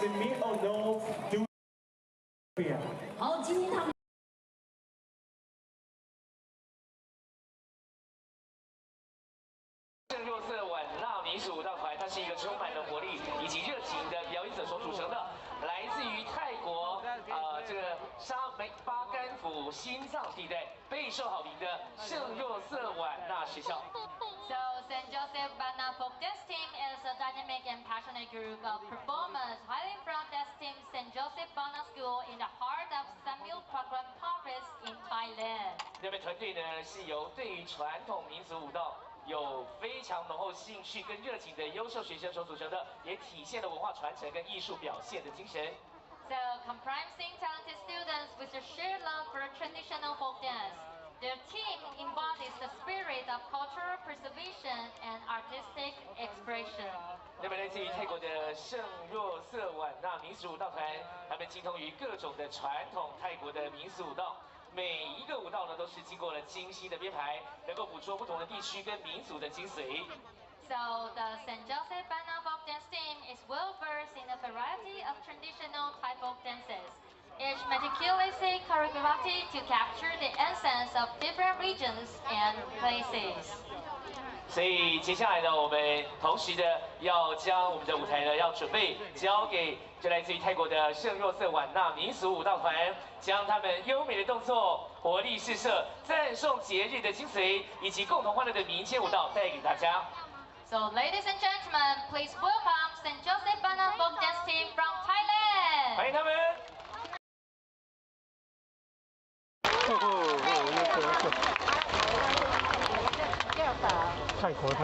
the meet or no do 好，今天他们。 圣若瑟晚纳民俗舞蹈团，它是一个充满了活力以及热情的表演者所组成的，来自于泰国这个沙梅巴干府心脏地带，备受好评的圣若瑟晚纳学校。 So St. Joseph Bana Folk Dance Team is a dynamic and passionate group of performers hailing from Dance Team St. Joseph Bana School in the heart of Samut Prakan Province in Thailand. 那么团队呢是由对于传统民俗舞蹈有非常浓厚兴趣跟热情的优秀学生所组成的，也体现了文化传承跟艺术表现的精神。 So comprising talented students with a shared love for traditional folk dance. Their team embodies the spirit of cultural preservation and artistic expression. 那么来自于泰国的圣若瑟晚纳民俗舞蹈团，他们精通于各种的传统泰国的民俗舞蹈，每一个舞蹈呢都是经过了精心的编排，能够捕捉不同的地区跟民族的精髓。 So the St. Joseph Bana Folk Dance Team is well versed in a variety of traditional Thai folk dances. Each meticulously choreographed to capture the essence of different regions and places. 所以接下来呢，我们同时的要将我们的舞台呢，要准备交给就来自于泰国的圣若瑟晚纳民俗舞蹈团，将他们优美的动作、活力四射、赞颂节日的精髓，以及共同欢乐的民间舞蹈带给大家。 So ladies and gentlemen, please welcome St. Joseph Bana Folk Dance Team from Thailand. 欢迎他们。 泰国了。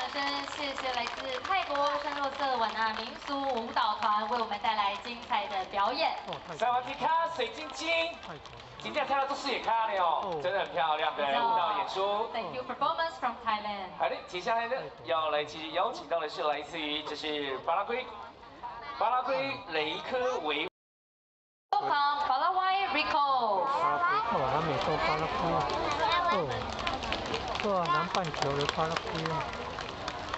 掌声，谢谢来自泰国圣若瑟瓦纳民俗舞蹈团为我们带来精彩的表演。萨瓦迪卡，水晶晶，今天看到都视野看了哦，真的很漂亮的舞蹈演出。Thank you performance from Thailand。好的，接下来呢要来继续邀请到的是来自于这是巴拉圭雷科维。 From Palawai Rico。他美洲巴拉圭，做南半球的巴拉圭，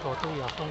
首都亚东。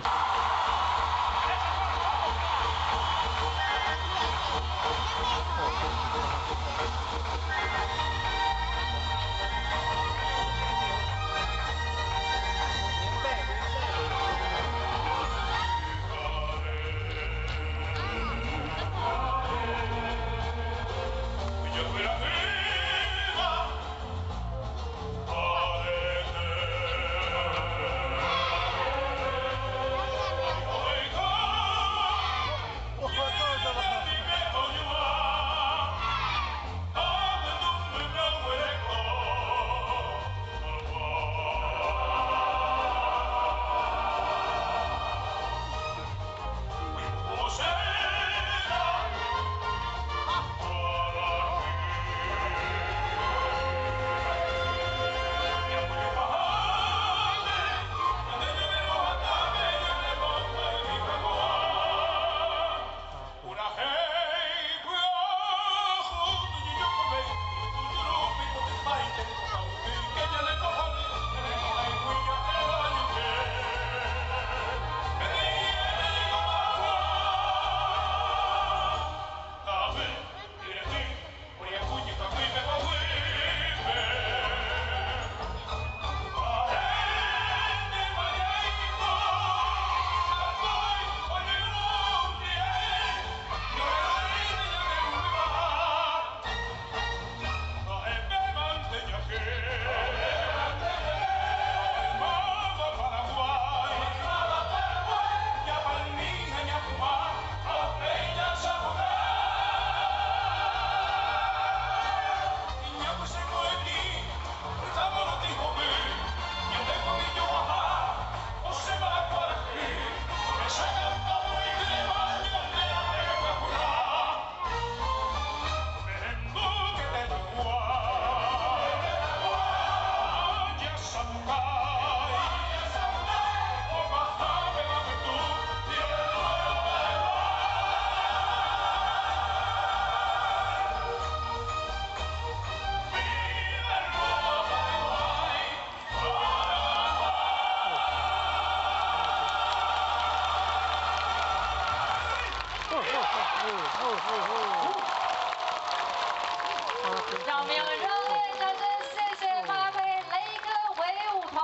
让我们用热烈掌声，谢谢巴拉圭雷科维舞团。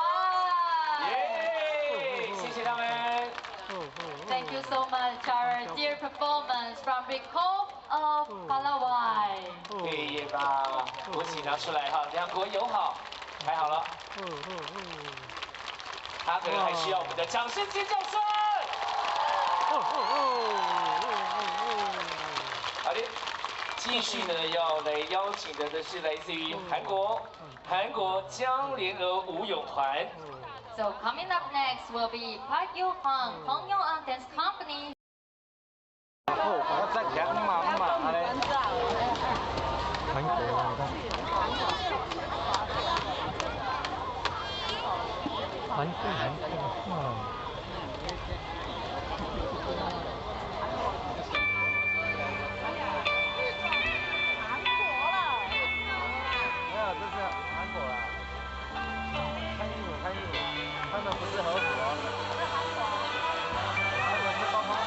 耶，谢谢他们。Thank you so much, our dear performance from Rico of Palawai。可以把国旗拿出来哈，两国友好，太好了。他可能还需要我们的掌声尖叫声。好的。 继续呢，要来邀请的是来自于韩国江联合舞泳团。So coming up next will be Park Yoo Hwang Hong Yong Dance Company. 我在讲嘛嘞。韩国他们不是和服哦，他们是帮忙的。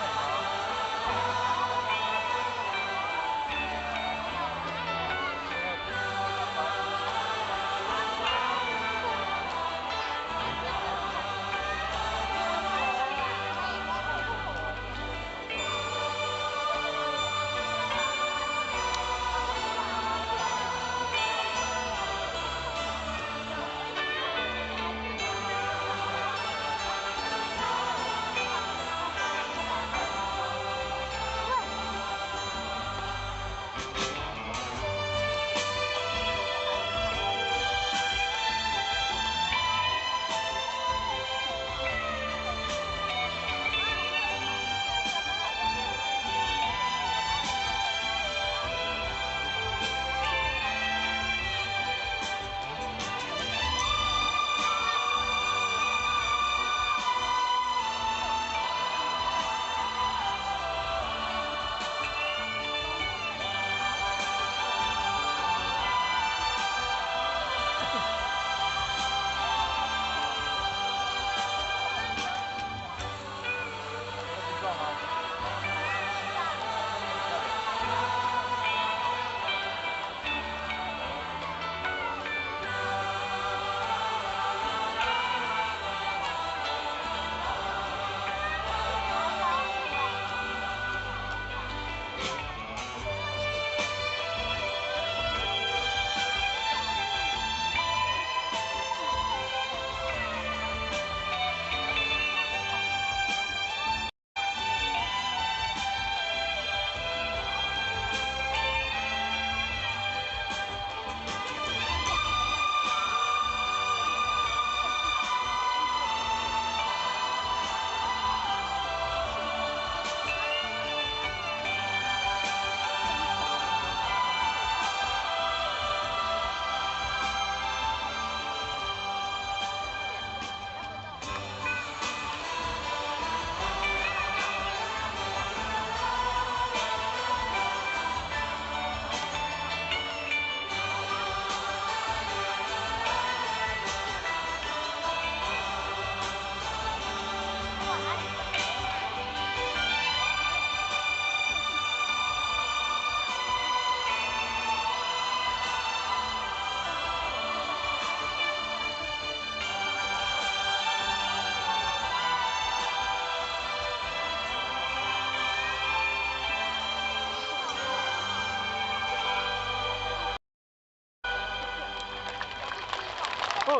让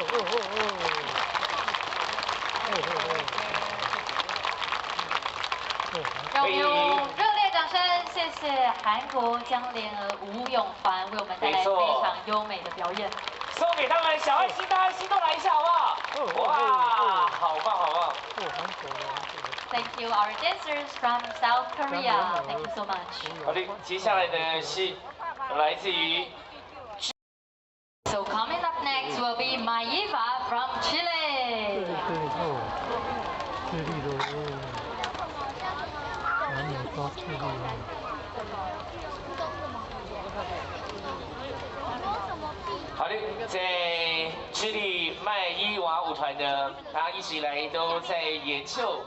我们用热烈掌声，谢谢韩国江联合舞泳团为我们带来非常优美的表演。送给他们小爱心，大爱心都来一下好不好？哇，好棒好棒！ Thank you, our dancers from South Korea. Thank you so much. 好的，接下来呢是来自于。 So coming up next will be Maiva from Chile. 智利的男女都智利。好的，在智利麦伊娃舞团呢，他一直以来都在研究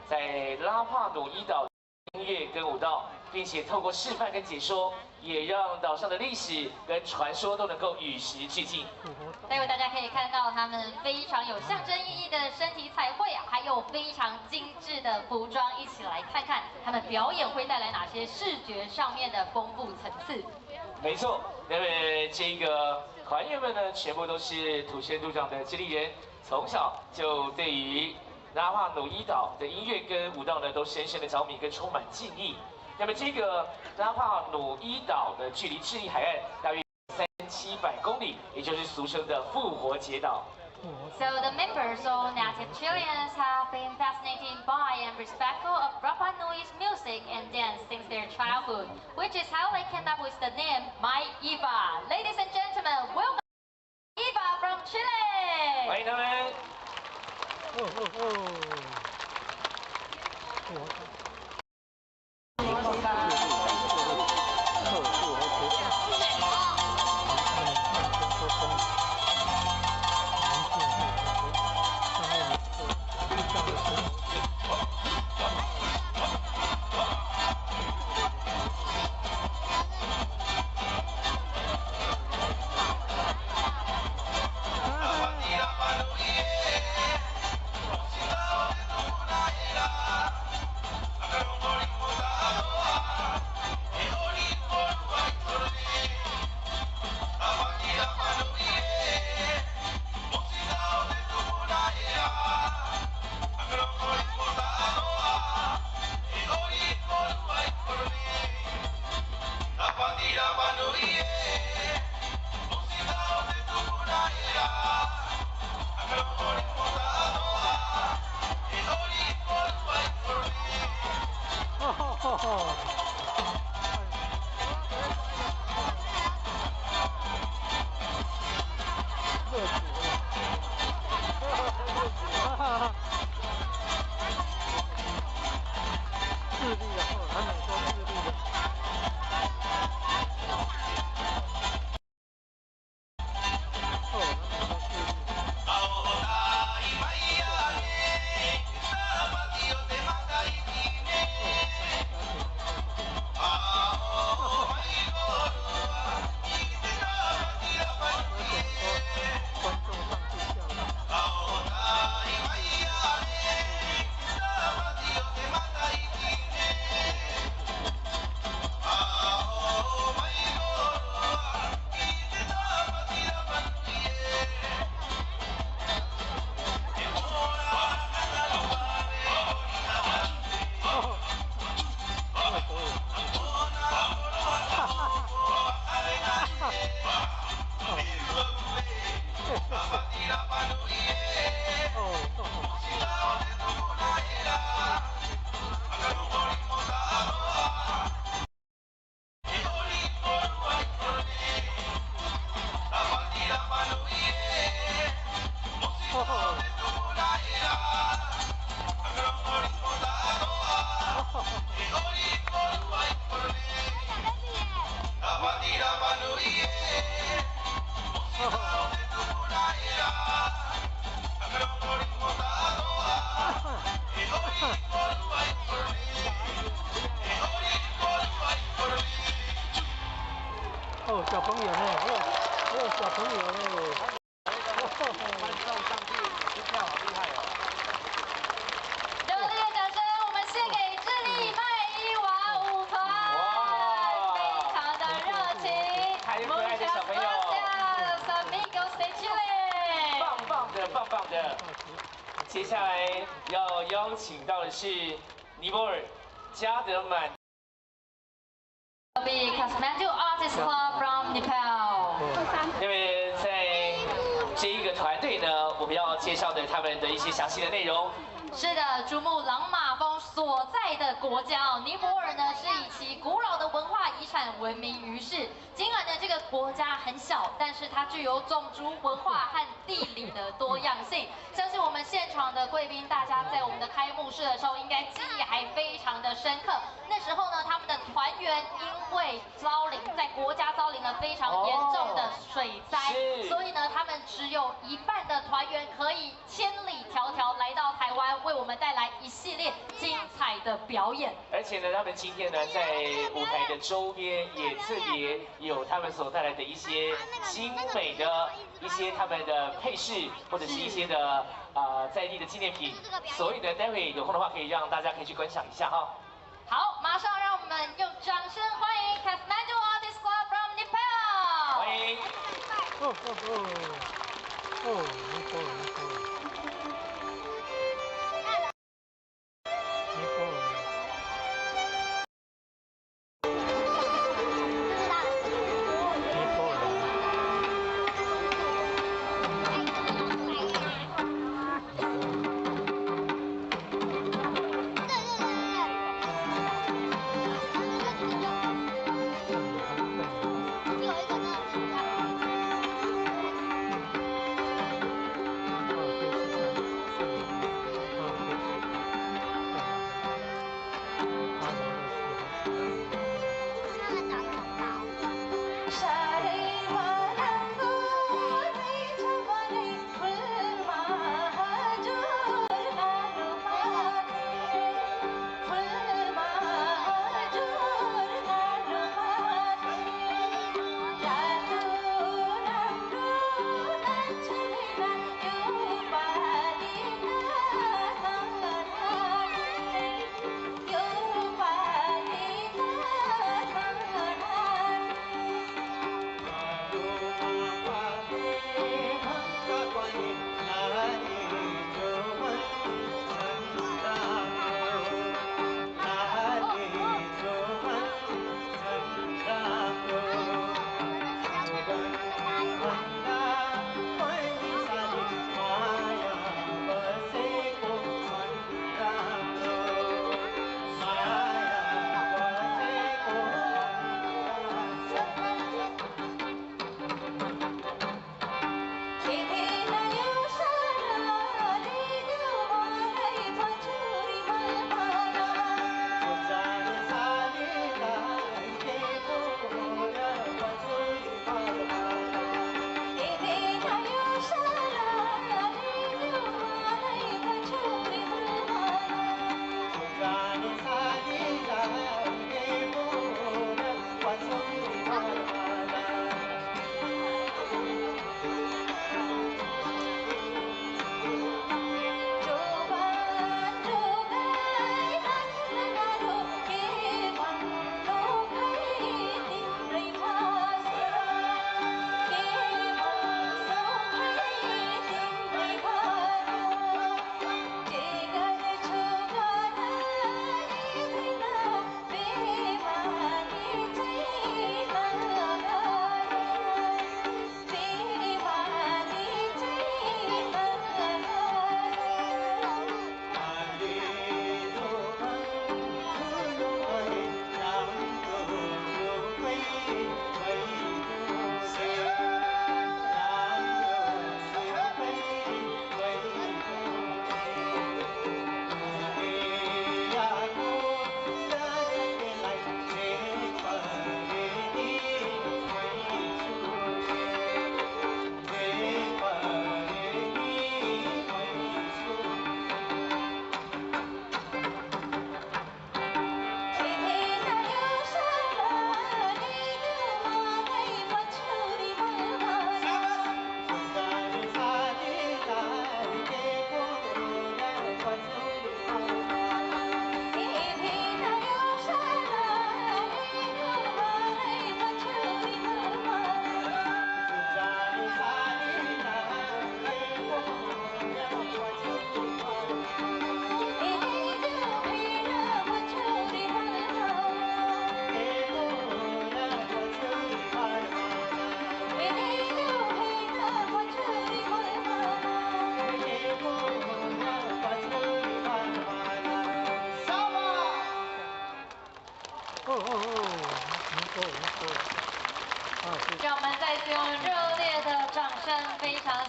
在拉帕努伊岛音乐跟舞蹈，并且透过示范跟解说，也让岛上的历史跟传说都能够与时俱进。待会大家可以看到他们非常有象征意义的身体彩绘，还有非常精致的服装，一起来看看他们表演会带来哪些视觉上面的丰富层次。没错，那么这个团员们呢，全部都是土生土长的智利人，从小就对于拉帕努伊岛的音乐跟舞蹈呢，都深深的着迷跟充满敬意。那么这个拉帕努伊岛的距离智利海岸大约3700公里，也就是俗称的复活节岛。 So the members or native Chileans have been fascinated by and respectful of Rapa Nui's music and dance since their childhood, which is how they came up with the name My Eva. Ladies and gentlemen, welcome Eva from Chile. 欢迎他们。哦，小朋友呢？哦，小朋友呢？热烈掌声，我们献给智利麦伊娃舞团，非常的热情。太可爱的小朋友。Amigos de Chile。的棒棒的。接下来要邀请到的是尼泊尔加德满。 Be Kathmandu Artist Club from Nepal。因为在这一个团队呢，我们要介绍的他们的一些详细的内容。是的，珠穆朗玛峰所在的国家哦，尼泊尔呢是以其古老的文化遗产闻名于世。尽管呢这个国家很小，但是它具有种族、文化和地理的多样性。相信我们现场的贵宾，大家在我们的开幕式的时候，应该记忆还非常的深刻。那时候呢，他们的团员因为在国家遭临了非常严重的水灾，所以呢，他们只有一半的团员可以千里迢迢来到台湾，为我们带来一系列精彩的表演。而且呢，他们今天呢，在舞台的周边也特别有他们所带来的一些精美的一些他们的配饰，或者是一些的在地的纪念品。所以呢，待会有空的话，可以让大家可以去观赏一下哈。好，马上让我们用掌声欢迎 Kathmandu Artist Club from Nepal。欢迎。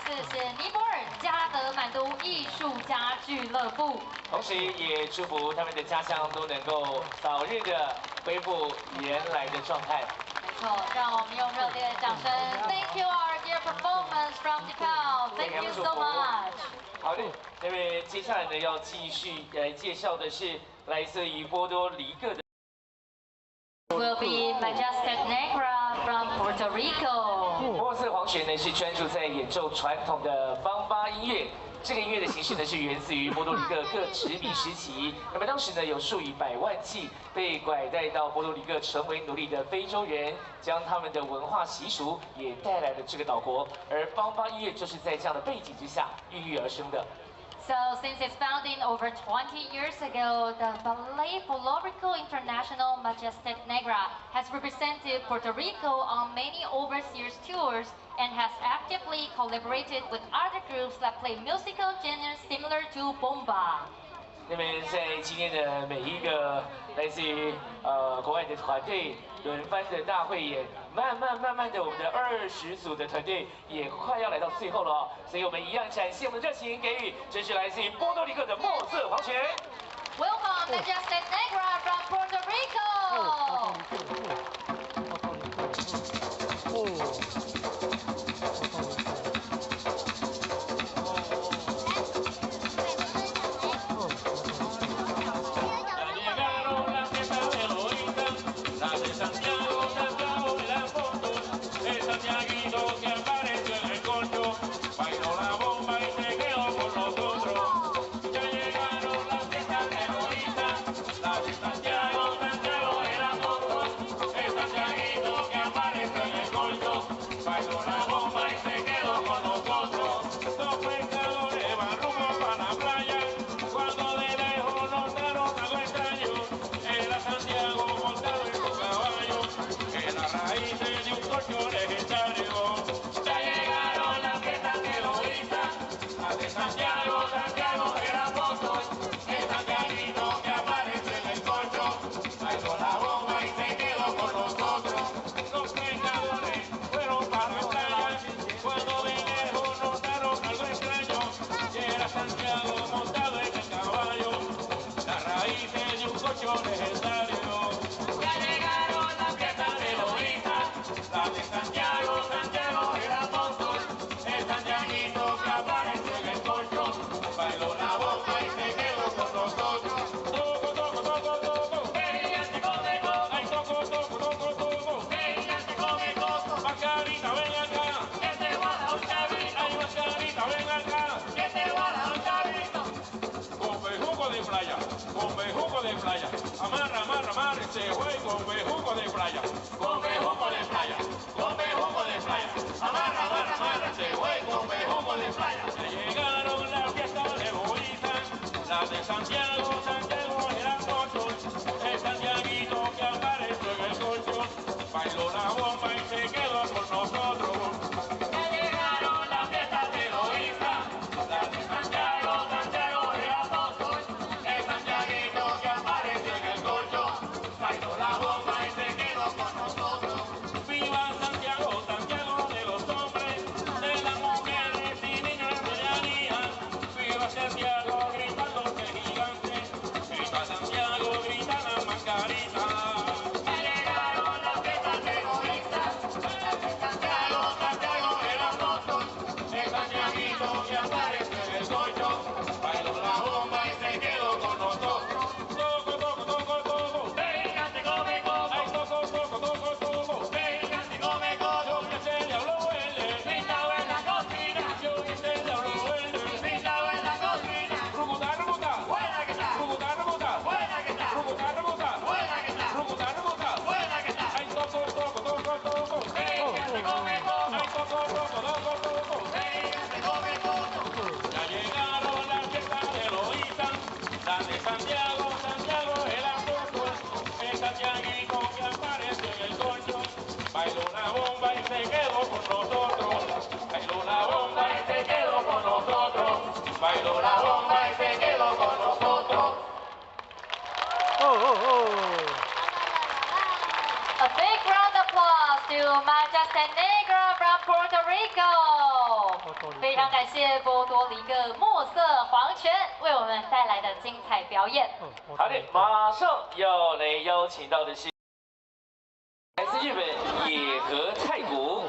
次是尼泊尔加德满都艺术家俱乐部。同时也祝福他们的家乡都能够早日的恢复原来的状态。没错，让我们用热烈的掌声 ，Thank you our dear performance from Nepal，Thank you so much。好的，那么接下来呢要继续来介绍的是来自于波多黎各的。 Will be Majestic Negra from Puerto Rico。莫瑟黄学呢是专注在演奏传统的邦巴音乐。这个音乐的形式呢是源自于波多黎各各殖民时期。那么当时呢有数以百万计被拐带到波多黎各成为奴隶的非洲人，将他们的文化习俗也带来了这个岛国。而邦巴音乐就是在这样的背景之下孕育而生的。 So, since its founding over 20 years ago, the Ballet Folklorico International Majestic Negra has represented Puerto Rico on many overseas tours and has actively collaborated with other groups that play musical genres similar to bomba. 那么在今天的每一个来自于国外的团队轮番的大汇演，慢慢的，我们的20组的团队也快要来到最后了哦，所以我们一样展现我们的热情，给予这是来自于波多黎各的莫瑟黄泉。Welcome, Majestic Negra from Puerto Rico. Amarra, ese juego con bejuco de playa. Con bejuco de playa, con bejuco de playa. Amarra, ese juego con bejuco de playa. Ya llegaron las fiestas de Loíza, las de Santiago, eran ocho. El santiaguito que apareció en el colchón, bailó la bomba y se quedó con nosotros. Ya llegaron las fiestas de Loíza, las de Santiago, eran ocho. El santiaguito que apareció en el colchón, bailó la bomba y se quedó con nosotros. Viva Santiago, Santiago de los hombres, de las mujeres y niños de medianía. Viva Santiago, gritando que gigante. Viva Santiago, grita la mascarita. Ya llegaron las fiestas terroristas, las de Santiago, eran otros. El santiaguito que apareció en el colchón, bailó la bomba y se quedó con nosotros. Ya llegaron las fiestas de Loíza, las de Santiago, el apóstol, el santiaguito que apareció en el colchón, bailó una bomba y se quedó con nosotros, bailó la bomba y se quedó con nosotros, bailó la bomba y se quedó con nosotros. A big round of applause to Majestic Negra from Puerto Rico. 非常常感谢波多黎各墨色黄泉为我们带来的精彩表演。好的，马上要来邀请到的是来自日本野和太鼓。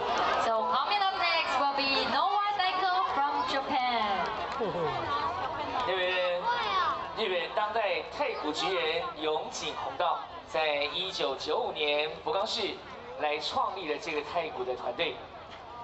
So coming up next will be Noah Daiko from Japan. 日本当代太鼓职人永井弘道，在1995年福冈市来创立了这个太鼓的团队。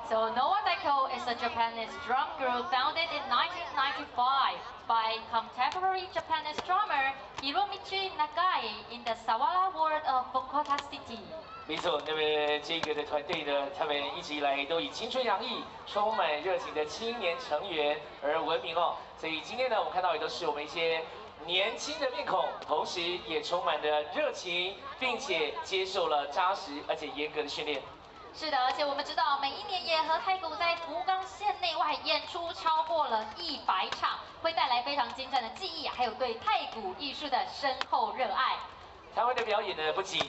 So Noah Daiko is a Japanese drum group founded in 1995 by contemporary Japanese drummer Hiromichi Nagai in the Sawara ward of Fukuoka City. 没错，那么这个的团队呢，他们一直以来都以青春洋溢、充满热情的青年成员而闻名哦。所以今天呢，我们看到也都是我们一些年轻的面孔，同时也充满了热情，并且接受了扎实而且严格的训练。是的，而且我们知道，每一年野和太鼓在福冈县内外演出超过了100场，会带来非常精湛的技艺，还有对太鼓艺术的深厚热爱。台湾的表演呢，不仅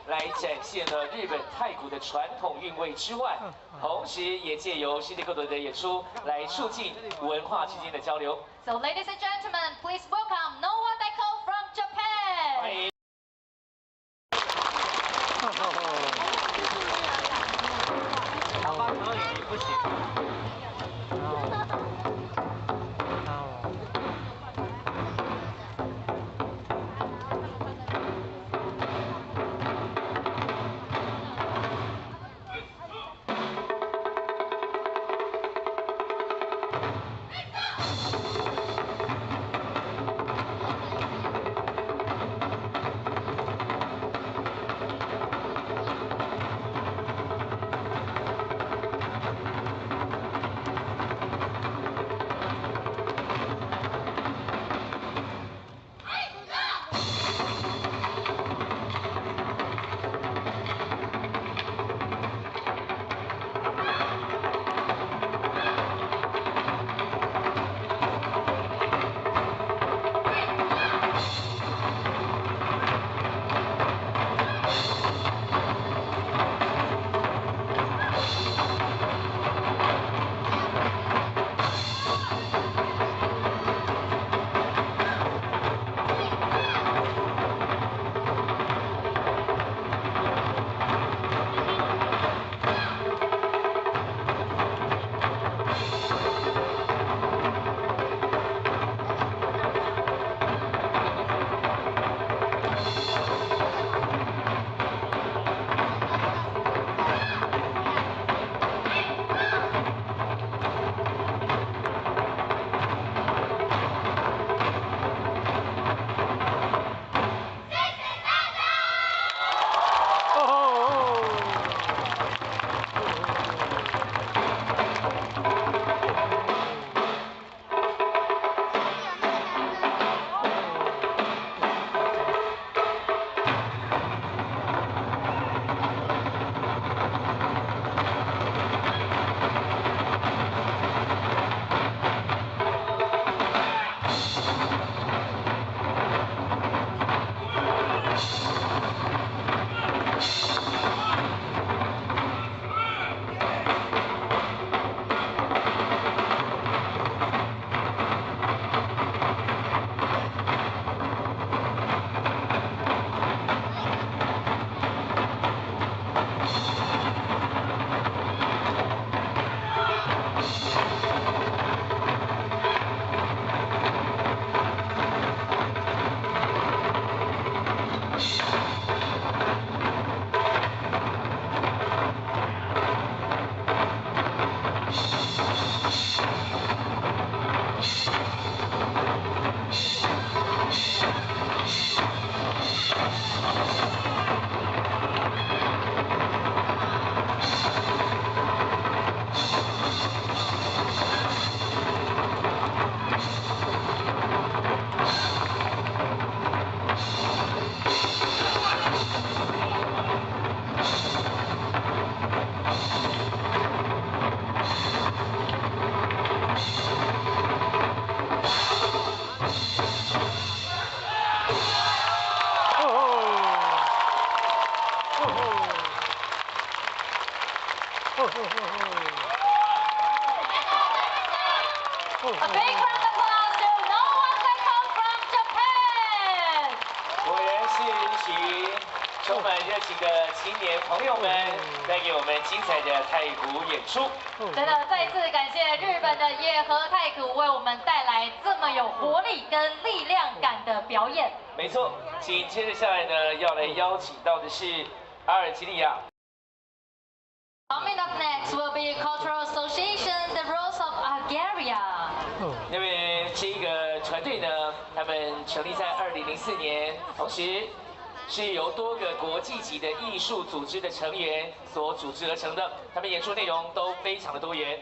来展现了日本太鼓的传统韵味之外，同时也借由世界各国的演出来促进文化之间的交流。So ladies and gentlemen, please welcome Noah Daiko from Japan. 欢迎。好吧，可以，不行。群充满热情的青年朋友们，带给我们精彩的太鼓演出。真的，再一次感谢日本的野和太鼓为我们带来这么有活力跟力量感的表演。没错，紧接着下来呢，要来邀请到的是阿尔及利亚。Coming up next will be Cultural Association, the Rose of Bulgaria. 因为这个团队呢，他们成立在2004年，同时是由多个国际级的艺术组织的成员所组织而成的，他们演出内容都非常的多元。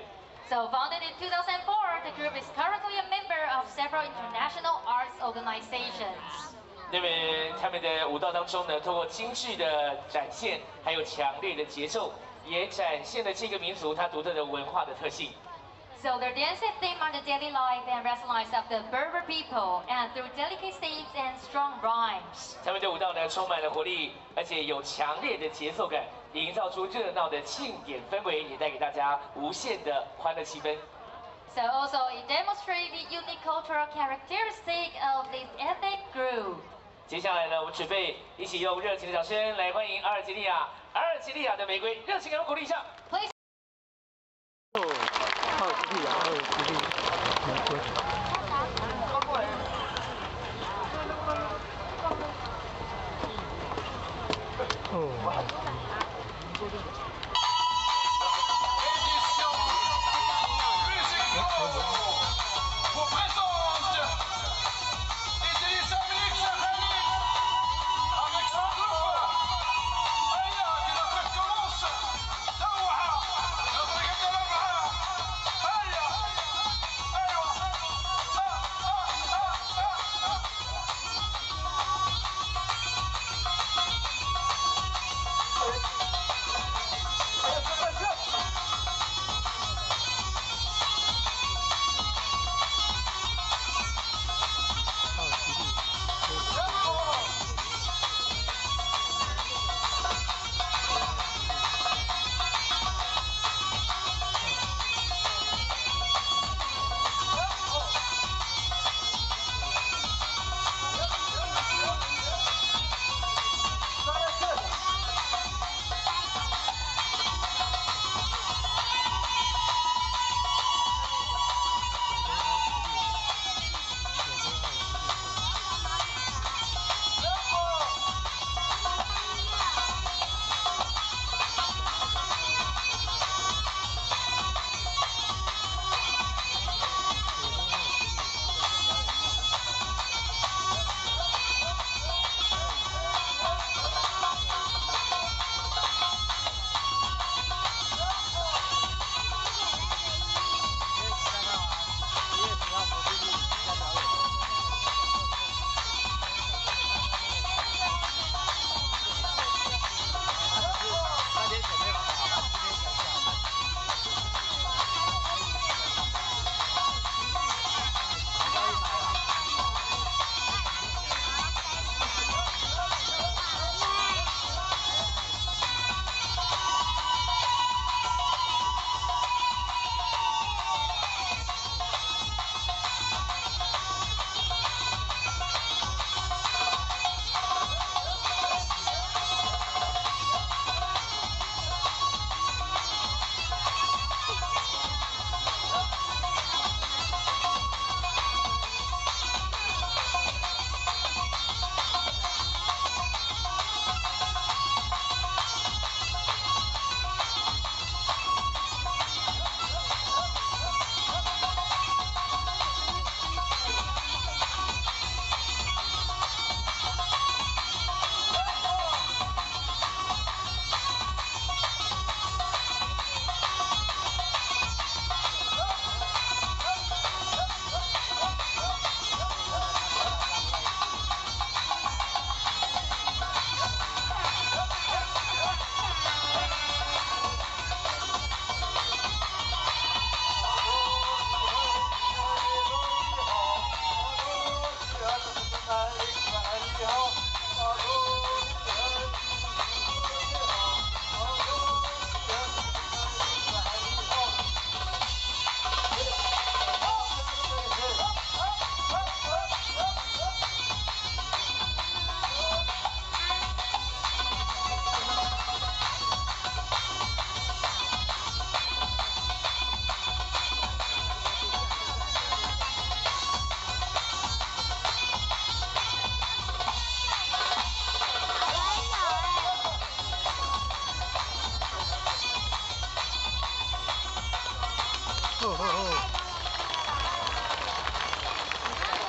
So founded in 2004, the group is currently a member of several international arts organizations. 那么他们的舞蹈当中呢，透过精致的展现，还有强烈的节奏，也展现了这个民族它独特的文化的特性。So their dances theme are the daily life and resilience of the Berber people, and through delicate steps and strong rhymes. 他们的舞蹈呢充满了活力，而且有强烈的节奏感，营造出热闹的庆典氛围，也带给大家无限的欢乐气氛。So also it demonstrates the unique cultural characteristic of this ethnic group. 接下来呢，我们准备一起用热情的掌声来欢迎阿尔及利亚，阿尔及利亚的玫瑰，热情给我们鼓励一下。 Please. 阿尔及利亚，阿尔及利亚，玫瑰。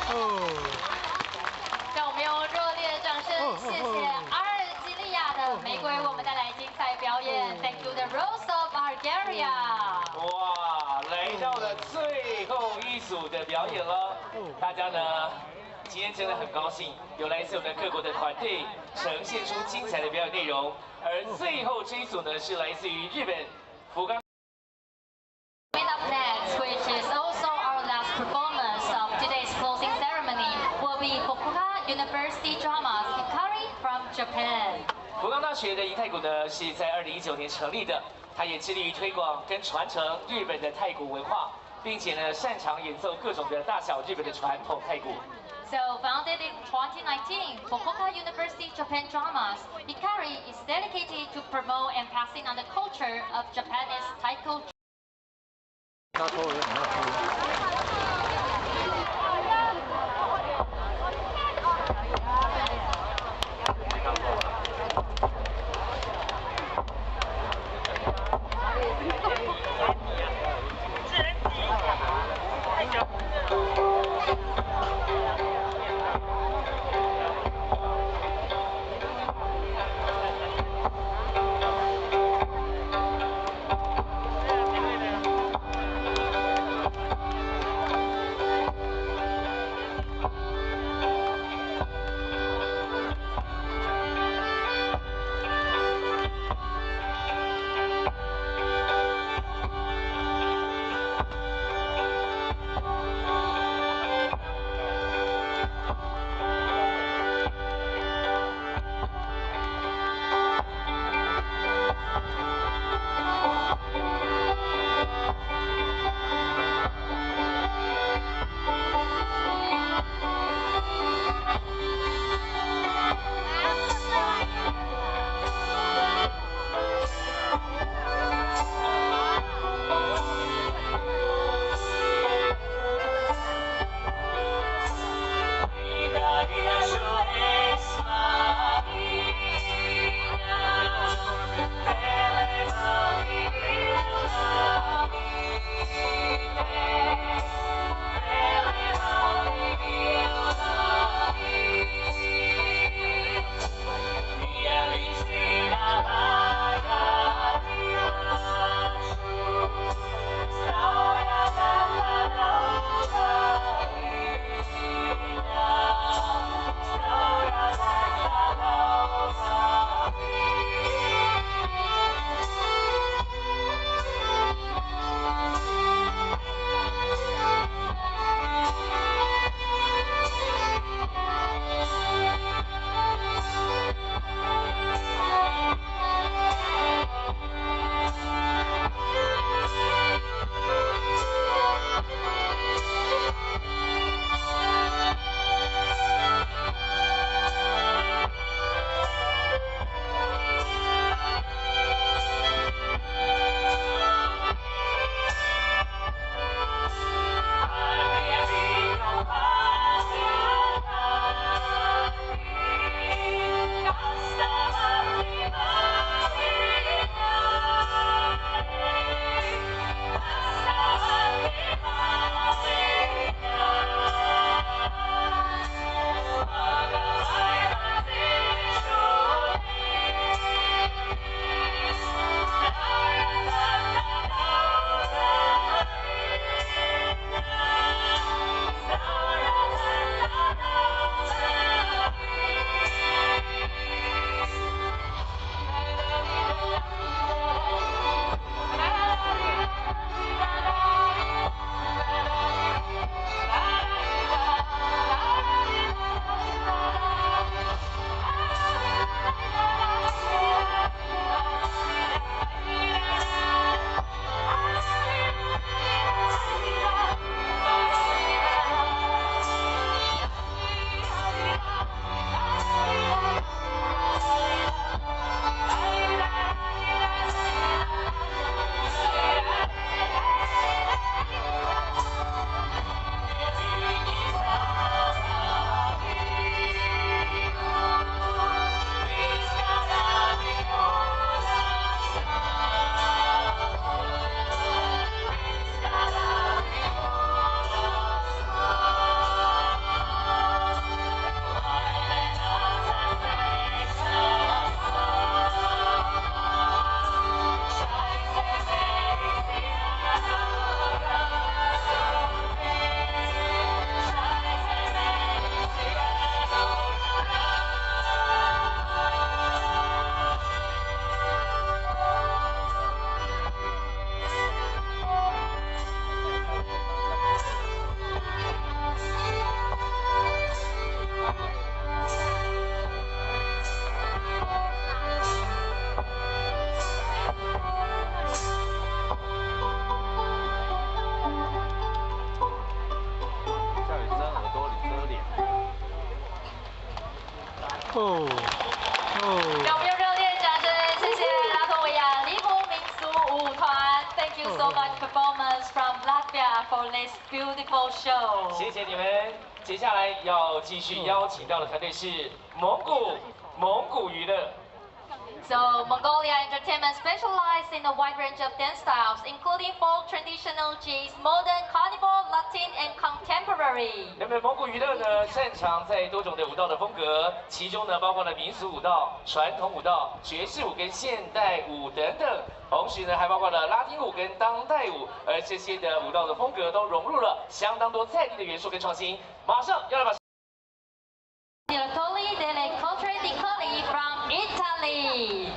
让我们用热烈的掌声，谢谢阿尔及利亚的玫瑰，我们带来精彩表演。Thank you, the Rose of Bulgaria。哇，来到了最后一组的表演了，大家呢？今天真的很高兴，有来自我们各国的团队呈现出精彩的表演内容。而最后这一组呢，是来自于日本福冈。Coming up next, which is also our last performance of today's closing ceremony, will be Fukuoka University Dramas Hikari from Japan. 福冈大学的银太鼓呢，是在2019年成立的，它也致力于推广跟传承日本的太鼓文化，并且呢，擅长演奏各种的大小日本的传统太鼓。So, founded in 2019, Fukuoka University Japan Dramas Hikari is dedicated to promote and passing on the culture of Japanese taiko. 大头也很好。哦哦。让我们用热烈掌声，谢谢拉脱维亚黎国民俗舞团。Thank you so much performance from Latvia for this beautiful show. 谢谢你们。接下来要继续邀请到的团队是蒙古娱乐。 So, Mongolia Entertainment specializes in a wide range of dance styles, including folk, traditional, jazz, modern, carnival, Latin, and contemporary. 那么蒙古娱乐呢，擅长在多种的舞蹈的风格，其中呢包括了民俗舞蹈、传统舞蹈、爵士舞跟现代舞等等，同时呢还包括了拉丁舞跟当代舞，而这些的舞蹈的风格都融入了相当多在地的元素跟创新。马上要来把。 Direttore delle Culture di Colli from Italy.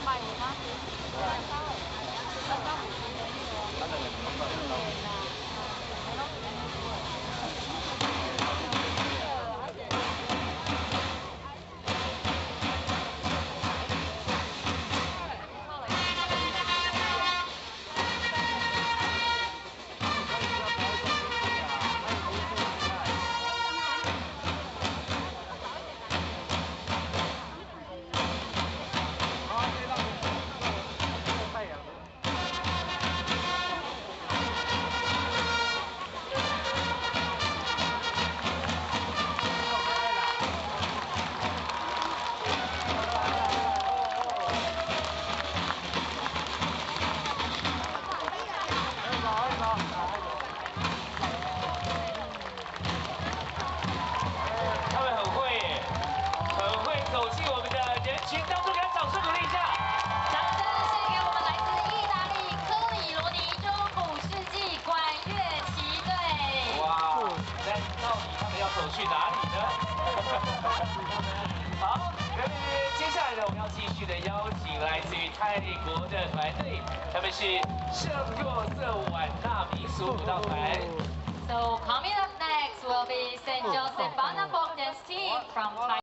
买吗？他们很会耶，很会走进我们的人群当中，给他掌声鼓励一下。掌声献给我们来自意大利科里罗尼中古世纪管乐旗队。哇，那到底他们要走去哪里呢？好，由于接下来呢，我们要继续的邀请来自于泰国的团队，他们是圣若瑟晚纳民俗舞蹈团。So coming up next will be St. Joseph Bana Folk Dance Team from Thailand.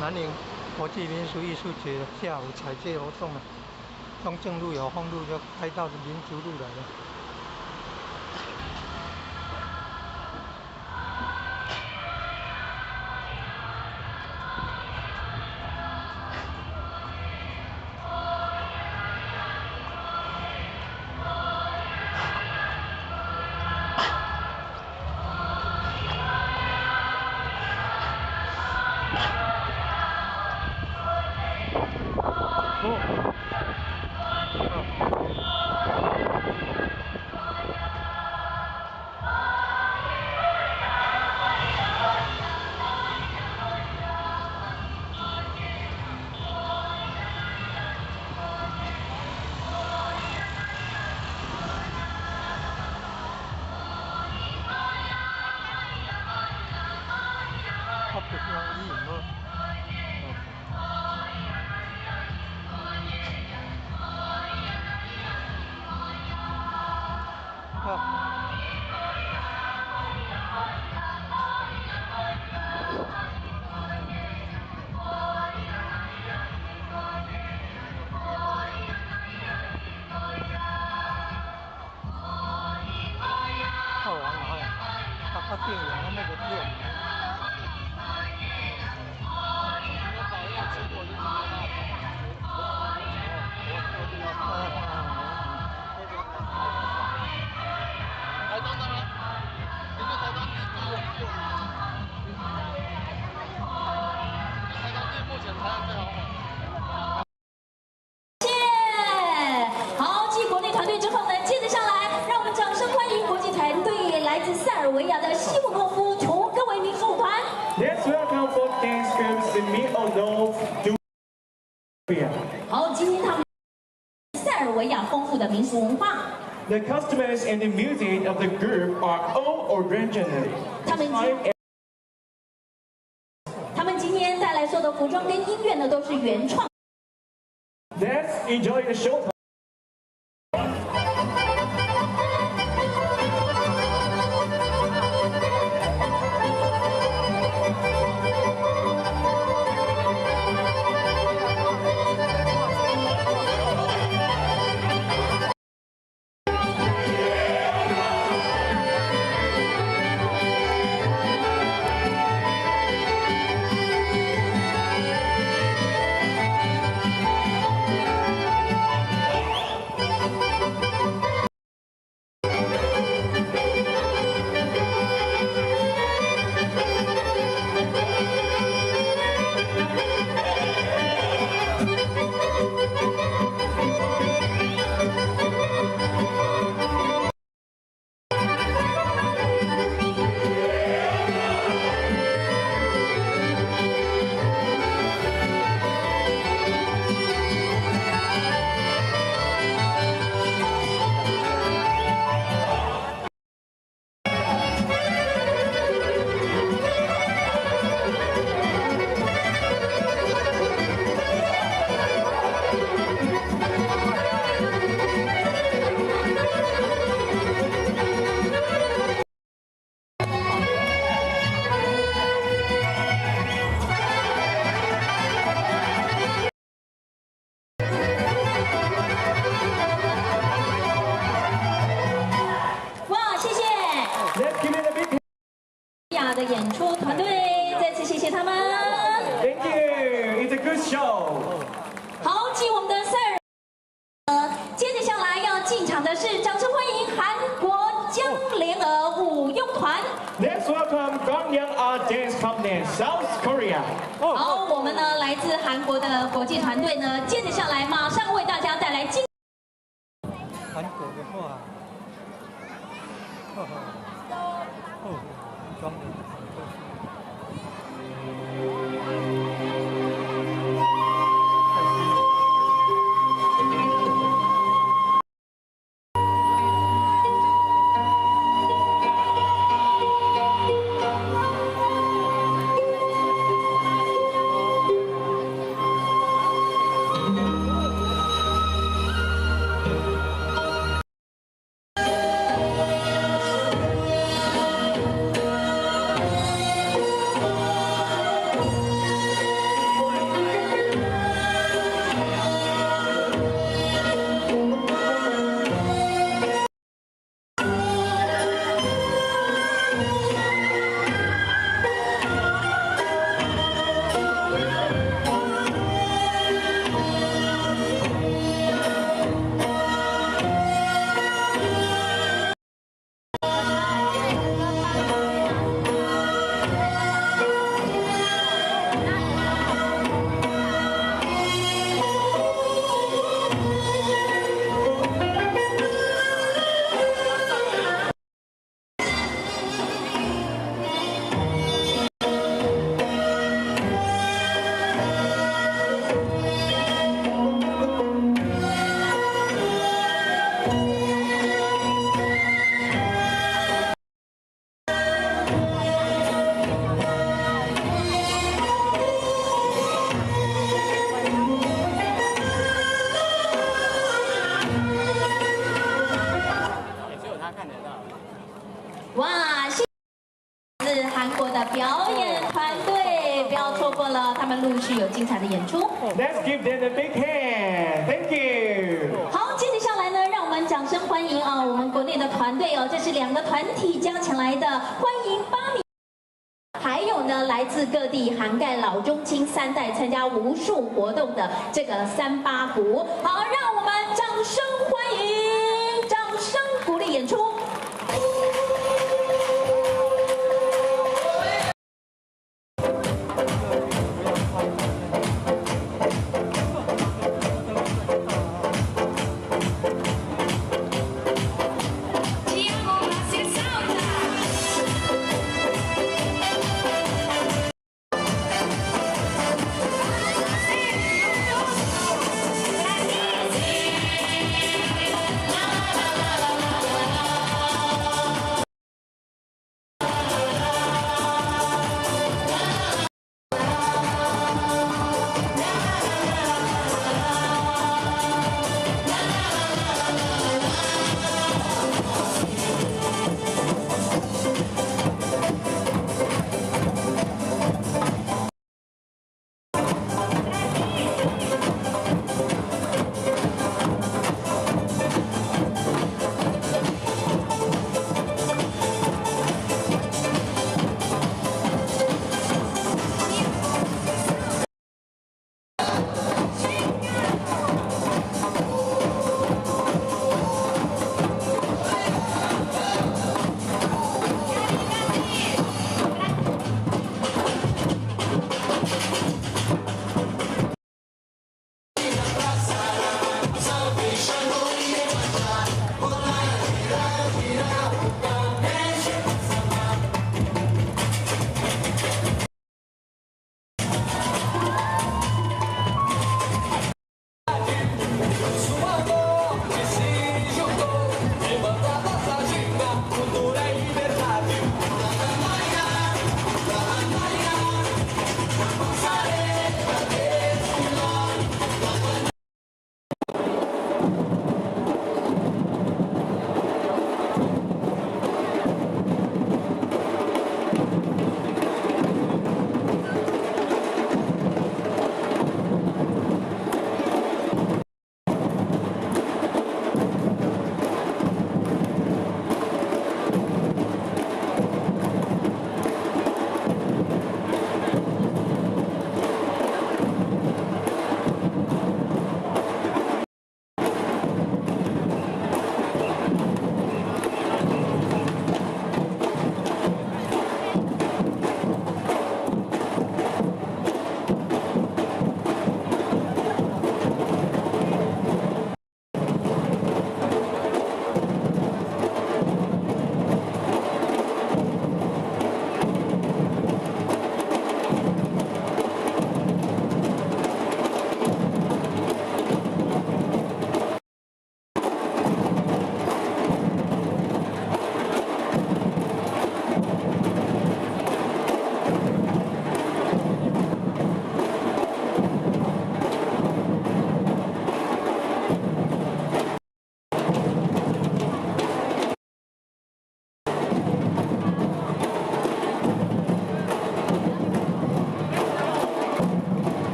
南宁国际民俗艺术节下午彩介活动了，中正路、有丰路就开到民族路来了。他店员的那个店。台东的吗？你是台东地区有台东地目前台湾最好玩。好，继国内团队之后呢，接着上来，让我们掌声欢迎国际团队来自塞尔维亚的西姆诺夫琼戈维民族舞团。Let's welcome folk dance groups in Miono. 好，今天他们塞尔维亚丰富的民俗文化。 The customers and the music of the group are all original. 他们今天带来所有的服装跟音乐呢，都是原创。Let's enjoy the show. 好，雅的演出团队，再次谢谢他们。Thank you. It's a good show. 好，继我们的塞尔，接着下来要进场的是，掌声欢迎韩国江联儿舞踊团。Let's welcome Gangyang Art Dance Company, South Korea. 好，我们呢来自韩国的国际团队呢，接着下来马上为大家带来精。韩国的话，装的很特殊。哇，谢谢是韩国的表演团队，不要错过了，他们陆续有精彩的演出。Let's give them a big hand. Thank you. 好，接着下来呢，让我们掌声欢迎啊，我们国内的团队哦，这是2个团体加起来的，欢迎8名。还有呢，来自各地涵盖老中青3代，参加无数活动的这个38鼓。好，让我们掌声欢迎，掌声鼓励演出。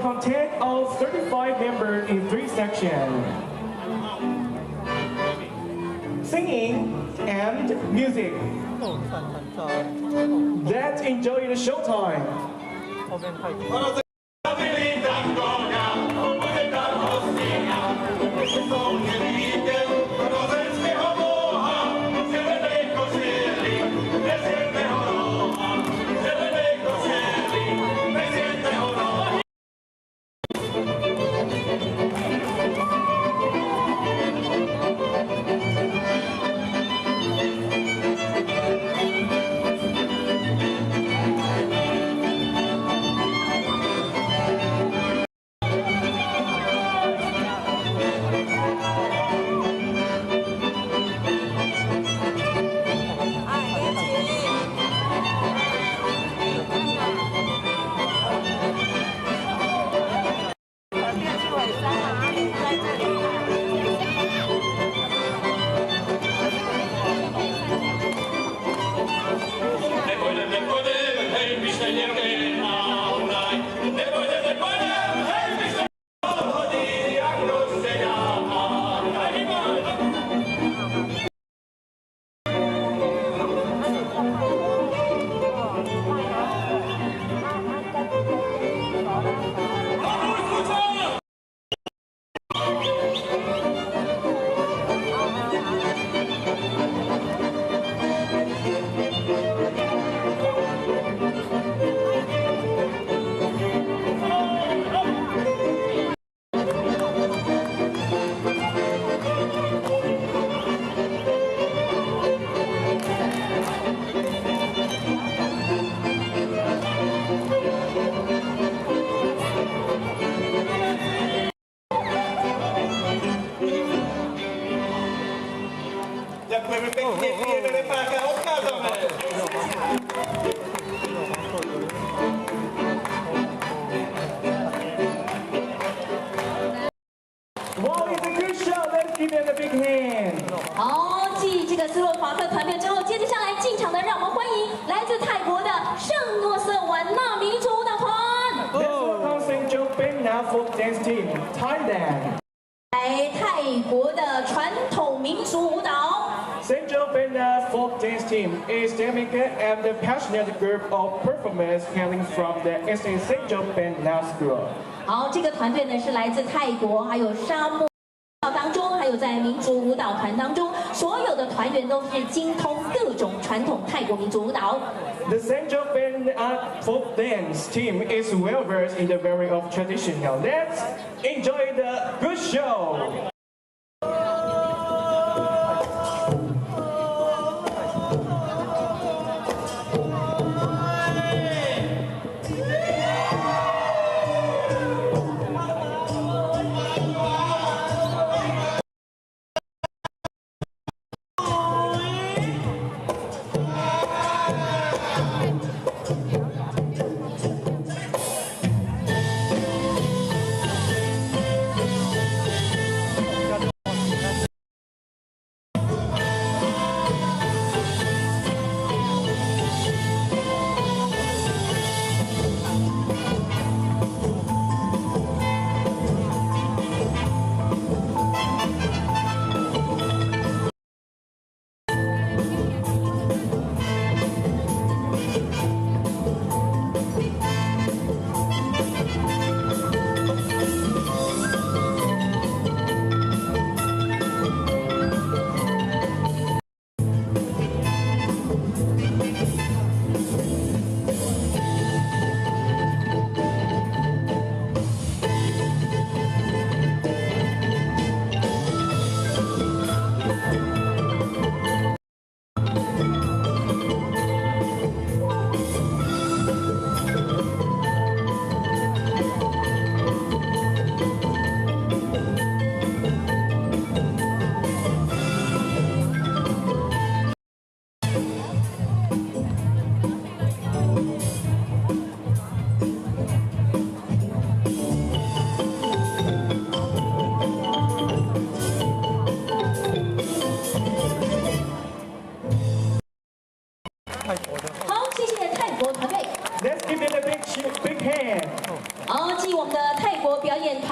content of 35 members in 3 sections: singing and music. 哦，赞赞赞！ Let's enjoy the showtime. 后面太多。 Wow, it's a good show. Let's give them a big hand. 好，继这个斯洛伐克团队之后，接着下来进场的，让我们欢迎来自泰国的圣诺瑟晚纳民族舞蹈团。 Let's welcome St. Joe Penna Folk Dance Team, Thailand. 来泰国的传统民族舞蹈。 St. Joe Penna Folk Dance Team is dynamic and a passionate group of performers hailing from the St. Joe Penna School. 好，这个团队呢是来自泰国，还有沙漠当中，还有在民族舞蹈团当中，所有的团员都是精通各种传统泰国民族舞蹈。 The St. Joe Penna Folk Dance Team is well versed in the variety of traditional. Let's enjoy the good show.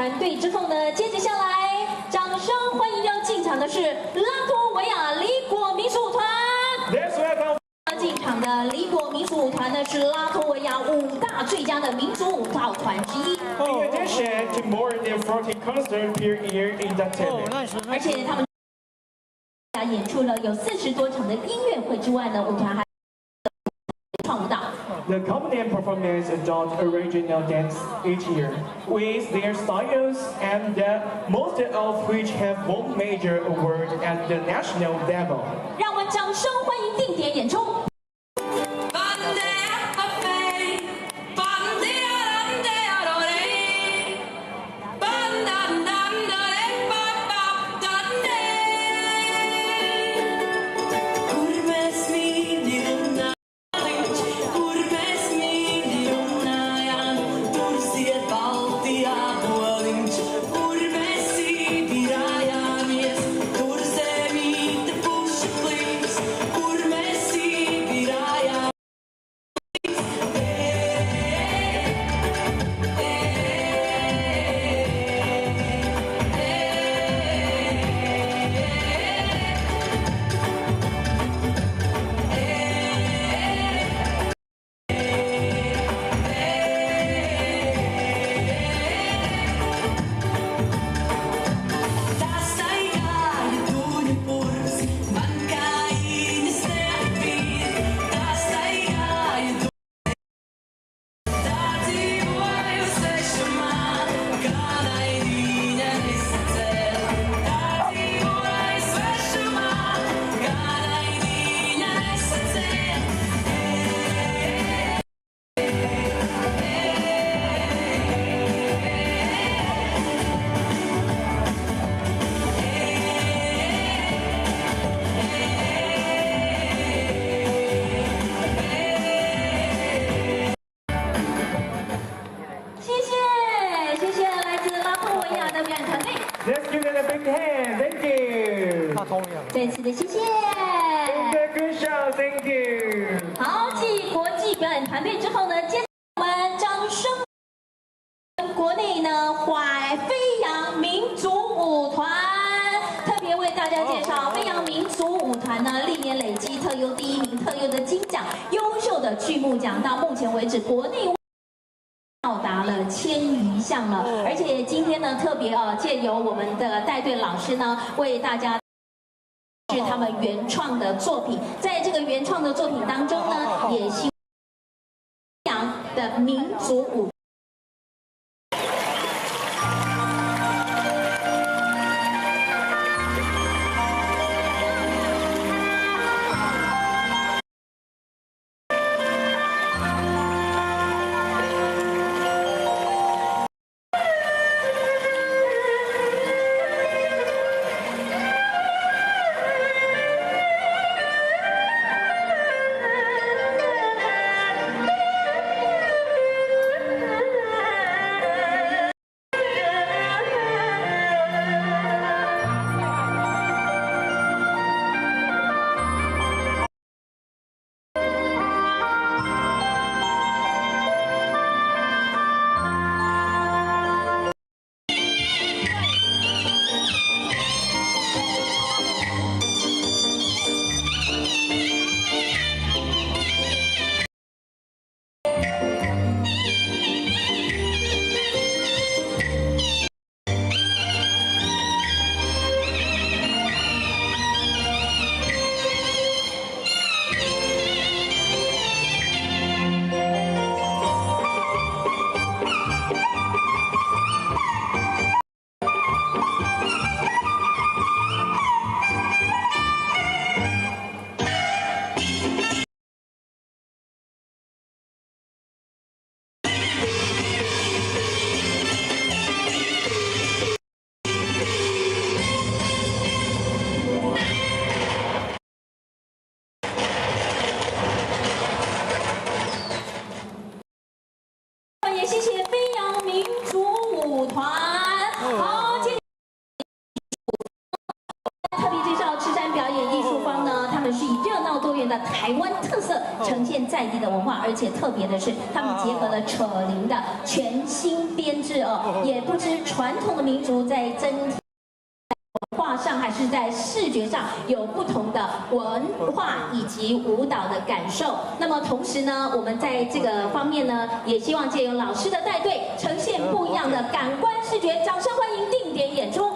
团队之后呢，接着下来，掌声欢迎要进场的是拉脱维亚李果民俗舞团。 Let's welcome. 进场的李果民俗舞团呢是拉脱维亚5大最佳的民族舞蹈团之一。 In addition to more than 40 concerts per year in the 哦， town. 那是而且他们演出了有40多场的音乐会之外呢，舞团还创舞蹈。 The company performance adopt original dance each year with their styles and most of which have won major awards at the national level. 让我们掌声欢迎定点演出。 Let's give it a big hand. Thank you. 大通呀。再次的谢谢。 Good show. Thank you. 好，继国际表演团队之后呢，接着我们掌声，国内呢怀飞扬民族舞团，特别为大家介绍飞扬民族舞团呢，历年累积特优第1名、特优的金奖、优秀的剧目奖，到目前为止国内。 到达了1000余项了，而且今天呢，特别借由我们的带队老师呢，为大家是他们原创的作品，在这个原创的作品当中呢，也希望的民族舞。了台湾特色，呈现在地的文化，而且特别的是，他们结合了扯铃的全新编制哦，也不知传统的民族在增添文化上还是在视觉上有不同的文化以及舞蹈的感受。那么同时呢，我们在这个方面呢，也希望借由老师的带队，呈现不一样的感官视觉。掌声欢迎定点演出。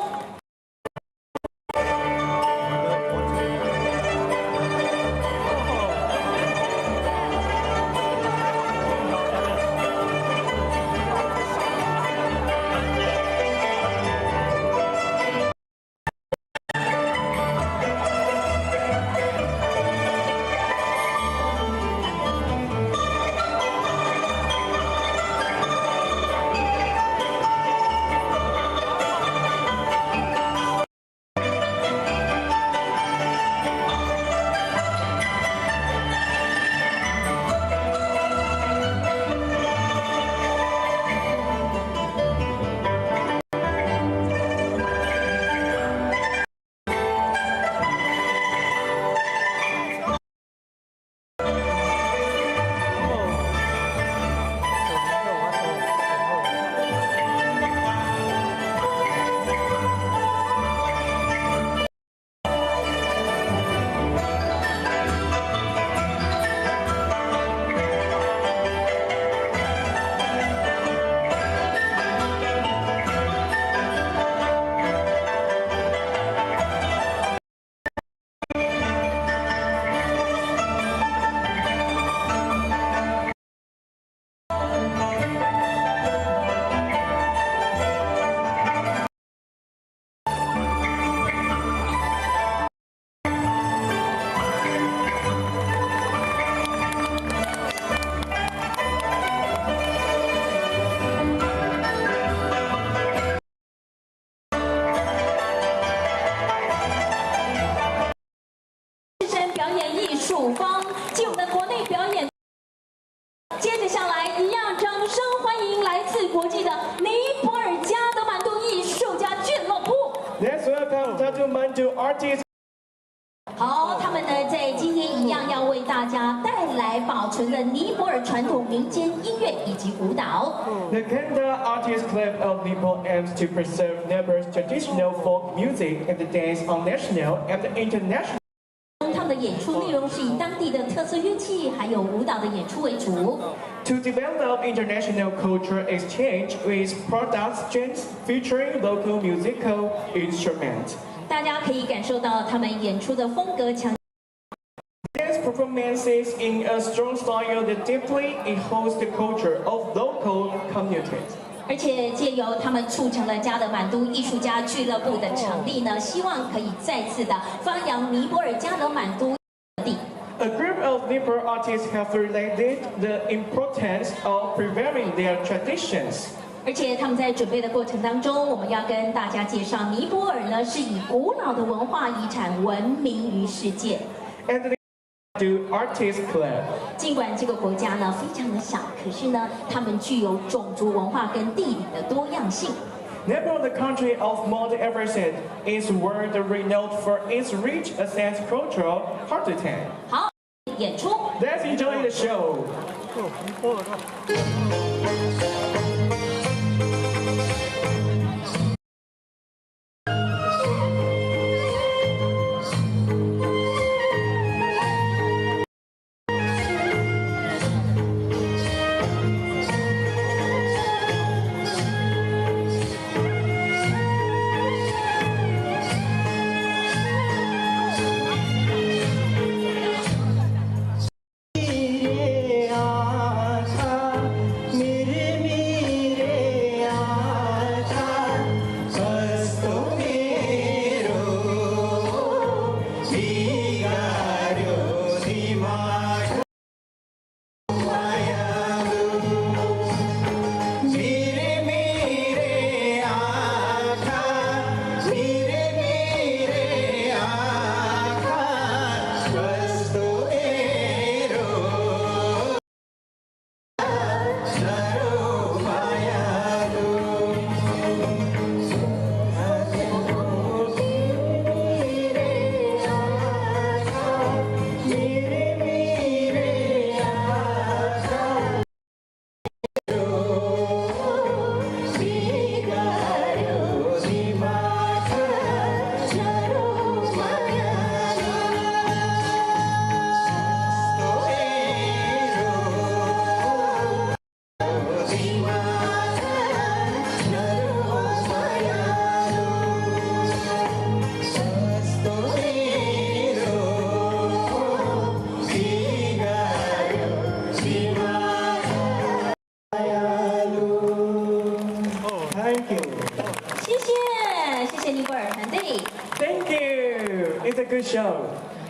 处方继我们的国内表演，接着下来一样，掌声欢迎来自国际的尼泊尔加德满都艺术家俱乐部。Let's welcome Kathmandu artists. 好，他们呢在今天一样要为大家带来保存的尼泊尔传统民间音乐以及舞蹈。The Kanda Artists Club of Nepal aims to preserve Nepal's traditional folk music and dance on national and international. 他们的演出内容是以当地的特色乐器还有舞蹈的演出为主。To develop international cultural exchange with productions featuring local musical instruments. 大家可以感受到他们演出的风格强。Dance performances in a strong style that deeply enhance the culture of local communities. 而且借由他们促成了加德满都艺术家俱乐部的成立呢，希望可以再次的发扬尼泊尔加德满都地。A group of Nepal artists have related the importance of preserving their traditions. 而且他们在准备的过程当中，我们要跟大家介绍，尼泊尔呢是以古老的文化遗产闻名于世界。And the Artists Club. 尽管这个国家呢非常的小，可是呢，他们具有种族文化跟地理的多样性。Nepal, the country of Mount Everest, is world renowned for its rich ancient cultural heritage. 好，演出。Let's enjoy the show. मेरे 谢谢尼泊尔团队。 Thank you. It's a good show.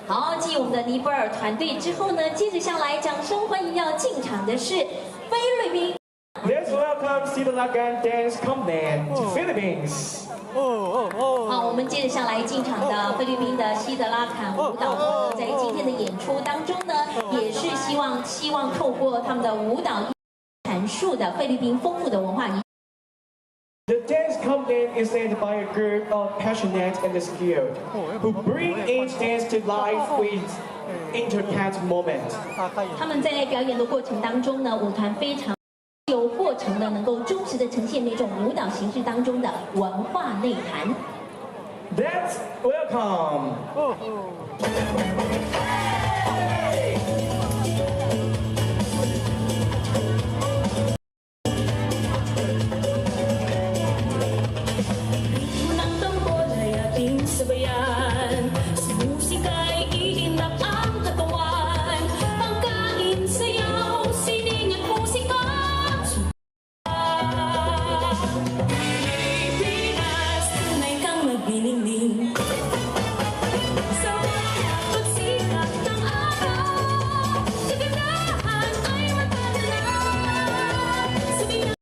好，继我们的尼泊尔团队之后呢，接着下来，掌声欢迎要进场的是菲律宾。 Let's welcome Sidolakan Dance Company to Philippines. 好，我们接着下来进场的菲律宾的西德拉坎舞蹈团呢，在今天的演出当中呢，也是希望透过他们的舞蹈阐述的菲律宾丰富的文化遗。 The dance company is led by a group of passionate and skilled who bring each dance to life with intricate moment. 他们在表演的过程当中呢，舞团非常有过程的，能够忠实的呈现那种舞蹈形式当中的文化内涵。 Let's welcome. Unang tambol ay ating sabayan. Sa musika ay iindak ang katawan. Pagkain, sayaw, sining at musika. Pilipinas, tunay kang nagniningning. Sa bawat pagsikat ng araw, kagandahan ay matatanan. Sa binaw,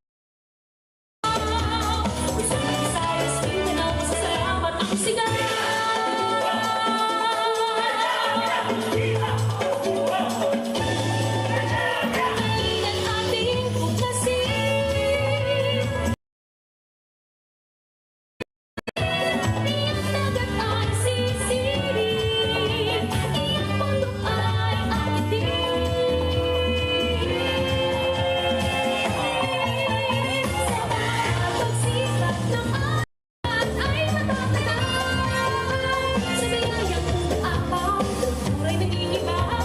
Visayas, Mindanao, masasalamat ang sigaw. Kailan ating tuklasin? Iyang dagat ay sisirin, iyang bundok ay akitin. Sa bawat pagsikat ng araw ay matatanan. Sa biyayang umaapaw, kultura'y nag-iibabaw.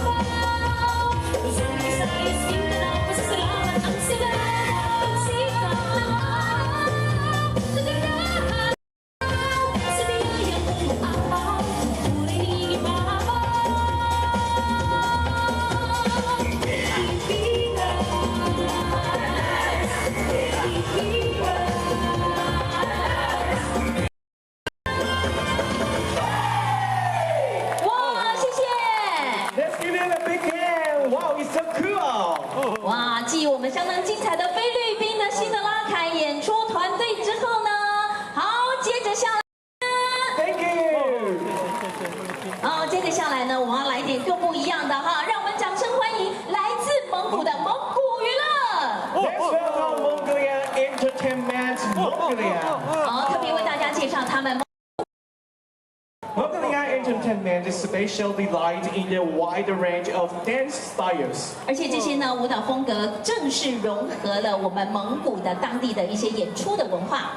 Luzon, Visayas, Mindanao, masasalamat ang sigaw. Pagsikat ng araw, kagandahan. Sa biyayang umaapaw, kultura'y nag-iibabaw. Pilipinas, 哇，谢谢！ Let's give it a big hand. Wow, it's so cool. 哇，继我们相当精彩的菲律宾的西德拉坎演出团队之后呢，好，接着下来。 Thank you. 好，接着下来呢，我们要来点更不一样的哈，让我们掌声欢迎来自蒙古的蒙古娱乐。 Let's welcome Mongolia Entertainment Mongolia. 好，特别为大家介绍他们。 Mongolia Entertainment is specially delight in the wide range of dance styles. 而且这些呢舞蹈风格正是融合了我们蒙古的当地的一些演出的文化。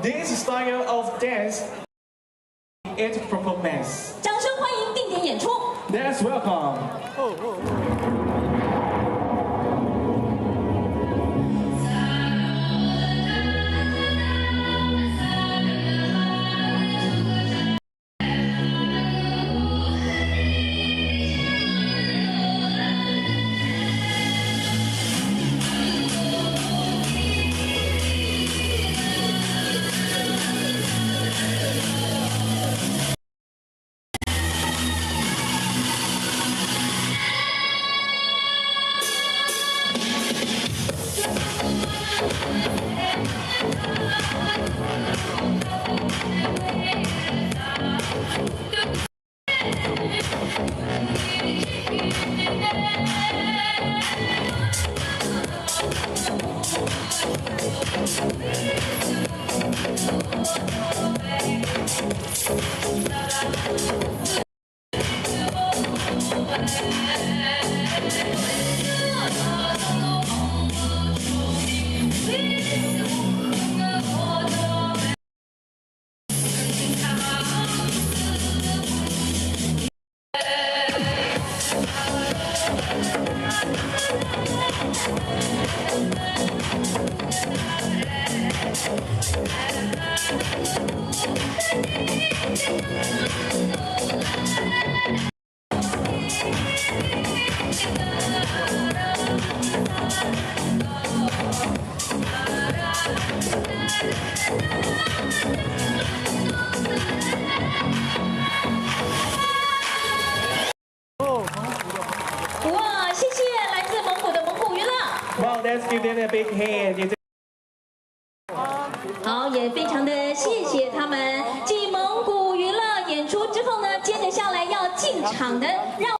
This style of dance is performance. 掌声欢迎定点演出。 Let's welcome. Thank you. 好，也非常的谢谢他们。继蒙古娱乐演出之后呢，接着下来要进场的，让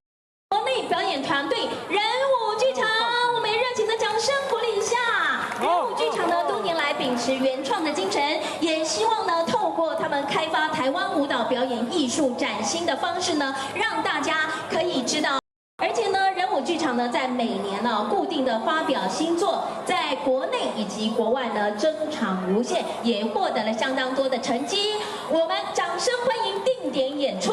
国内表演团队人武剧场，我们热情的掌声鼓励一下。人武剧场呢，多年来秉持原创的精神，也希望呢，透过他们开发台湾舞蹈表演艺术崭新的方式呢，让大家可以知道。而且呢，人武剧场呢，在每年呢固定的发表新作，在国内以及国外呢争场无限，也获得了相当多的成绩。我们掌声欢迎定点演出。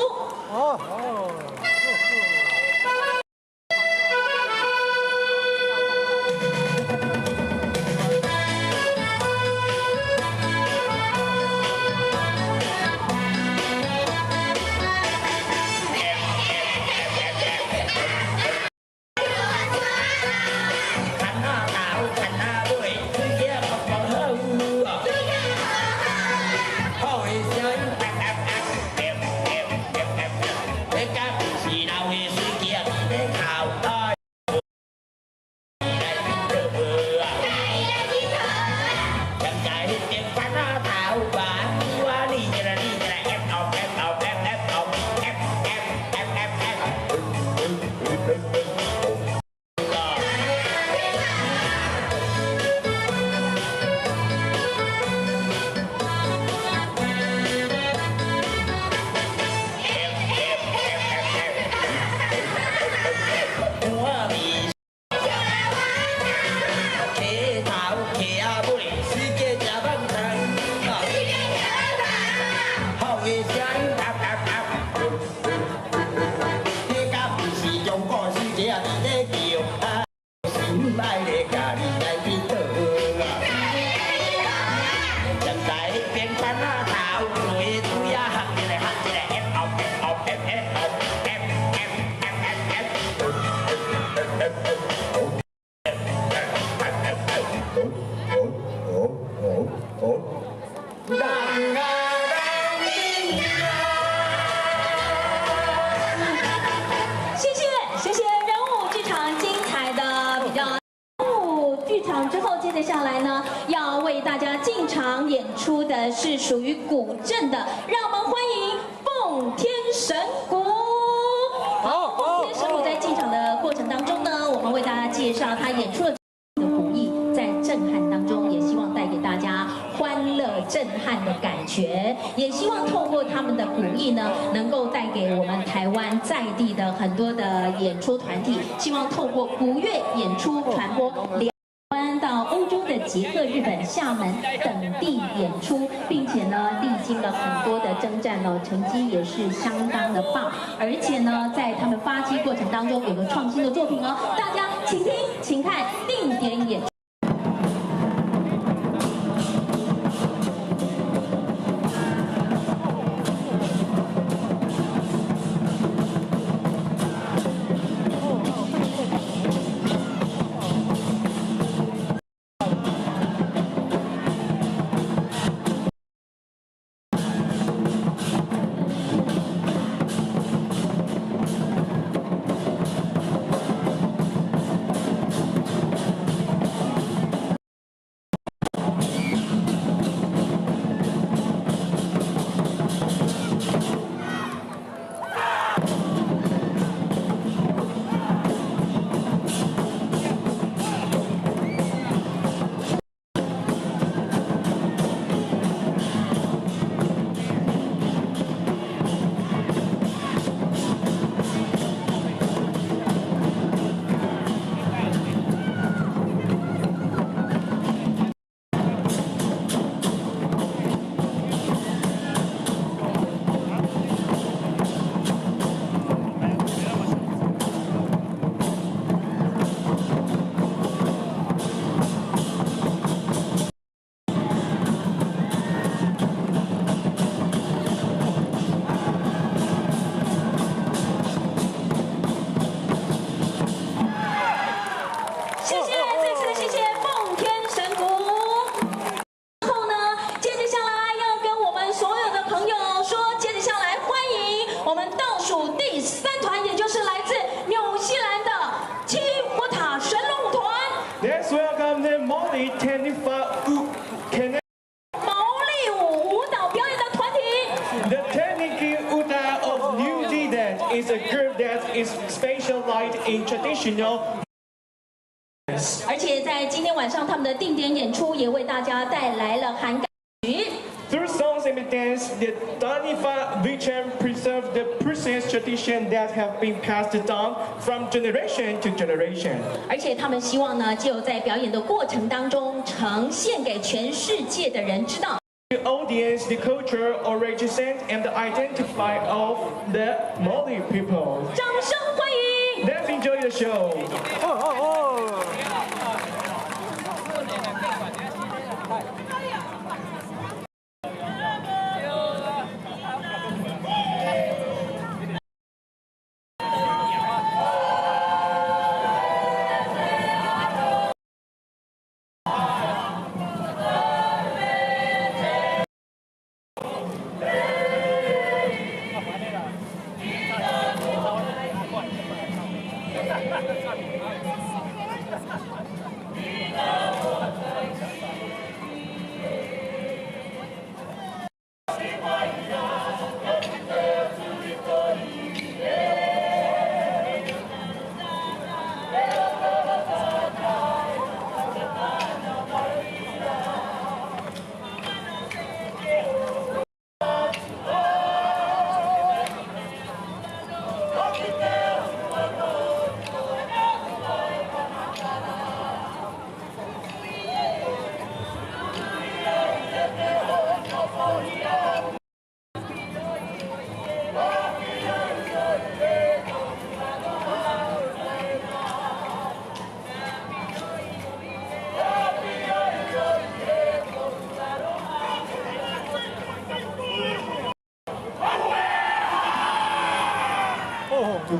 谢谢人武剧场精彩的比较。人武剧场之后，接着下来呢，要为大家进场演出的是属于古镇的，让我们欢迎奉天神鼓。好，奉天神鼓在进场的过程当中呢，我们为大家介绍他演出的古意，在震撼当中，也希望带给大家欢乐震撼的感觉，也希望透过他们的古意呢，能够带给我们台湾在地的很多的演出团体，希望透过古乐演出传播。到欧洲的捷克、日本、厦门等地演出，并且呢，历经了很多的征战哦，成绩也是相当的棒。而且呢，在他们发迹过程当中，有个创新的作品哦，大家请听，请看定点演出。is specialized in traditional. 而且在今天晚上，他们的定点演出也为大家带来了涵盖曲。 Through songs and dance, the Danifa region preserve the precious tradition that have been passed down from generation to generation. 而且他们希望呢，就在表演的过程当中，呈现给全世界的人知道。 The audience, the culture, origins, and the identify of the Mali people. 掌声欢迎！ Let's enjoy the show.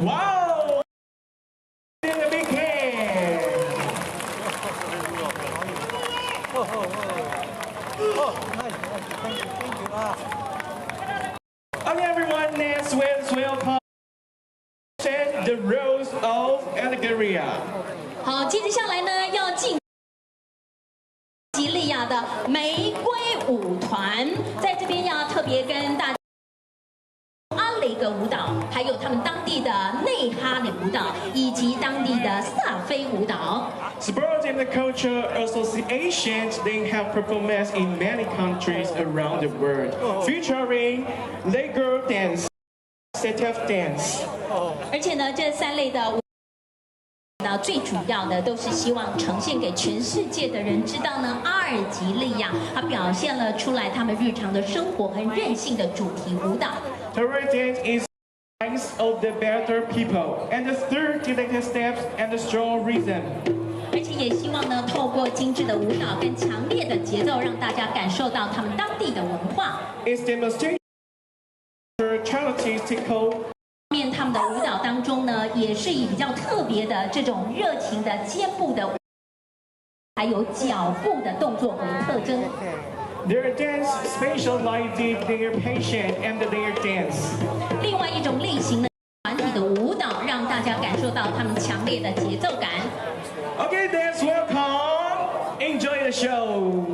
Wow! In the big hand. Nice. Thank you. Okay, everyone, next let's welcome the Rose of Algeria. 好，接着下来呢，要进吉利亚的玫瑰舞团，在这边要特别跟大家。 阿雷格舞蹈，还有他们当地的内哈里舞蹈，以及当地的萨菲舞蹈。 Sports and culture associations, they have performance in many countries around the world, featuring Lego dance, set of dance. 而且呢，这3类的舞蹈最主要的都是希望呈现给全世界的人知道呢，阿尔及利亚它表现了出来他们日常的生活和韧性的主题舞蹈。 The dance is the eyes of the better people, and the third selected steps and the strong rhythm. 而且也希望呢，透过精致的舞蹈跟强烈的节奏，让大家感受到他们当地的文化。 It's demonstrating characteristical. 面他们的舞蹈当中呢，也是以比较特别的这种热情的肩部的，还有脚步的动作为特征。 Their dance specializes their passion and their dance. 另外一种类型的团体的舞蹈，让大家感受到他们强烈的节奏感。 Okay, dance, welcome. Enjoy the show.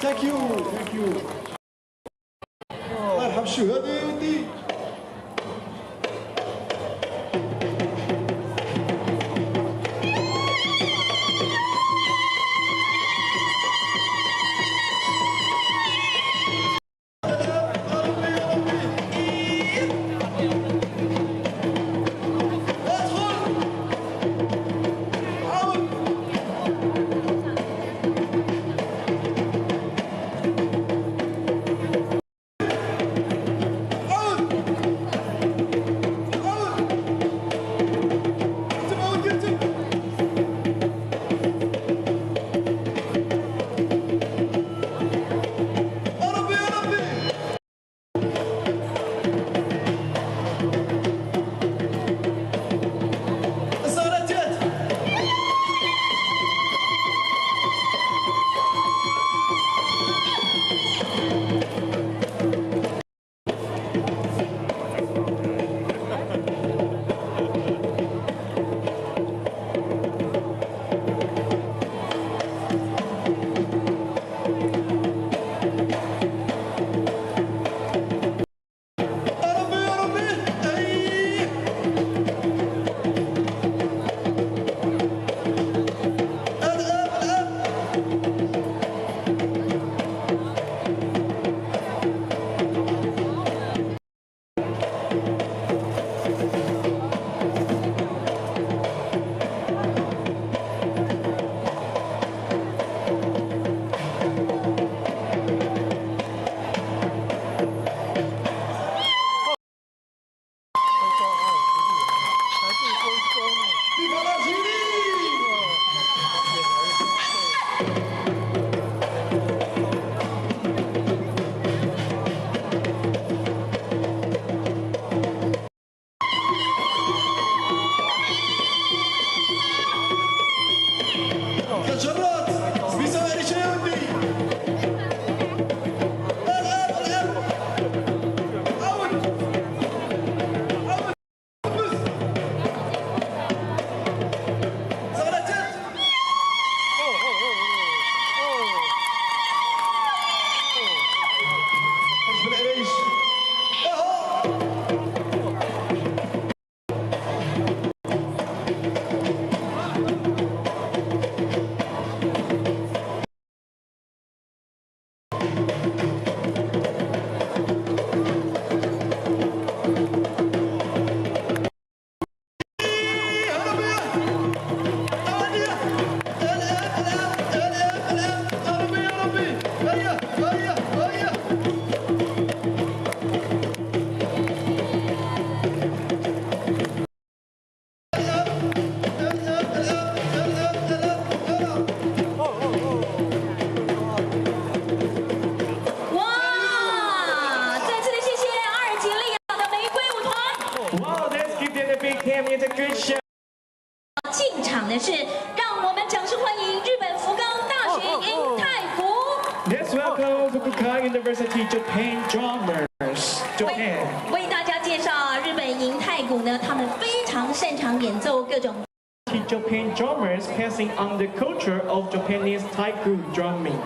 Thank you. مرحبا شو هذه ودي out. جرات بيساوي ريشيوندي进场的是，让我们掌声欢迎日本福冈大学银太鼓。Let's welcome Fukuoka University Japan drummers. Japan. 为大家介绍日本银太鼓呢，他们非常擅长演奏各种。Japan drummers passing on the culture of Japanese taiko drumming.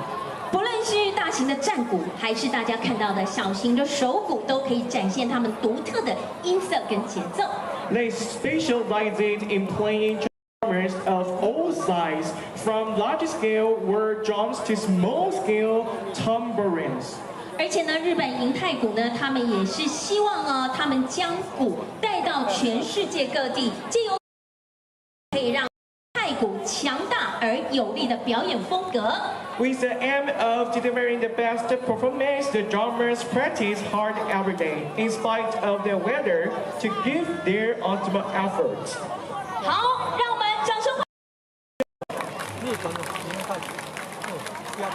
不论是大型的战鼓，还是大家看到的小型的手鼓，都可以展现他们独特的音色跟节奏。They specialize in playing drummers of all sizes, from large-scale war drums to small-scale tambourines. 而且呢，日本银太鼓呢，他们也是希望他们将鼓带到全世界各地，借由可以让太鼓强大而有力的表演风格。With the aim of delivering the best performance, the drummers practice hard every day, in spite of the weather, to give their ultimate effort. 好，让我们掌声欢迎。日本的银太鼓，加油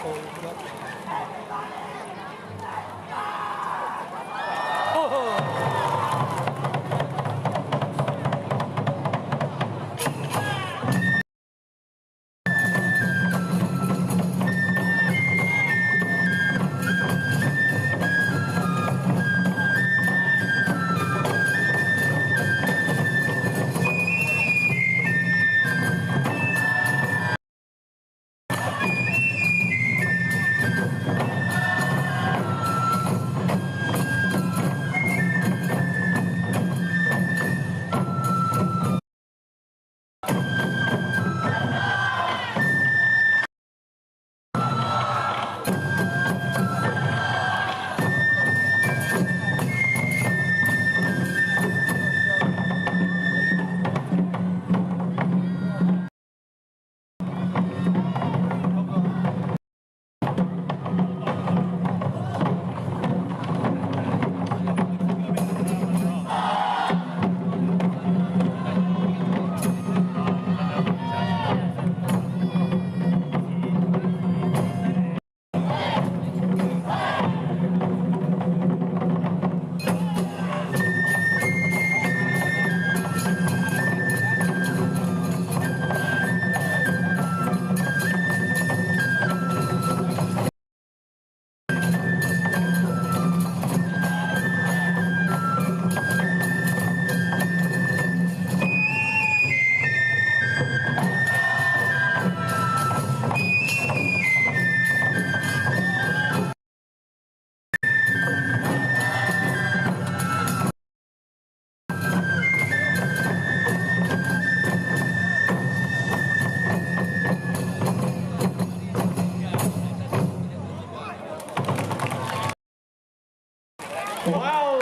！Wow!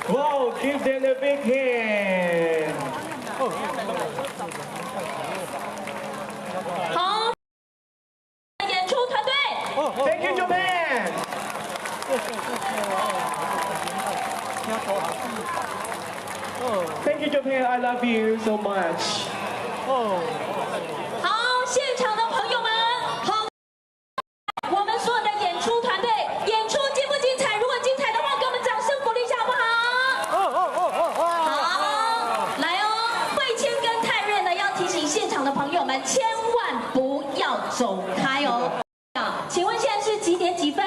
Wow, give them a big hand. 好，演出团队。Thank you, Japan. Thank you, Japan. I love you so much. 好，现场的朋友们，好，我们所有的演出团队，演出精不精彩？如果精彩的话，给我们掌声鼓励一下，好不好？好。千万不要走开哦。请问现在是几点几分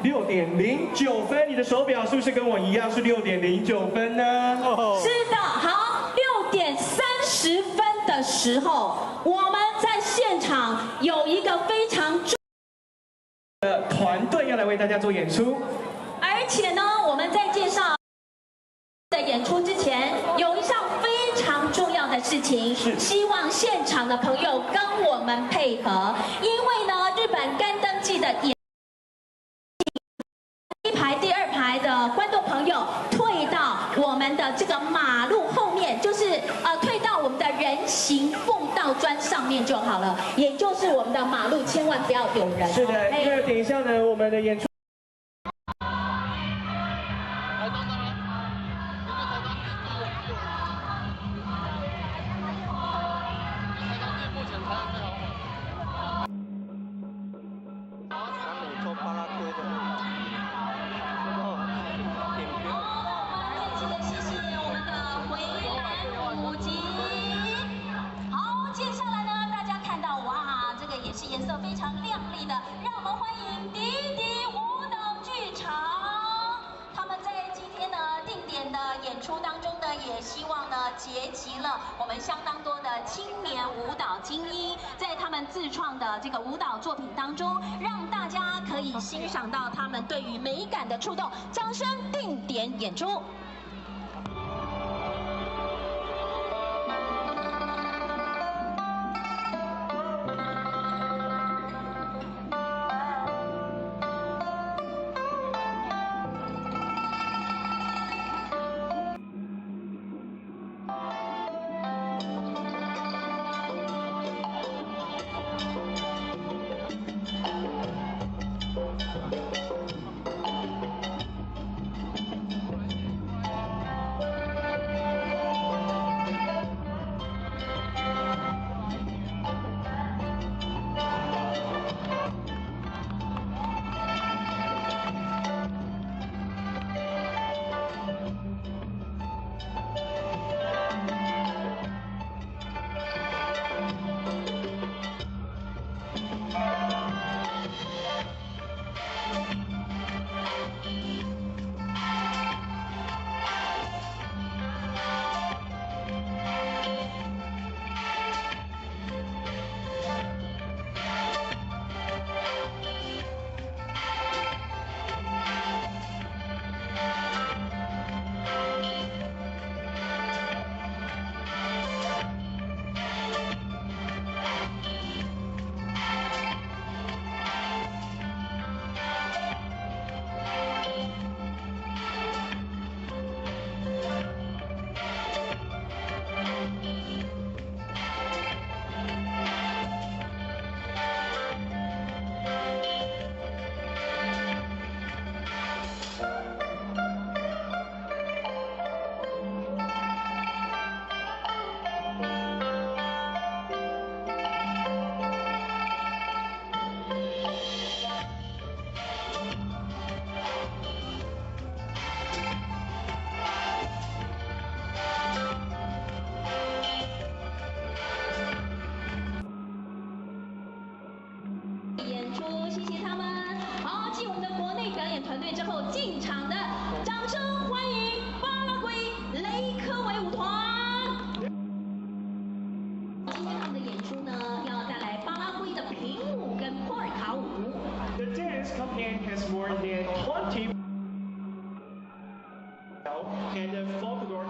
？6点09分，你的手表是不是跟我一样是6点09分呢？是的，好，6点30分的时候，我们在现场有一个非常重要的团队要来为大家做演出，而且呢，我们在介绍的演出之前，有一项非常重要的事情，希望现场的朋友跟我们配合，因为呢，日本干登记的第1排、第2排的观众朋友退到我们的这个马路后面，就是退到我们的人行步道砖上面就好了，也就是我们的马路千万不要有人。是的，因为等一下呢，我们的演出。接下来呢，大家看到哇，这个也是颜色非常亮丽的，让我们欢迎迪迪舞蹈剧场。他们在今天呢定点的演出当中呢，也希望呢结集了我们相当多的青年舞蹈精英，在他们自创的这个舞蹈作品当中，让大家可以欣赏到他们对于美感的触动。掌声定点演出。团队之后进场的，掌声欢迎巴拉圭雷科维舞团。今天他们的演出呢，要带来巴拉圭的平舞跟波尔卡舞。The dance company has more than 20 and the folklore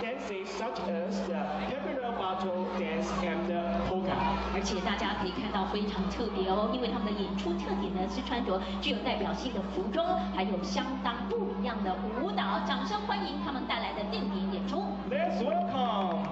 dances such as the popular battle dance and the polka。而且大家可以看到非常特别哦，因为他们的演出特点呢是穿着具有代表性的服装，还有相当不一样的舞蹈。掌声欢迎他们带来的定点演出。Let's welcome。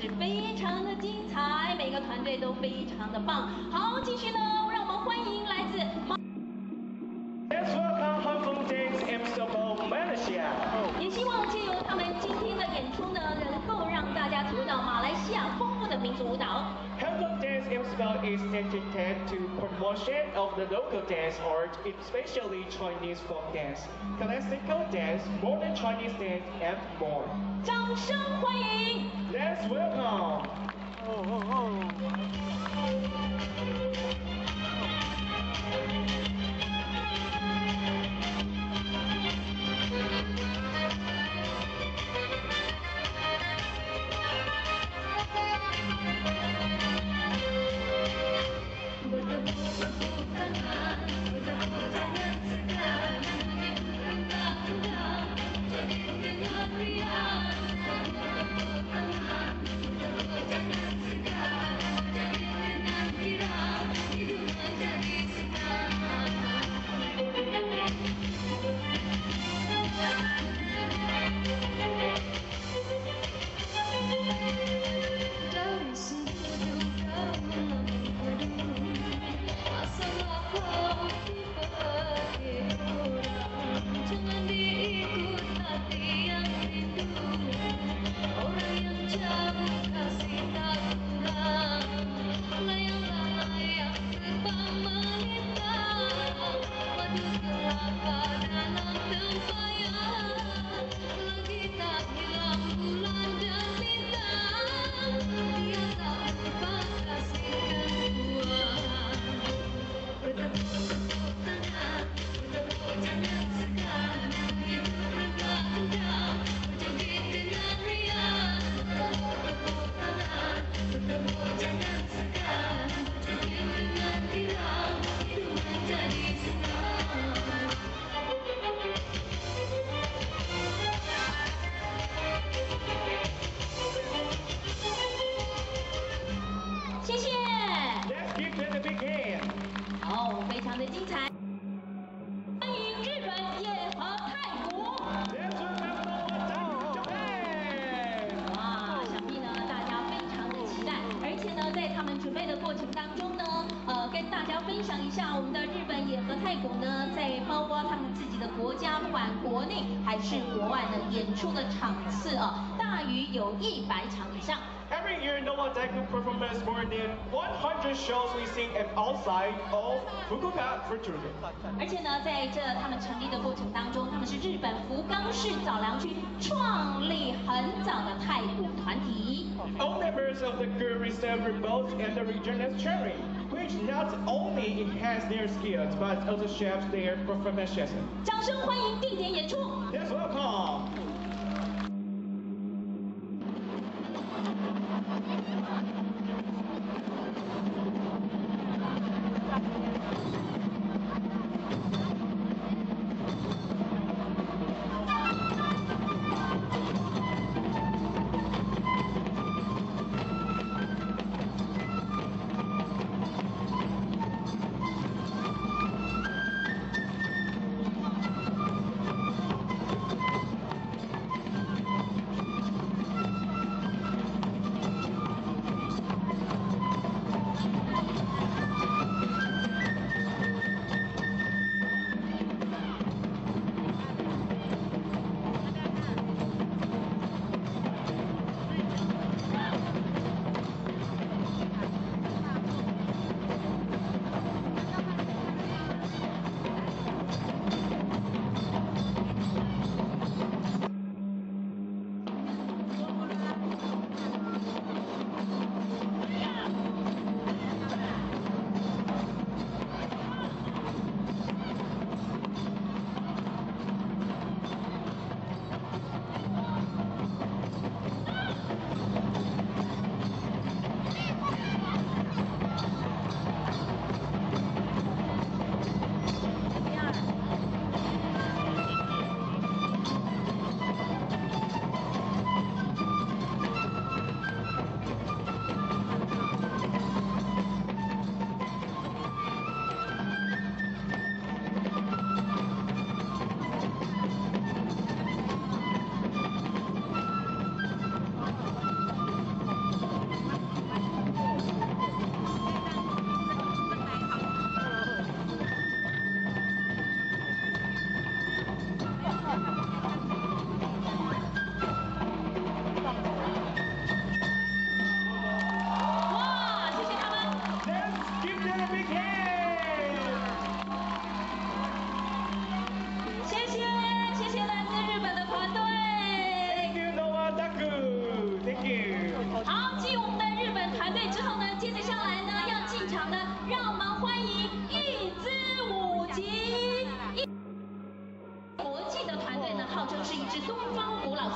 是非常的精彩，每个团队都非常的棒。好，继续呢，让我们欢迎来自。 Let's welcome Hong Kong Dance Ensemble Malaysia. 也希望借由他们今天的演出呢，能够让大家体会到马来西亚丰富的民族舞蹈。Hong Kong Dance Ensemble is dedicated to promotion of the local dance art, especially Chinese folk dance, classical dance, modern Chinese dance, and more. 掌声欢迎！ Let's welcome. Let's give them a big hand. 好，非常的精彩。欢迎日本也和泰国。 Let's welcome Japan. 哇，想必呢大家非常的期待，而且呢在他们准备的过程当中呢，跟大家分享一下我们的日本也和泰国呢，在包括他们自己的国家，不管国内还是国外呢，演出的场次大于有100场以上。 Every year, Nova Daegu performs more than 100 shows we sing at outside of Fukuoka for children. 而且呢，在他们成立的过程当中，他们是日本福冈市早良区创立很早的太鼓团体。 All members of the group receive remote and the regional training, which not only enhance their skills but also shapes their performance. 掌声欢迎定点演出。 Let's welcome.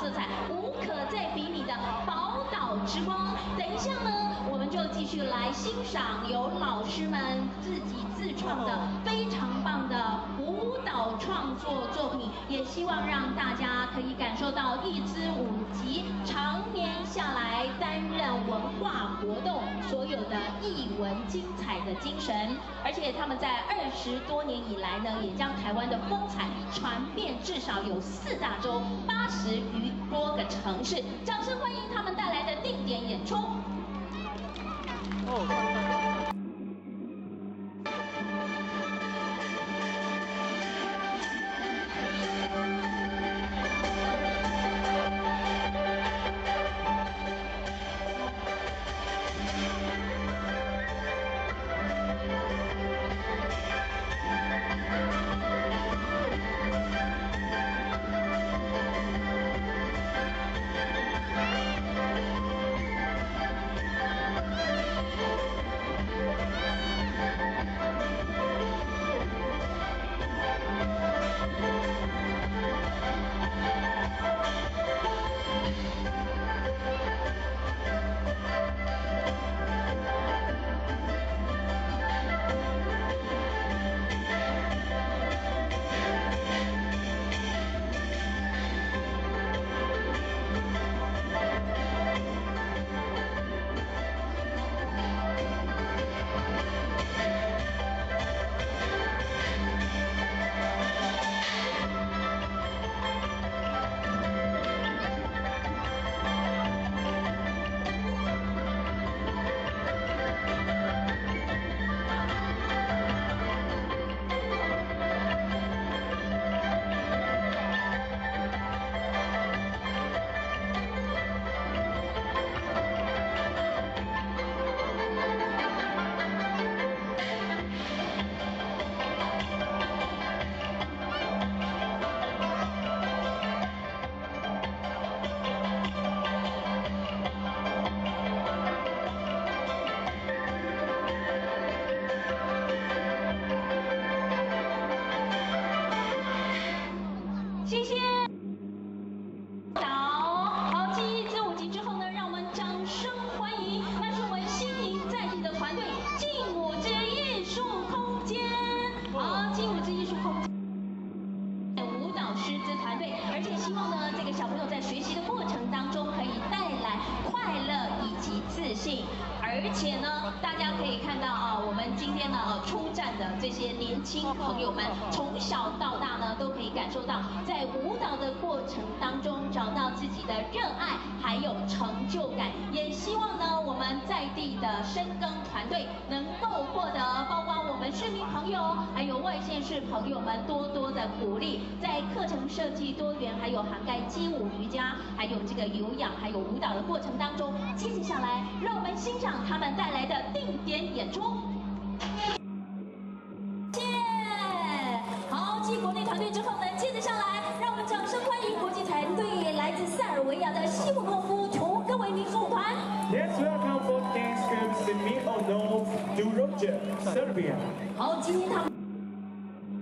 色彩无可再比拟的宝岛之光。等一下呢，我们就继续来欣赏由老师们自己自创的非常棒的舞蹈创作作品，也希望让大家可以感受到一支舞集常年下来担任文化活动所有的艺文精彩的精神。而且他们在20多年以来呢，也将台湾的风采传遍至少有4大洲80余多个城市。掌声欢迎他们带来的定点演出。谢谢。好，继这舞集之后呢，让我们掌声欢迎，那是我们新营在地的团队劲舞之艺术空间。好，劲舞之艺术空间。舞蹈师资团队，而且希望呢，这个小朋友在学习的过程当中可以带来快乐以及自信。而且呢，大家可以看到啊，我们今天呢出战的这些年轻朋友们，从小到大呢都可以感受到，在舞蹈的过程当中找到自己的热爱，还有成就感。也希望呢，我们在地的深耕团队能够获得，包括我们市民朋友，还有外县市朋友们多多的鼓励，在课程设计多元，还有涵盖街舞、瑜伽，还有这个有氧，还有舞蹈的过程当中，接着下来，让我们欣赏他们带来的定点演出。谢谢。好，继国内团队之后呢，接着下来，让我们掌声欢迎国际团队来自塞尔维亚的西姆诺夫图戈维民族舞团。Let's welcome folk dance group Smirnov Dubrovka, Serbia. 好，今天他们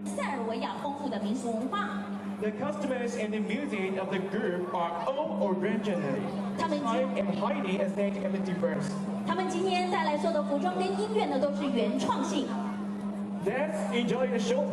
塞尔维亚丰富的民俗文化。The costumes and the music of the group are all original, time and highly aesthetic and diverse. 他们今天带来所有的服装跟音乐呢，都是原创性。Let's enjoy the show.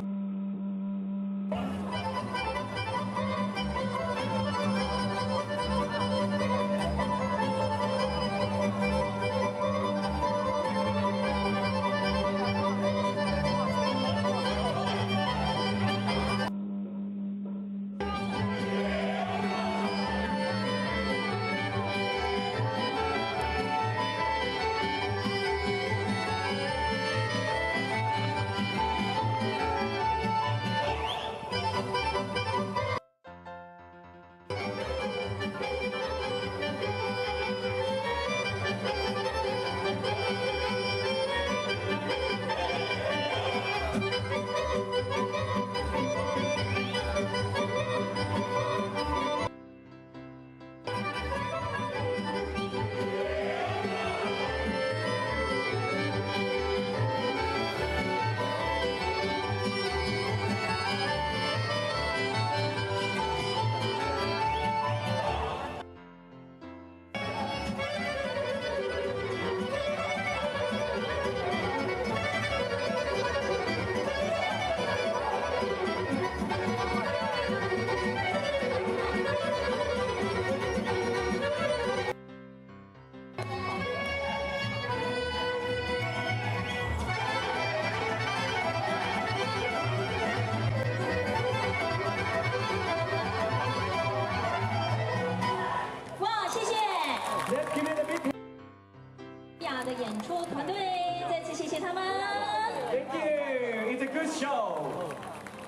Fabulous show.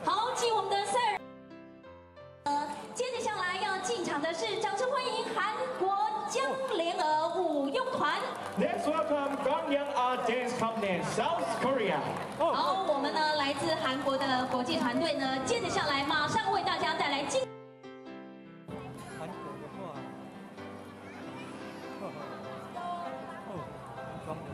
好，继我们的赛尔。接着下来要进场的是，掌声欢迎韩国江联儿舞踊团。 Let's welcome Gangyang Art Dance Company, South Korea. 好，我们呢来自韩国的国际团队呢，接着下来马上为大家带来精。韩国的话，装的。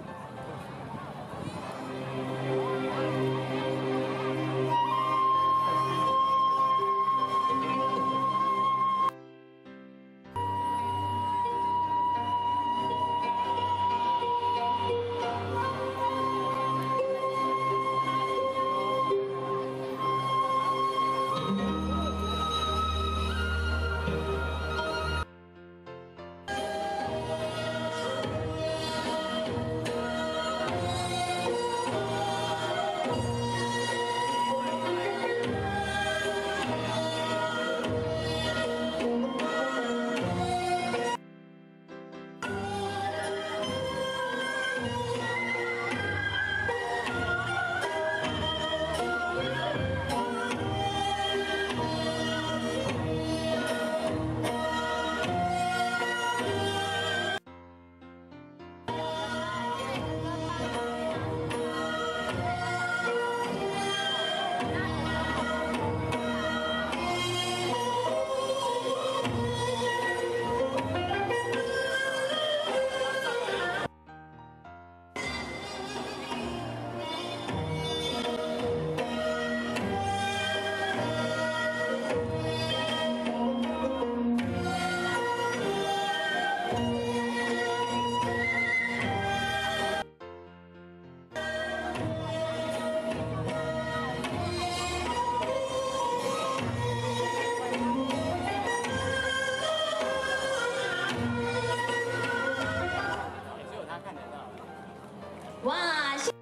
哇，是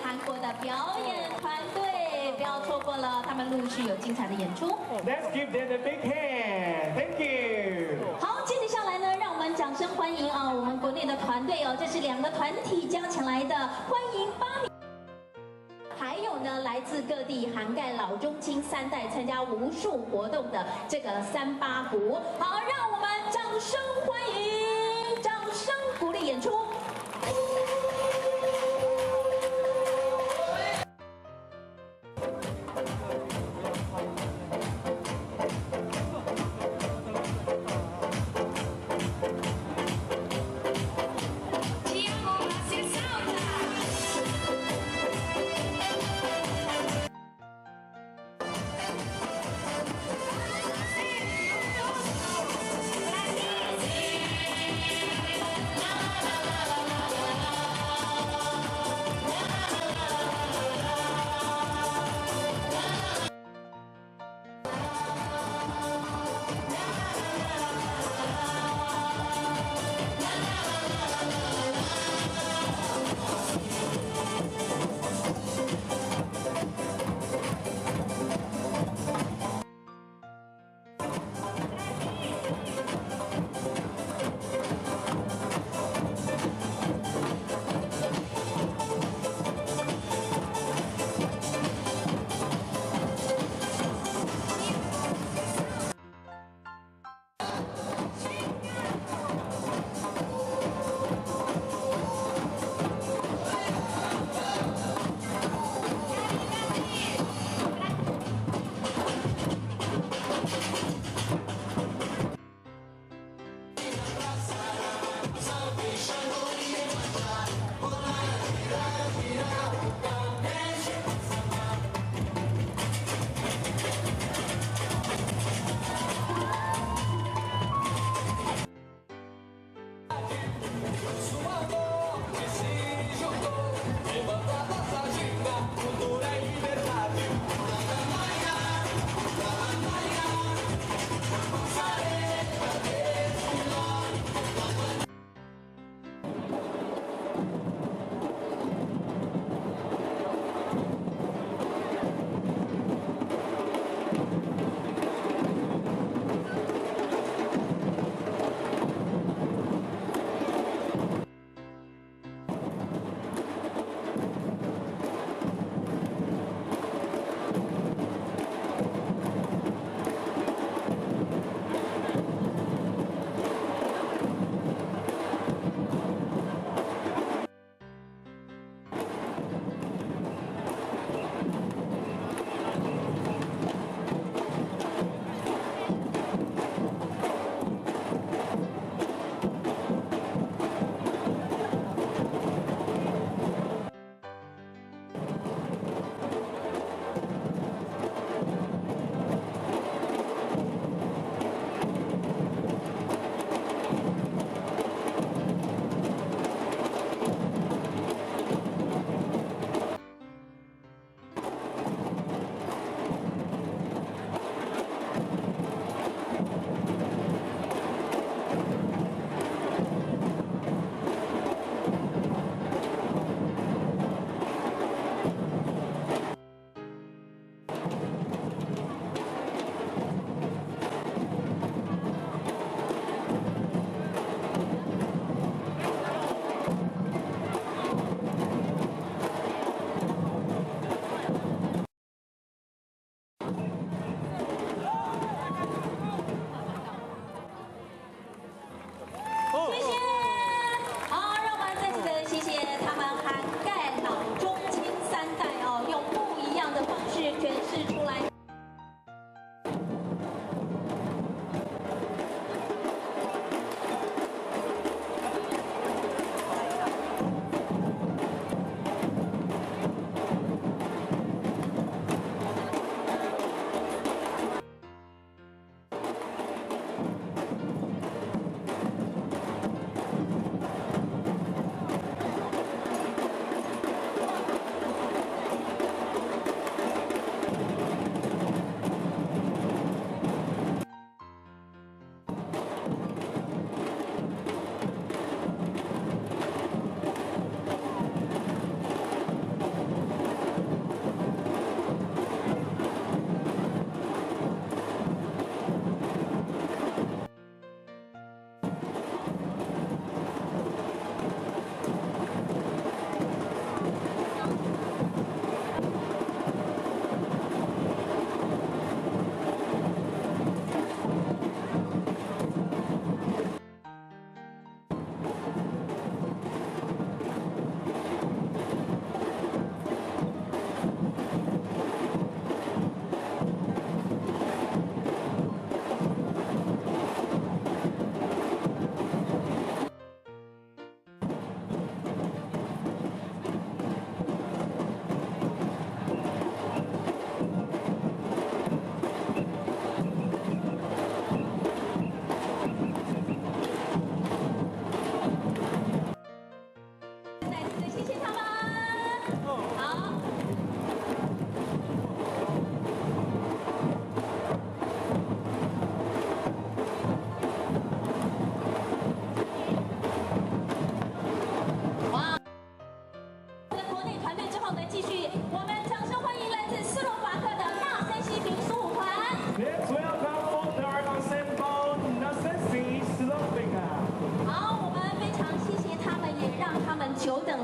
韩国的表演团队，不要错过了，他们陆续有精彩的演出。 Let's give them a big hand. Thank you. 好，接着下来呢，让我们掌声欢迎我们国内的团队这是2个团体加起来的，欢迎8名。 还有呢，来自各地涵盖老中青3代，参加无数活动的这个38鼓。好，让我们掌声欢迎，掌声鼓励演出。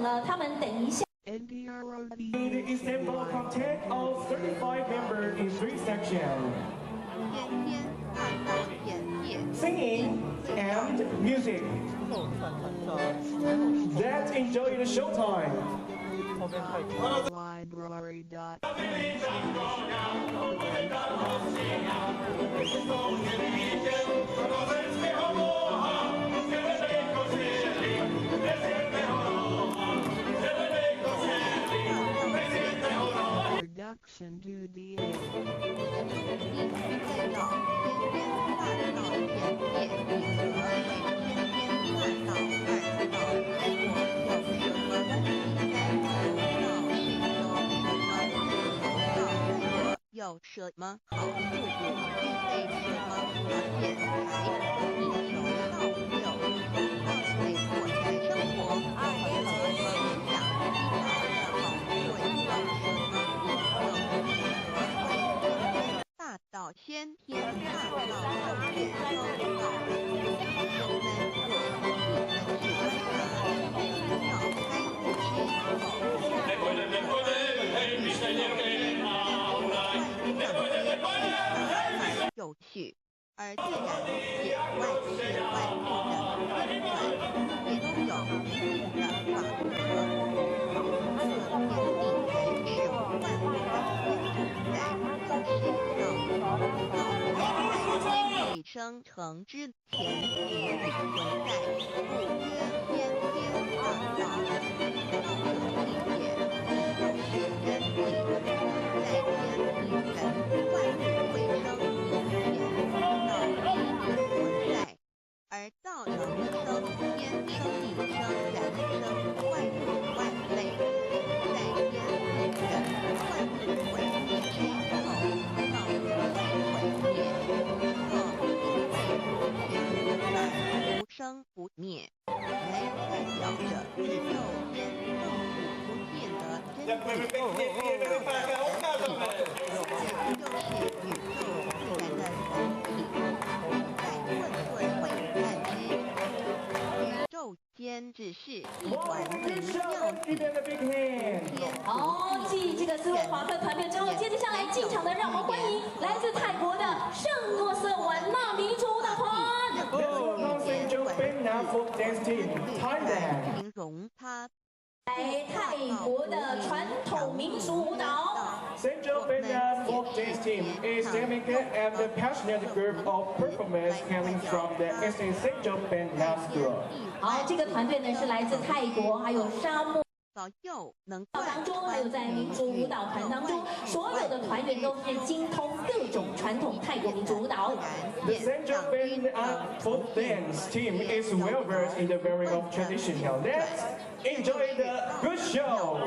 等呢，他们等一下。 The Istanbul content of 35 members in 3 sections: singing and music. 哦，算很早。 Let's enjoy the showtime. 后面太多。 Production to the “有什么好处？具备什么条件才可以有效有效为我的生活和梦想提供的好会有什么有大到先天，大到后天都有。人们若是喜欢它，要开悟之后。 有趣而自然且外事外部的运转，也都有一定的法则。天地为使万物的天主生成之前也已存在，故曰先天大道，道者一也，都是真理。在天地人万物未生以前，道一存在，而道能生天生地生人生万物万类，在天地人万物毁灭之后，道不会毁灭。 不生不灭，乃代表着宇宙间众不变的真理。就是宇宙自然的本体，在混沌璀璨之宇宙间，只是一团灵妙子。好，继这个斯洛伐克团队之后，接着下来进场的，让我们欢迎来自泰国的圣诺瑟晚纳民族舞蹈团。 Folk Dance Team, Thailand. 形容它。 来泰国的传统民俗舞蹈。 Central Vietnam Folk Dance Team is dynamic and a passionate group of performers hailing from the Eastern Central Vietnam School. 好，这个团队呢是来自泰国，还有沙漠。 保佑能当中，还有在民族舞蹈团当中，所有的团员都是精通各种传统泰国民族舞蹈。The Central Vietnam Folk Dance Team is well versed in the variety of traditional. Let's enjoy the good show.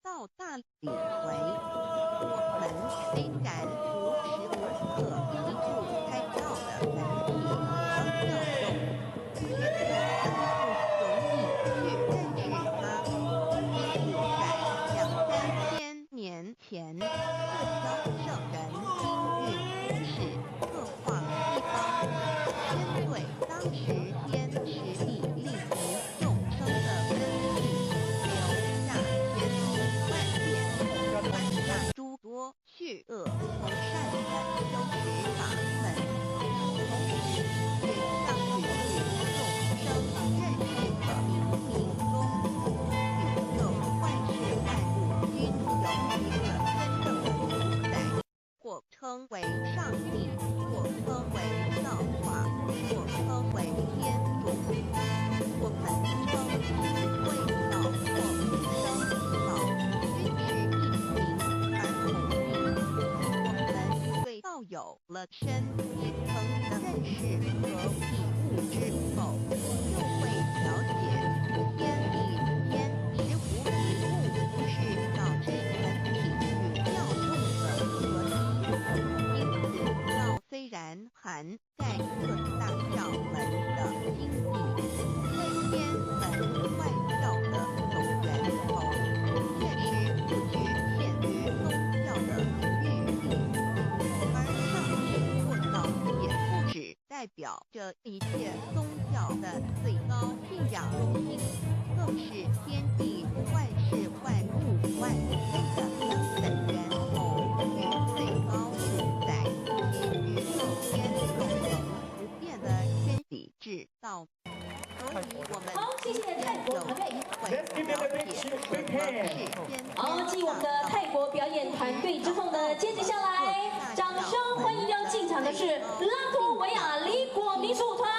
到大领回，我们虽然无时无刻一处开道的本体和调动，却很不容易去认识它。 年前，各giáo圣人经运是各化一方，针对当时天时地利及众生的根据，留下千奇万变、万下诸多去恶从善的修持法门，同时也让举众生认识冥冥中宇宙万事万物均有一个真正的主宰，或称为上帝，或称为造化，或称为天主。我们称其为道或生道，均是一名而同名。我们对道有了深一层的认识和体悟之后，就会了解天地间实无一物不是导致本体与调动的合体。因此，道虽然含在各大教门的经义、内天门外教的总源头，确实不局限于宗教的领域里。而上帝做道也不只代代表着一切宗教的最高信仰中心，更是天地万事万物万物的根本源头与最高主宰，其宇宙间永恒不变的真理之道。所以我们好，谢谢泰国团队。 Let's give them a big hand. 好，继我们的泰国表演团队之后呢，接着下来，掌声欢迎要进场的是拉脱维亚黎果民族舞团。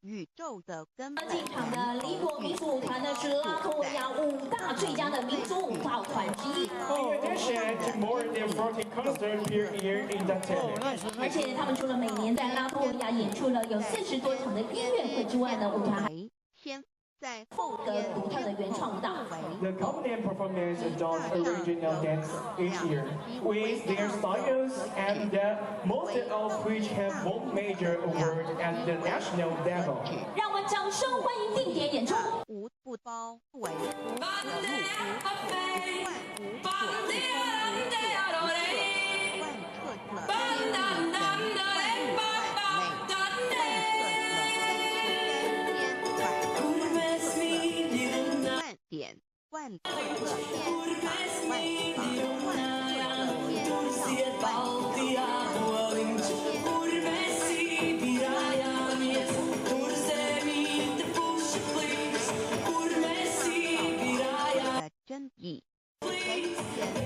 宇宙的根本。进场的黎果民族舞团呢是拉脱维亚5大最佳的民族舞蹈团之一。 In addition to more than 40 concerts per year in the tennis. 而且他们除了每年在拉脱维亚演出了有40多场的音乐会之外呢，舞团还先在后的独特的原创舞蹈。 The company performance adopts original dance each year, with their styles and most of which have won major awards at the national level. 让我们掌声欢迎定点演出。无不包围无可入无万无所不通无所不万彻彻天地人万物万美。 万点万特色天法万法万特色天道万的真意，人与人之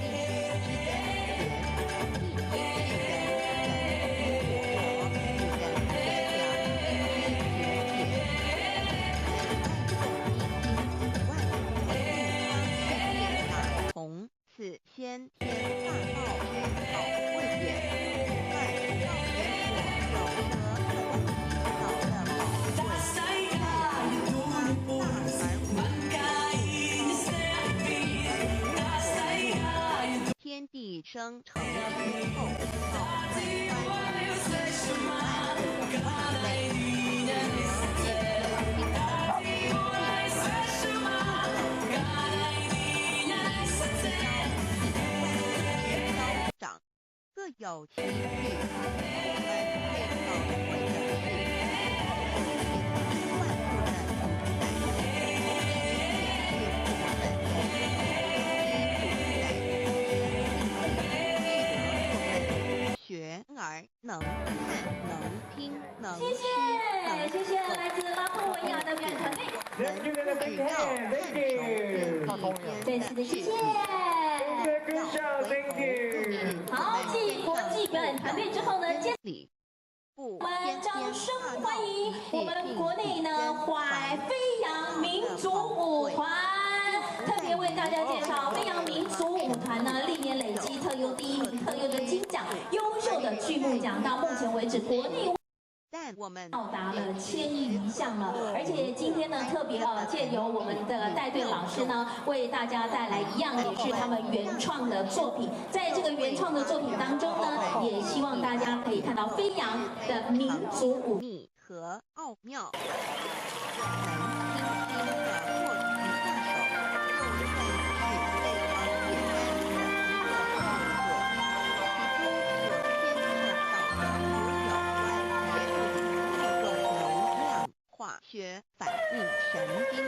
从此先天大道之好慧眼，万道人我有德的宝贵，天地生成之后，各有其趣。我们最宝贵的是万物的主宰，学而能看能听能谢谢，谢谢来自拉脱维亚的表演团队。 Let's give them a big hand. Thank you. 真是的，谢谢。 Good job. Thank you. 好，继国际表演团队之后呢，接我们掌声欢迎我们国内呢怀飞扬民族舞团，特别为大家介绍飞扬民族舞团呢，历年累积特优第1名、特优的金奖、优秀的剧目奖，到目前为止国内。 但我们到达了1000亿以上了，而且今天呢，特别借由我们的带队老师呢，为大家带来一样也是他们原创的作品。在这个原创的作品当中呢，也希望大家可以看到飞扬的民族舞秘和奥妙，能轻轻的握拳下手，就算是非常简单的一个动作，其中所牵涉到的能量化学反应神经系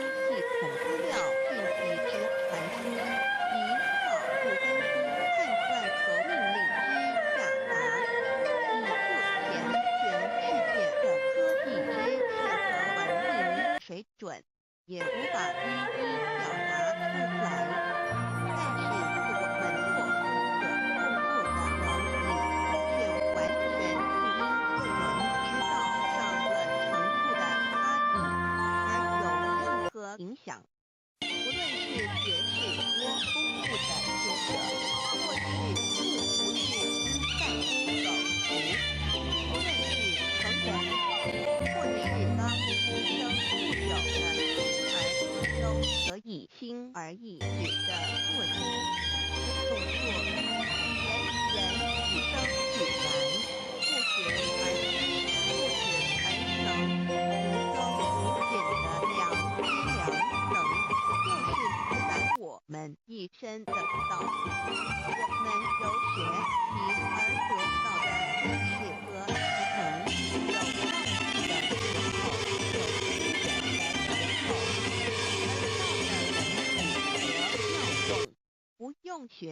统资料讯息之传输，以考不分析判断和命令之下达，以目前全世界的科技之适合文明水准，也无法一一表达出来。但是我们做出所透过的能力，却完全不因个人知道上了程度的差异，而有任何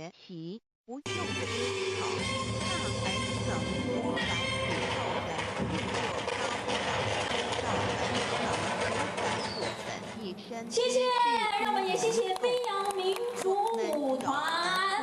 学习，不用思考，那儿怎突然以后的运作高档，到很谢谢，让我们也谢谢飞扬民族舞团。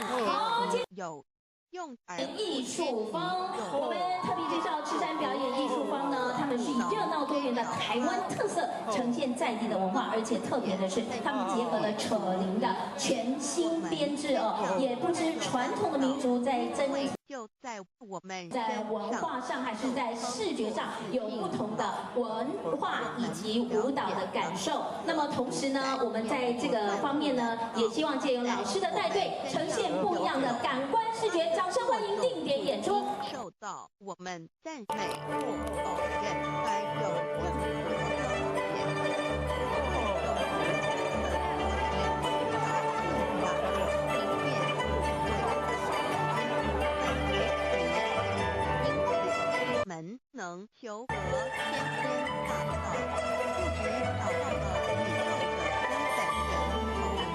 好，接有用艺术坊，我们特别介绍赤山表演艺术坊呢，他们是以热闹多元的台湾特色呈现在地的文化，而且特别的是，他们结合了扯铃的全新编制哦，也不知传统的民族在增。就在我们在文化上还是在视觉上有不同的文化以及舞蹈的感受。那么同时呢，我们在这个方面呢，也希望借由老师的带队，呈现不一样的感官视觉。掌声欢迎定点演出。受到我们赞美或否认，还有任何能求和天天大道，不止找到了宇宙的根本源头，也找到了世上不灭的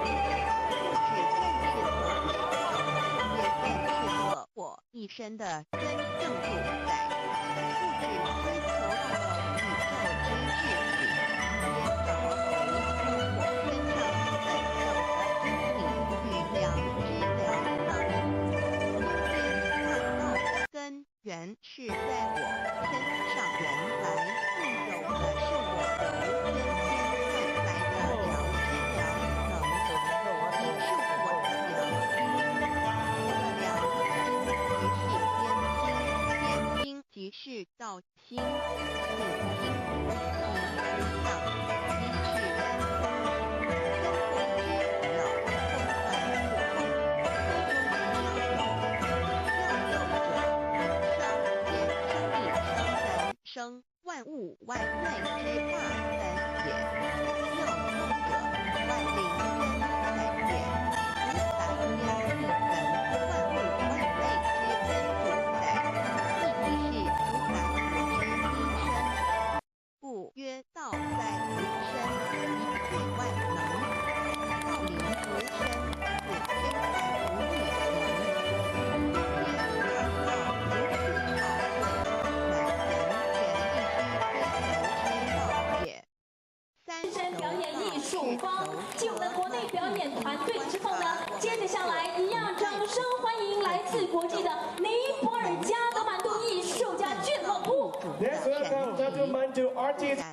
也认识了我一生的真正主宰，不止追求到了宇宙之至理，也找回我身上本有的灵与良知良能。根源是在我身上，原来自有的是我由真天换来的良知良能，也是我的良心，即是道心，此心无形无相，即是人空，真空之了，空幻不空。生万物万类之化三也，又空者万灵真三也，无百边一层，万物万类之真主宰，亦即是主宰无之一身，故曰道在无身，一切万能，道灵无身，此天才无欲能，赤山表演艺术坊继我们的国内表演团队之后呢，接着下来一样掌声欢迎来自国际的尼泊尔加德满都艺术家俱乐部。Let's welcome Kathmandu artists.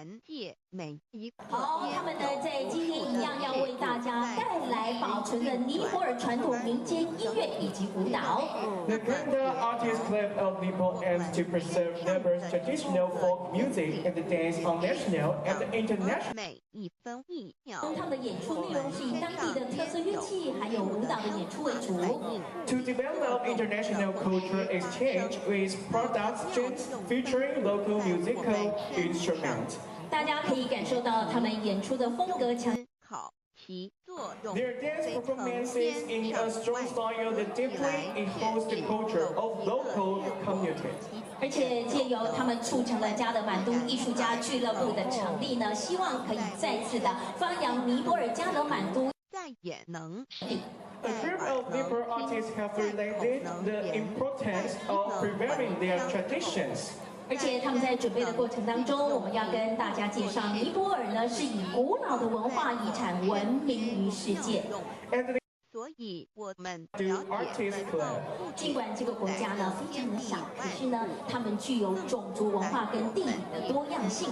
好，他们呢在今天一样要为大家带来保存的尼泊尔传统民间音乐以及舞蹈。The Kanda Artists Club of Nepal aims to preserve Nepal's traditional folk music and dance on national and international. 每一分一秒。他们的演出内容是以当地的特色乐器还有舞蹈的演出为主。To develop international cultural exchange with productions featuring local musical instruments. 大家可以感受到他们演出的风格强。 Their dance performances in a strong style that deeply enhance the culture of local communities. 而且借由他们促成了加德满都艺术家俱乐部的成立呢，希望可以再次的发扬尼泊尔加德满都。再也能。 A group of Nepal artists have related the importance of preserving their traditions. 而且他们在准备的过程当中，我们要跟大家介绍，尼泊尔呢是以古老的文化遗产闻名于世界。所以我们了解，尽管这个国家呢非常的小，可是呢，他们具有种族文化跟地理的多样性。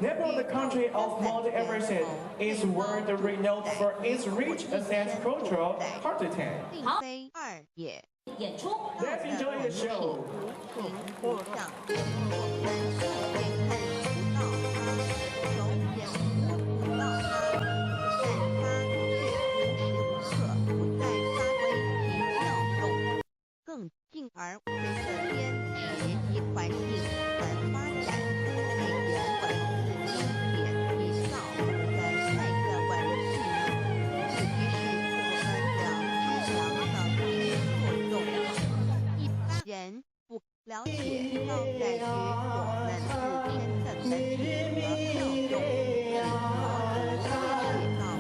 Nepal, the country of Mount Everest, is world renowned for its rich cultural heritage. 好，演出 Let's enjoy the show. 更进而随着天时及环境的发展，每元文字经典提造我们的下一个文字，这即是我们良知良的作用。一般人不了解，要在于我们自身的本体和效用，是佛祖介绍。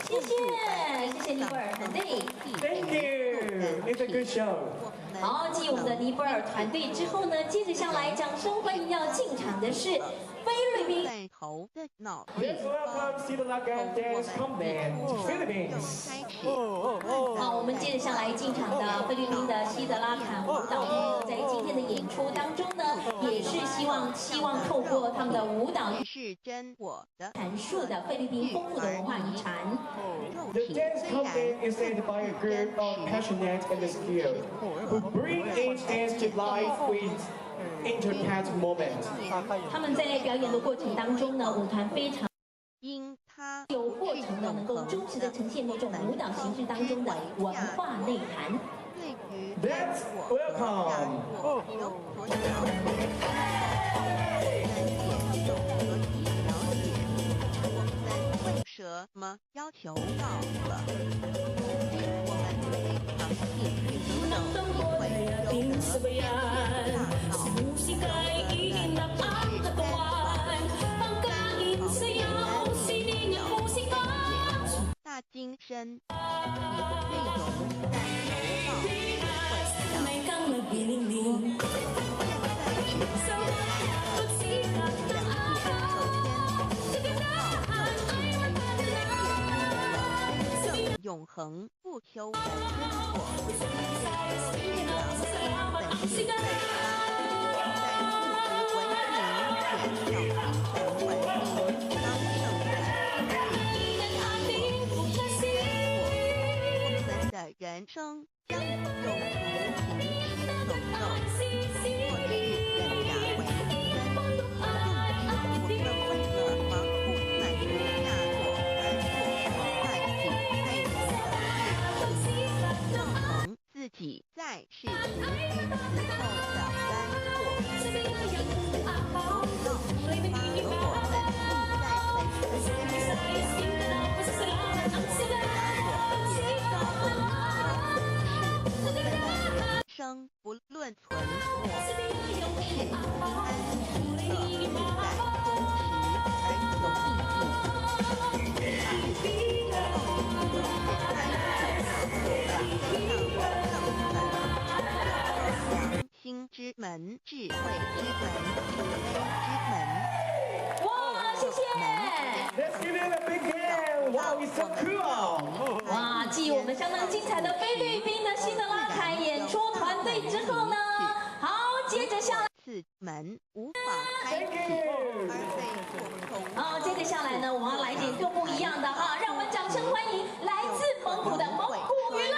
谢谢尼泊尔团队。 Thank you. It's a good show. 好，继我们的尼泊尔团队之后呢，接着下来掌声欢迎要进场的是菲律宾。 在猴的脑 Let's welcome Sri Lankan Dance Command Philippines. 好，我们接着下来进场的菲律宾的西德拉坎舞蹈呢，在今天的演出当中呢，也是希望透过他们的舞蹈是真我的阐述的菲律宾丰富的文化遗产。 The dance command is led by a group of passionate and skilled who bring each dance to life with intricate moment. 他们在表演的过程当中呢，舞团非常因他有过程的能够忠实的呈现那种舞蹈形式当中的文化内涵。 对于 Let's welcome. 有所了解，我们为什么要求到了？我们非常幸运能有机会有大精深，你的内容在永恒不朽的生活，人生将有如行尸走肉，或是人假为真。纵使我们为了盲目满足下所而做在己内的认同自己在世时与死后的干货，因此发了我们立在本身生不论存活，是平安喜乐，自在忠实而有意义。良心之门，智慧之门，慈悲之门。哇，谢谢！ Let's give it a big hand. Wow, it's so cool. 哇，继我们相当精彩的菲律宾的西德拉坎演出团队之后呢，好，接着下来，此门无法开启，而被扩充。好，接着下来呢，我们要来点更不一样的哈，让我们掌声欢迎来自蒙古的蒙古娱乐。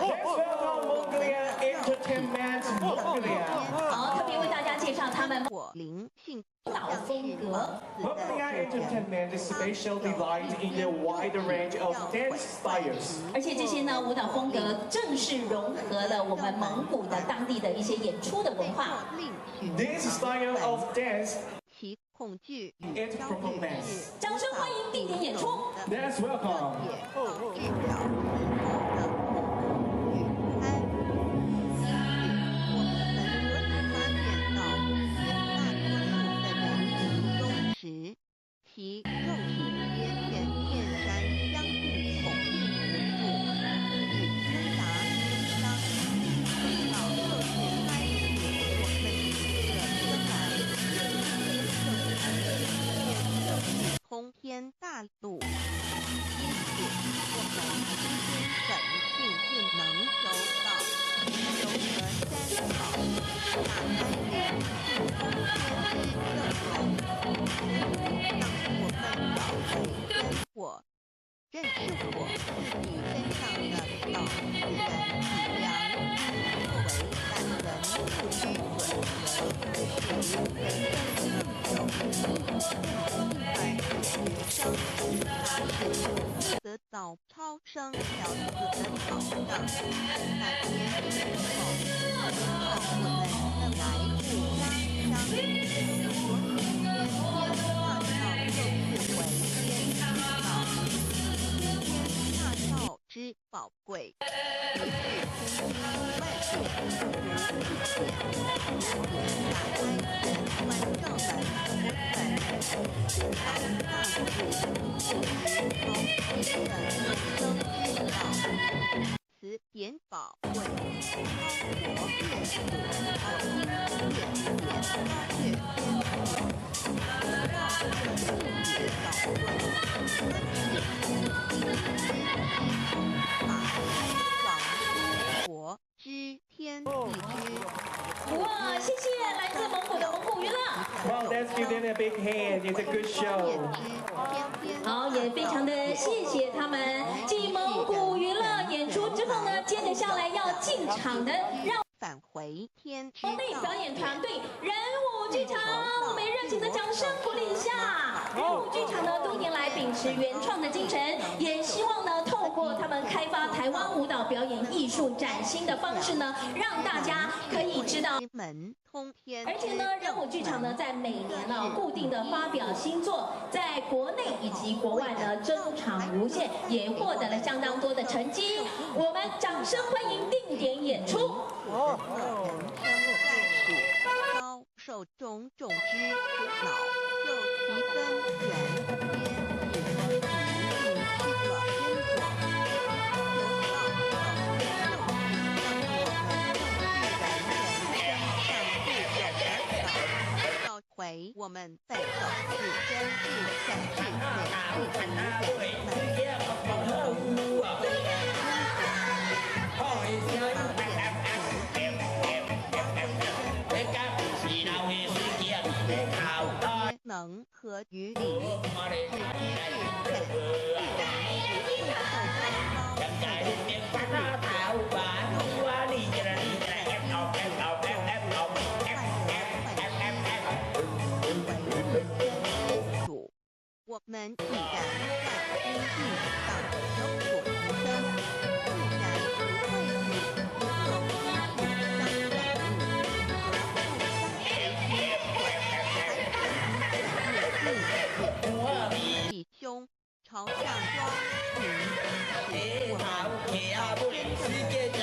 Let's welcome Mongolia Entertainment Mongolia. 好，特别为大家介绍他们我灵性舞蹈风格。 Mongolia Entertainment is specially delight in a wide range of dance styles. 而且这些呢舞蹈风格正是融合了我们蒙古的当地的一些演出的文化。 This style of dance 其恐惧与 is 焦虑 performance. 是 掌声欢迎地点演出。 Let's welcome. 也导致了死后的恐惧与安。因此，我们可以发现到，绝大多数的人行中时，其肉体皆显现然相互恐惧无助，与挣扎悲伤。到肉体开始，我们的生来通天大路，因此我们今天很幸运能收到柔和山草、大安林、通天之正统，让我们找回真我，认识我自己身上的老实人体良，作为懒人不知准则，使人生更有意义。 生得早超生条子的保障，那天之后，我们来自家乡，所以天天大道就是为天之道，天大道之宝贵，于是千金万变，如此显，打开人观众们，我们。 大路，不知从天。词典宝贵，超活阅读，音乐点发掘国之天地之。哇，谢谢来自蒙古的蒙古娱乐。Wow, let's give them a big hand. It's a good show. 好，也非常的谢谢他们。继蒙古娱乐演出之后呢，接着下来要进场的让返回天之国内表演团队人武剧场，我们热情的掌声鼓励一下。人武剧场呢，多年来秉持原创的精神，也希望呢，透过他们开发台湾舞蹈表演艺术崭新的方式呢，让大家可以知道。门通天，而且呢，人武剧场呢，在每年呢固定的发表新作，在国内以及国外呢争场无限，也获得了相当多的成绩。我们掌声欢迎定点演出。遭受种种之苦恼，又其根源皆是迷失了真果。回我们被手指真是三世能和于理我们既然在经济上有所提升，自然不会与不同因素相反应，弟兄朝向光明，使我们世界的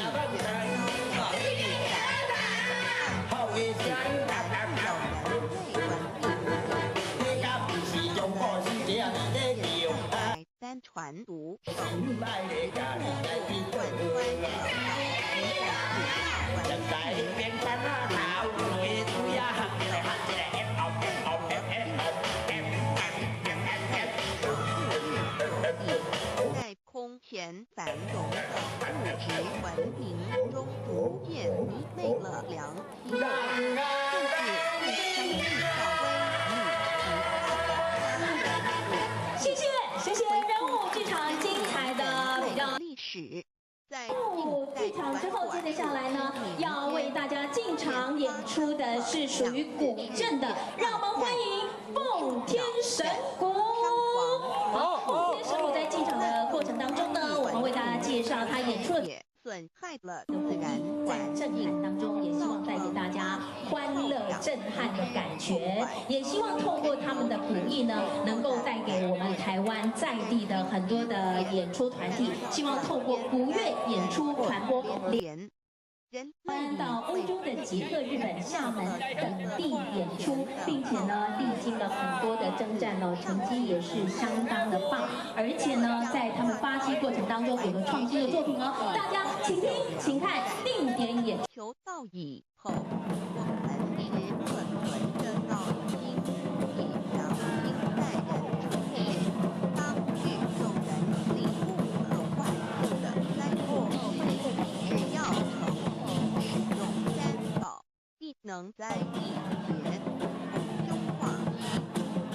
三传读手在空前繁荣的物质文明中逐渐迷昧了良心，甚至生意到谢谢人武剧场精彩的比较历史。在人武剧场之后，接着下来呢，要为大家进场演出的是属于古镇的，让我们欢迎奉天神鼓。好，奉天神鼓在进场的过程当中呢，我们为大家介绍他演出的损害了自然在震撼当中，也希望带给大家欢乐震撼的感觉，也希望透过他们的鼓艺呢，能够带给我们台湾在地的很多的演出团体，希望透过古乐演出传播连搬到欧洲的捷克、日本、厦门等地演出，并且呢，历经了很多的征战哦，成绩也是相当的棒。而且呢，在他们发迹过程当中，有个创新的作品哦，大家请听，请看定点演求道以后，我们时刻存着道心，以良心待人处事，当遇众人领悟和万物的灾祸时，只要诚心使用三宝，必能在一劫从中化一，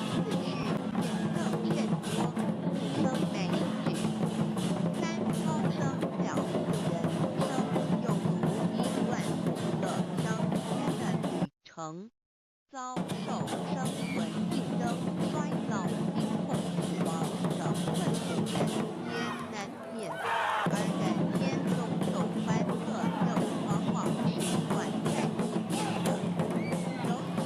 此事便更甚多，生美举。三高升了人生，又如一段不乐章天的旅程，遭受生存竞争、衰老、贫困、死亡等困苦人皆难免，而人间种种欢乐又往往是短暂一点的，尤其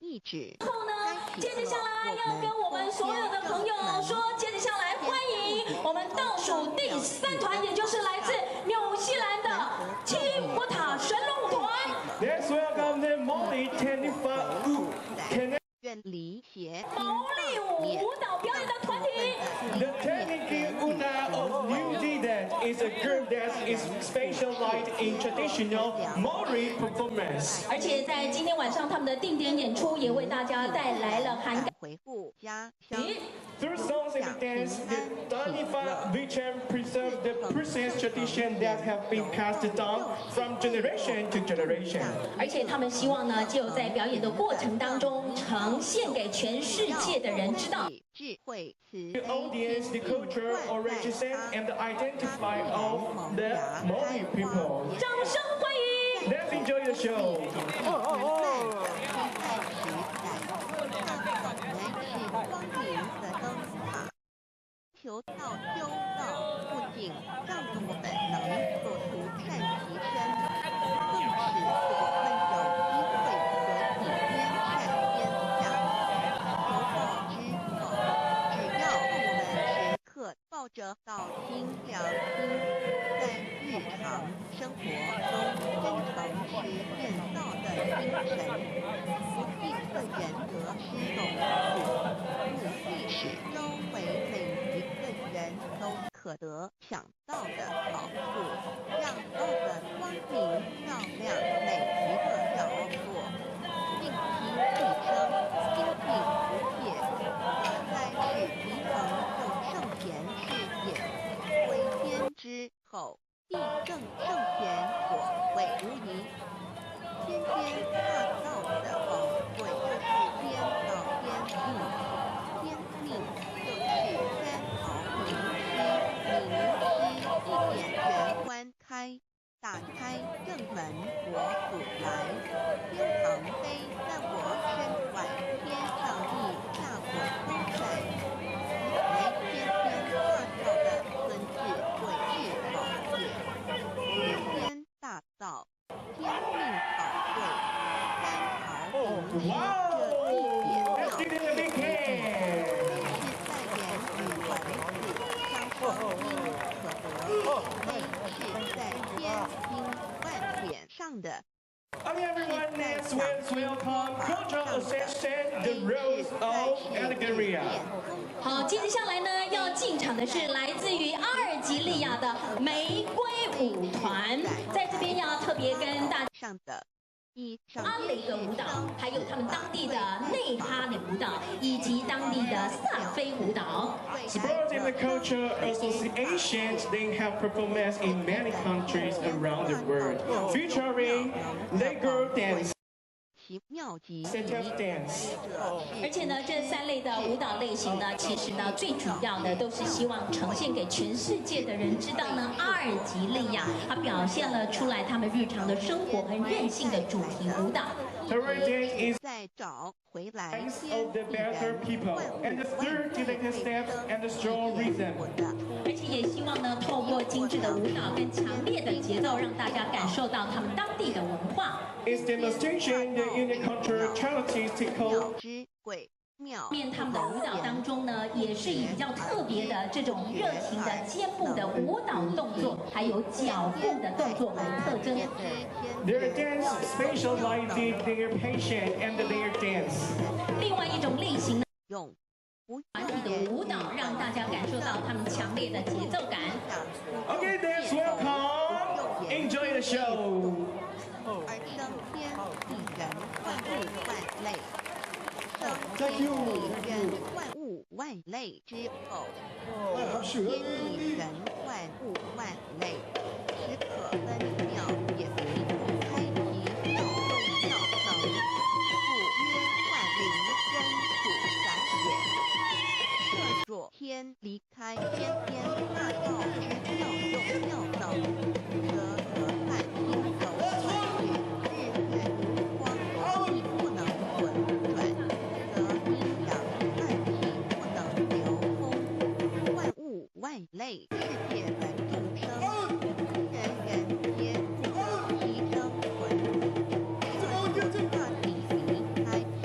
一指。后呢，接着下来要跟我们所有的朋友说，接着下来欢迎我们倒数第3团，也就是来自纽西兰的金波塔神龙舞团。Let's welcome the Molly Tennifa 远离协毛利舞蹈表演的团体。The Tennifa Uta of New Zealand is a group that is specialized in traditional Maori performance. 而且在今天晚上，他们的定点演出也为大家带来了涵盖回复家乡。Through songs and dance, the Tennifa Vichem preserve the precious tradition that have been passed down from generation to generation. 而且他们希望呢，就在表演的过程当中，呈现给全世界的人知道。智慧慈 The audience, the culture, origin, and the identity of the Maori people. 掌声欢迎！ Let's enjoy the show. 求道修道，不仅让我们能做出善其身，更使我们有机会和体冤善天下。求道之后，只要我们时刻抱着道心良心，在日常生活中真诚实践道的精神，不计个人得失荣辱，努力使周围每一个人都可得享道的好处，让道的光明照亮每一个角落，令其一生精进不懈，何在使提成就圣贤事业，为天之后，必正圣贤所谓无疑。天天大道的宝贵就是天道天命，天命就是三毫明师，明师一点圆关开，打开正门我祖来，天堂飞在我身外，天上地下我都在，为天天大道的尊智慧智宝界，天天大道。天命宝贵，三毫明师这一点妙处，非是在言语文字将圣经可得，内是在千经万典上的。Okay, everyone, let's welcome Cultural Association, the Rose of Algeria. 好，接着下来呢，要进场的是来自于阿尔及利亚的玫瑰舞团，在这边要特别跟大家上的阿雷的舞蹈，还有他们当地的内哈的舞蹈，以及当地的萨菲舞蹈。Supporting the cultural associations, they have performance in many countries around the world, featuring Lego dance, 妙极 set of dance. 而且呢，这3类的舞蹈类型呢，其实呢，最主要的都是希望呈现给全世界的人知道呢，阿尔及利亚它表现了出来他们日常的生活和韧性的主题舞蹈。The origin is 再找回来 of the better people, and the third delicate steps and the strong rhythm. 而且也希望呢，透过精致的舞蹈跟强烈的节奏，让大家感受到他们当地的文化。Its demonstration the unique cultural characteristical 之贵妙。面他们的舞蹈当中呢，也是以比较特别的这种热情的肩部的舞蹈动作，还有脚步的动作为特征。Their dance specialized their patient and their dance. 另外一种类型呢，用团体的舞蹈，让大家感受到他们强烈的节奏感。Okay, let's welcome. Enjoy the show. 而生天地人万物万类，生天地人万物万类之后，天地人万物万类，只可分妙也为开题道中妙等，故曰万灵真处散也。设若天离开天天大道之妙用妙等，则何看听走日月如光，亦不能滚转，则阴阳万体不能流通，万物万类世界本众生，人人皆不得其生存。大地离开天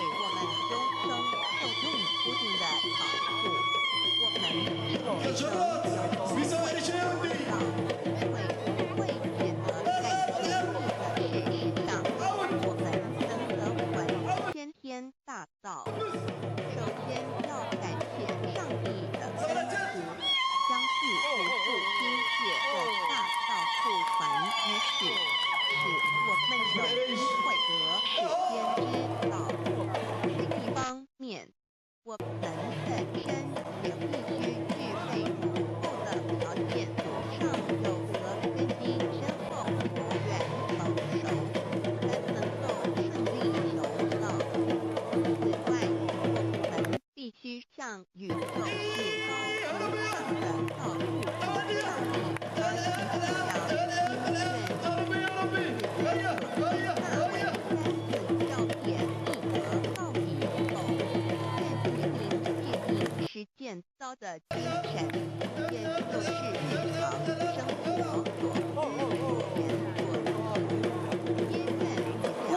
我们终生受用不尽的保护。我们只有一生有Bisa Ericendi. 会不会显得在严厉的事实上，我们能得闻天天大道。首先要感谢上帝的恩慈，相继不负心切的大道护船之事，使我们有机会得事先知道。另一方面，我们本身也必须具备足够的条件，上有德根基深厚、佛缘成熟，才能够顺利求道。此外，我们必须向宇宙至高无上的造物主上帝发起良心实践造的精神，也就是日常生活所哇！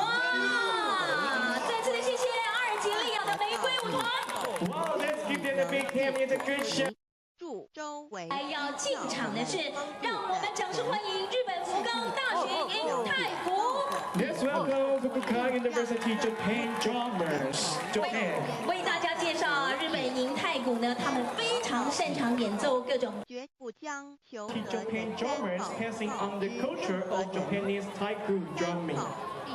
再次的谢谢阿尔及利亚的玫瑰舞团。Wow, let's give them a big hand and a good shout. 祝周围还要进场的是，让我们掌声欢迎日本福冈大学银太鼓。Let's welcome Fukuoka University Japan drummers. Japan. 为大家介绍日本银太鼓呢，他们非常擅长演奏各种绝不将求得 Japan drummers passing on the culture of Japanese taiko drumming.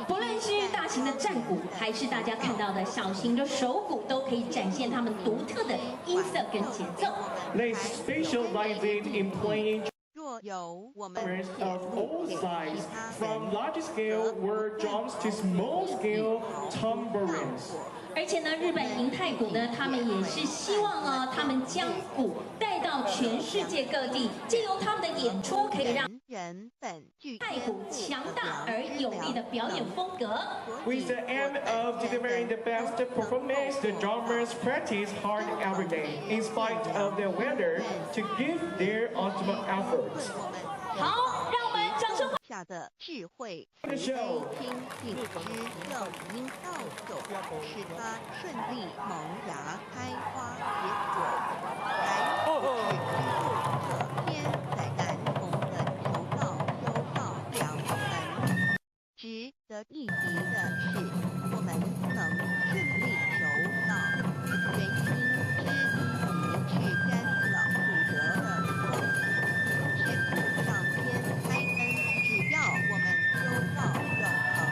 不论是大型的战鼓，还是大家看到的小型的手鼓，都可以展现他们独特的音色跟节奏。They specialize in playing 若有我们 drummers of all sizes, from large scale word drums to small scale tambourines. 而且呢，日本银太鼓呢，他们也是希望他们将鼓带到全世界各地，借由他们的演出，可以让人本具太鼓强大而有力的表演风格。With the aim of delivering the best performance, the drummers practice hard every day, in spite of the weather, to give their ultimate efforts. 好，让我们掌声。下的智慧， The 精 show. 进之又应造就，使它顺利萌芽开花结果，来是这天在南红的求道修道良辰。值得一提的是，我们能顺利求道，原因之一是干了祖德的功，是苦上天开恩。只要我们修道有成，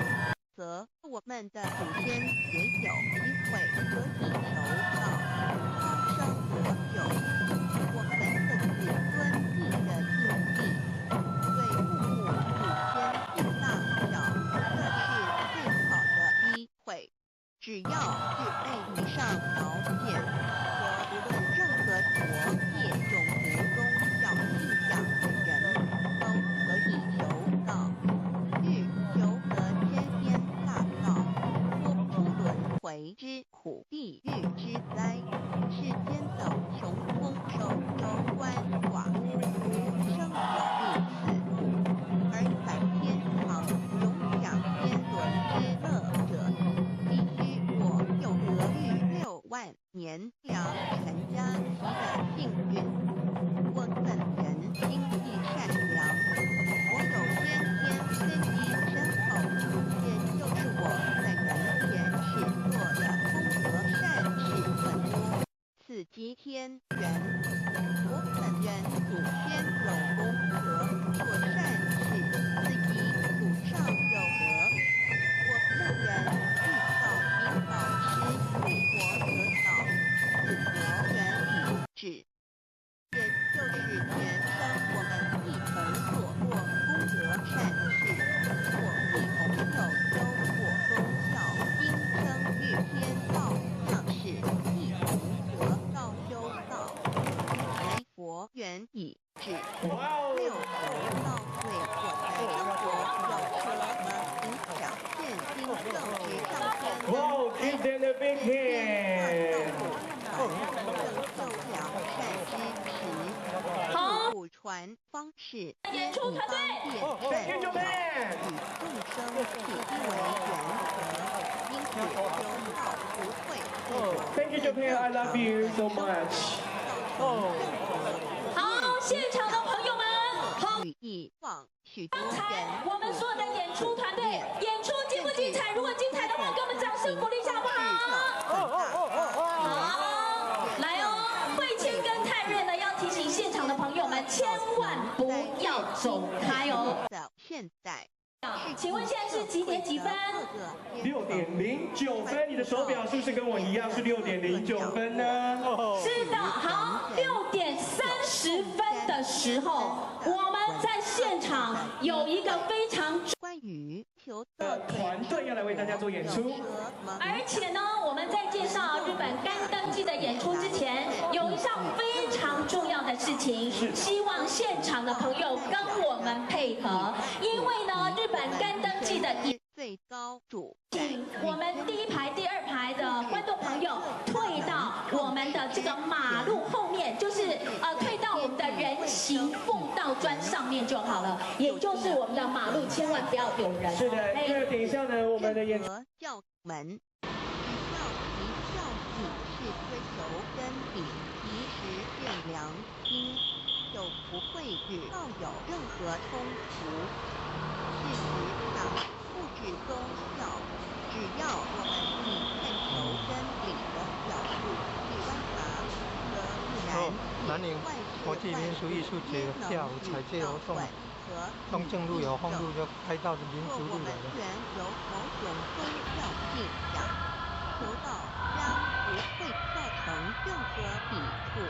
则我们的祖先也有机会可以求道，超生得救。我们的子孙逆着印地，对父母祖先尽大小，这是最好的机会。只要具备以上条件，则无论任何国界、种族、宗教、信仰的人，都可以求道。欲求得天边大道，脱出轮回之苦，地狱之灾，世间的穷丰收州鳏寡无生有一死，而在天堂永享天伦之乐者，必须我有得遇6万年良辰佳期的幸运。我本人心地善良，我有先天根基深厚，也就是我在人前始做的功德善事很多，此即天缘。我本人祖先有功德做善事，此即祖上有德。我本人遇到明老师复活得道，此佛缘已至。也就是全生我们一同做过功德善事，我一同有修过宗教，今生遇天道上士，一同得道修道，来佛缘已至。6头道对我的生活有什么影响？现今正值上天的 Wow, give them a big hand. 好，祖传方式演出团队与众生起因为原则，因此修道果 Japan, I love you so much. 好，现场的朋友们，好，语义望许多刚才人我们所有的演出团队，演出精不精彩？如果精彩的话，给我们掌声鼓励一下好不好？好，来哦，慧谦跟泰瑞呢，要提醒现场的朋友们，千万不要走开哦。现在。请问现在是几点几分6:09分，你的手表是不是跟我一样是6:09分呢？是的，好，6:30分的时候，我们在现场有一个非常关于球团队要来为大家做演出，而且呢，我们在介绍日本干登记的演出之前，有一项非常重要的事情，希望现场的朋友跟我们配合，因为呢，日本干登记的最高主，我们第一排、第二排的观众朋友退到我们的这个马路后面，就是退到我们的人行步道砖上面就好了，也就是我们的马路，千万不要有人。是的，因为等一下呢，我们的演教门。教义是追求真理，及时变良心，就不会与道有任何冲突。事实上，不止宗教，只要我们以探求真理的角度去观察，则自然南宁国际民俗艺术节下午彩介活动，中正路有后路就开到民族路来了。有某种宗教信仰，求道将不会造成任何抵触，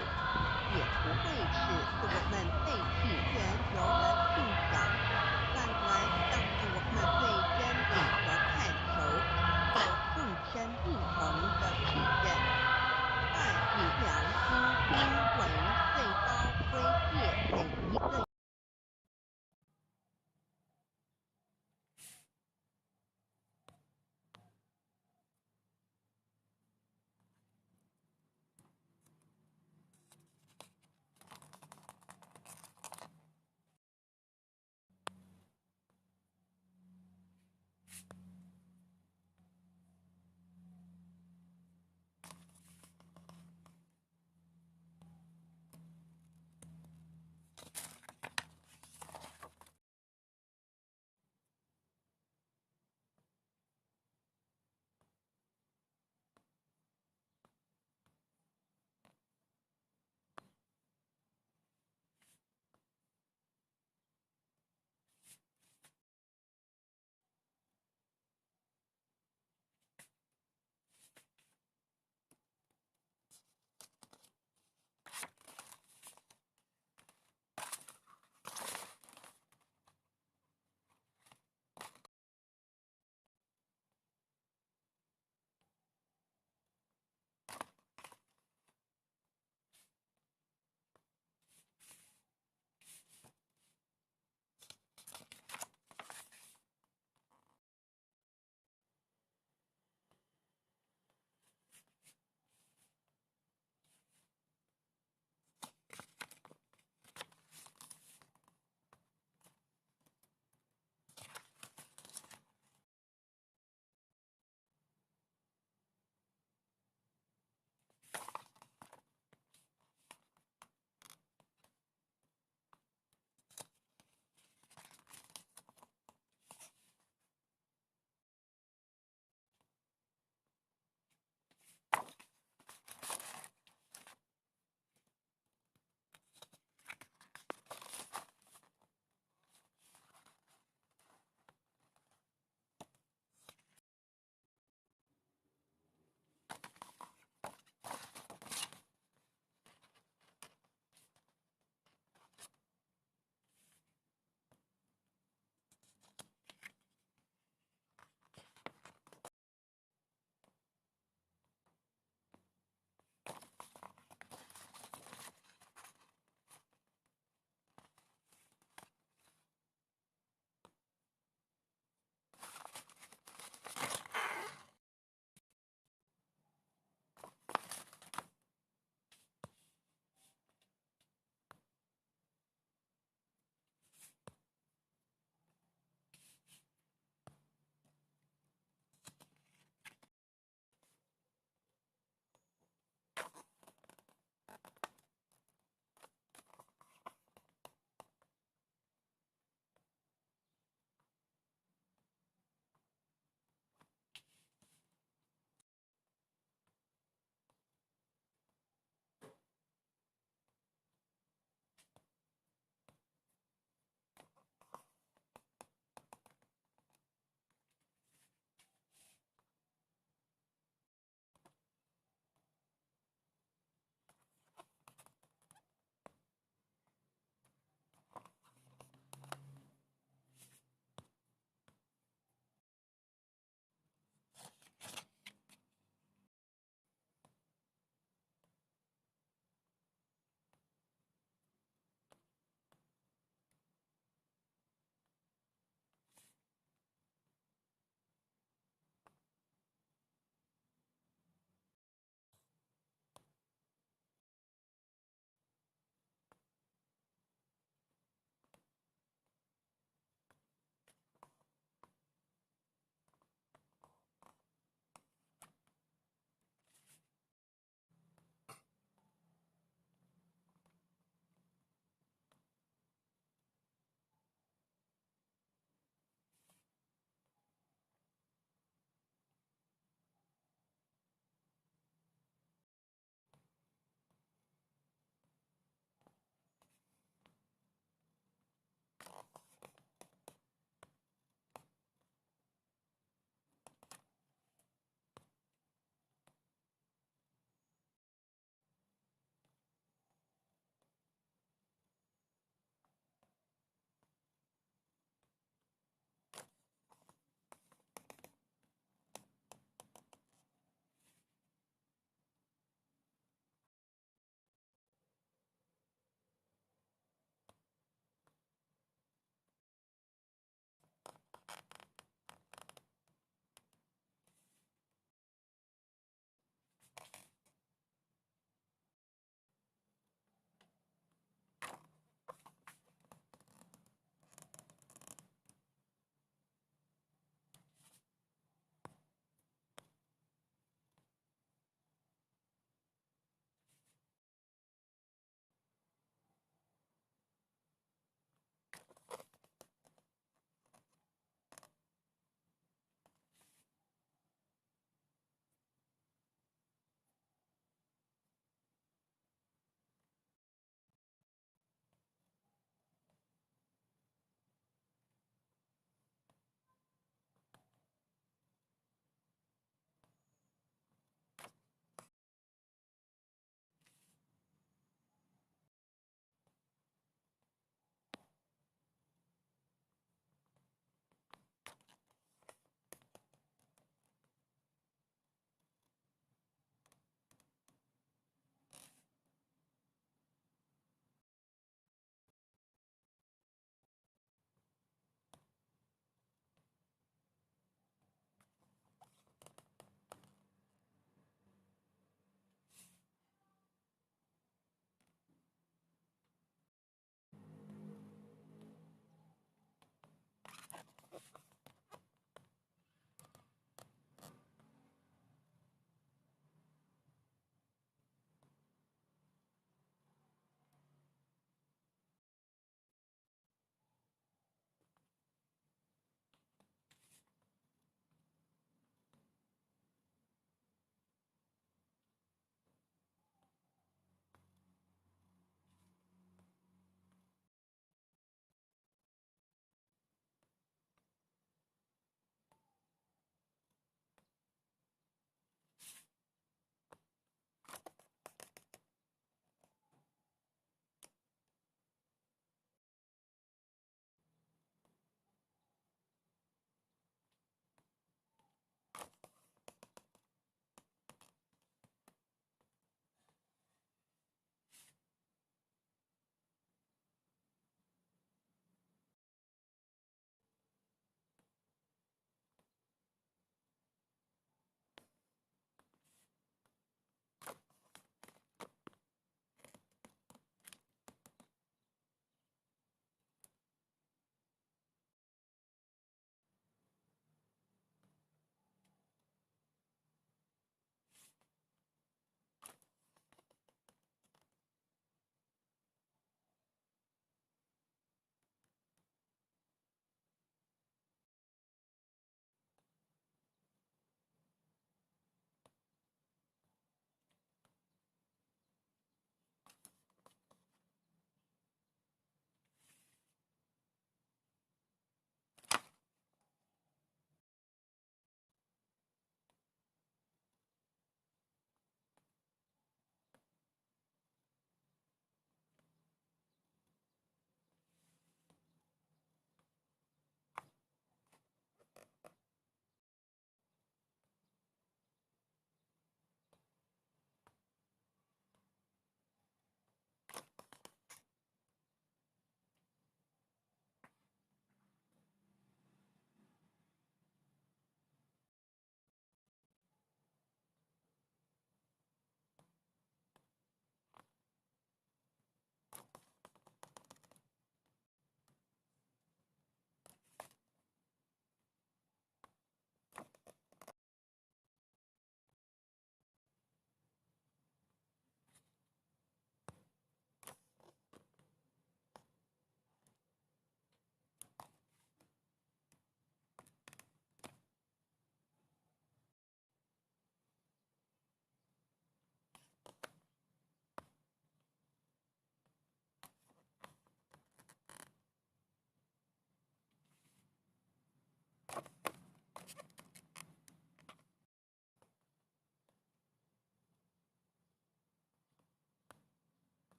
也不会使我们背弃原有的信仰，反而让我们对真理的探求有更深一层的体认。但以良心为最高规戒每一个。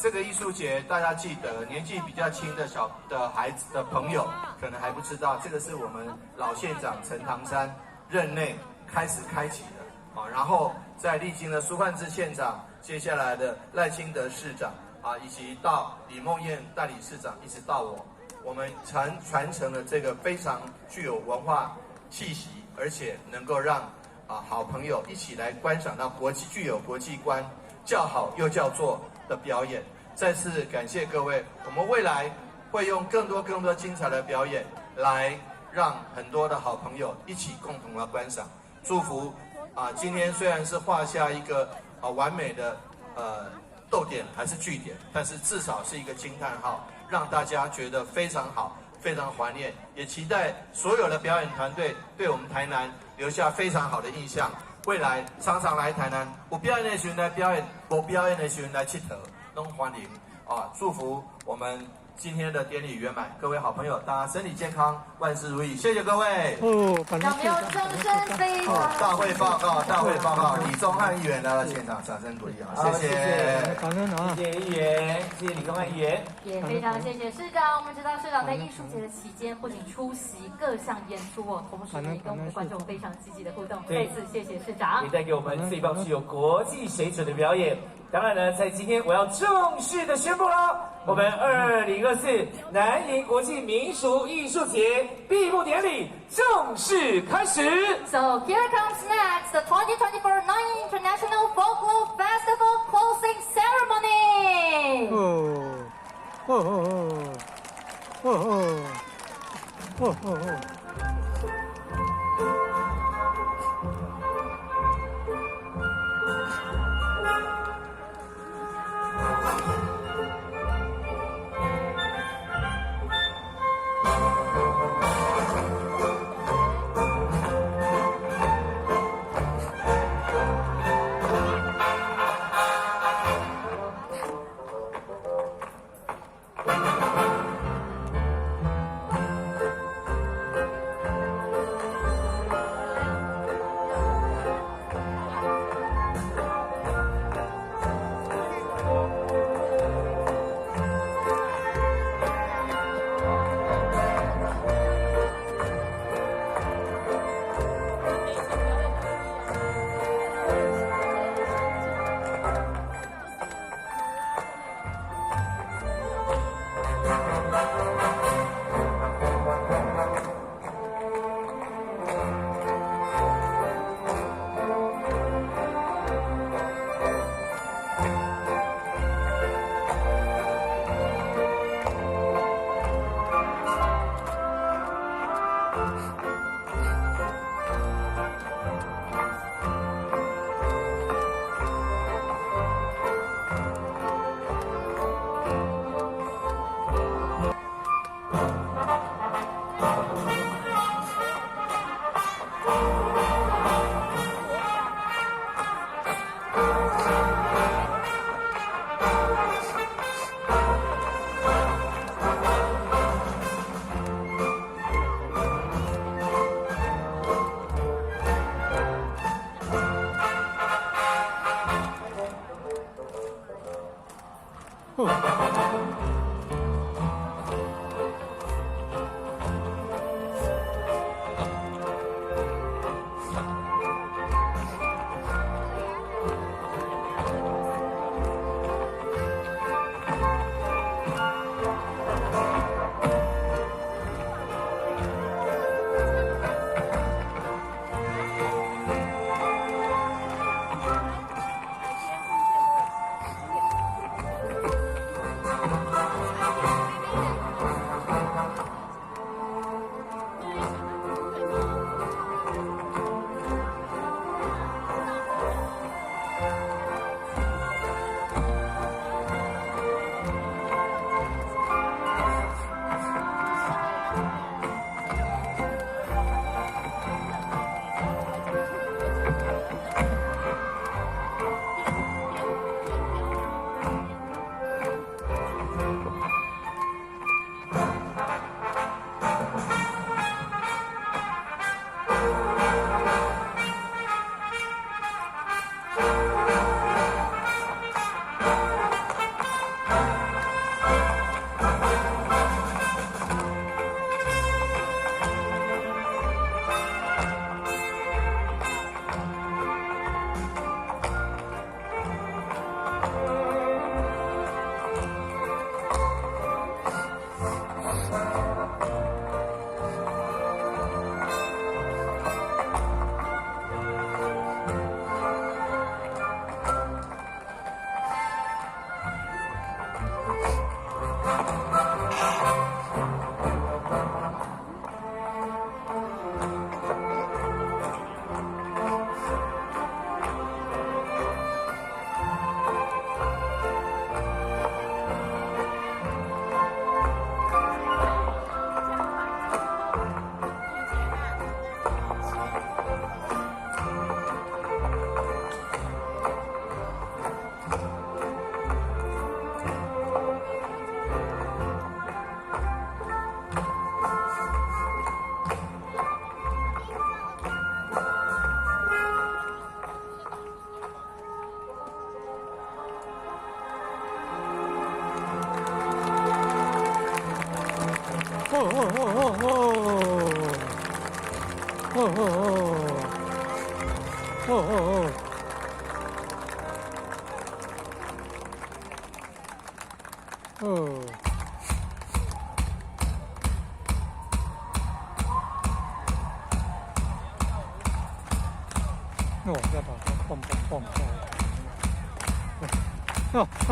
这个艺术节大家记得，年纪比较轻的孩子的朋友可能还不知道，这个是我们老县长陈唐山任内开启的啊。然后在历经了苏焕智县长，接下来的赖清德市长啊，以及到李梦燕代理市长，一直到我们传承了这个非常具有文化气息，而且能够让好朋友一起来观赏到具有国际观、叫好又叫座的表演。再次感谢各位，我们未来会用更多精彩的表演来让很多的好朋友一起共同的观赏。祝福今天虽然是画下一个完美的逗点还是句点，但是至少是一个惊叹号，让大家觉得非常好，非常怀念，也期待所有的表演团队对我们台南留下非常好的印象。未来常常来台南，有表演的时候来表演，无表演的时候来佚佗，都欢迎啊！祝福我们今天的典礼圆满，各位好朋友，大家身体健康，万事如意，谢谢各位。有没有掌声非常？大会报告，李宗翰议员的现场掌声鼓励啊！谢谢，感恩啊！谢谢议员，谢谢李宗翰议员，也非常谢谢市长。我们知道市长在艺术节的期间，不仅出席各项演出哦，同时也跟我们的观众非常积极的互动。再次谢谢市长，也带给我们最棒具有国际水准的表演。当然呢，在今天我要正式的宣布了，我们2024南瀛国际民俗艺术节闭幕典礼正式开始。So here comes next the 2024 Nanjing International Folklore Festival closing ceremony.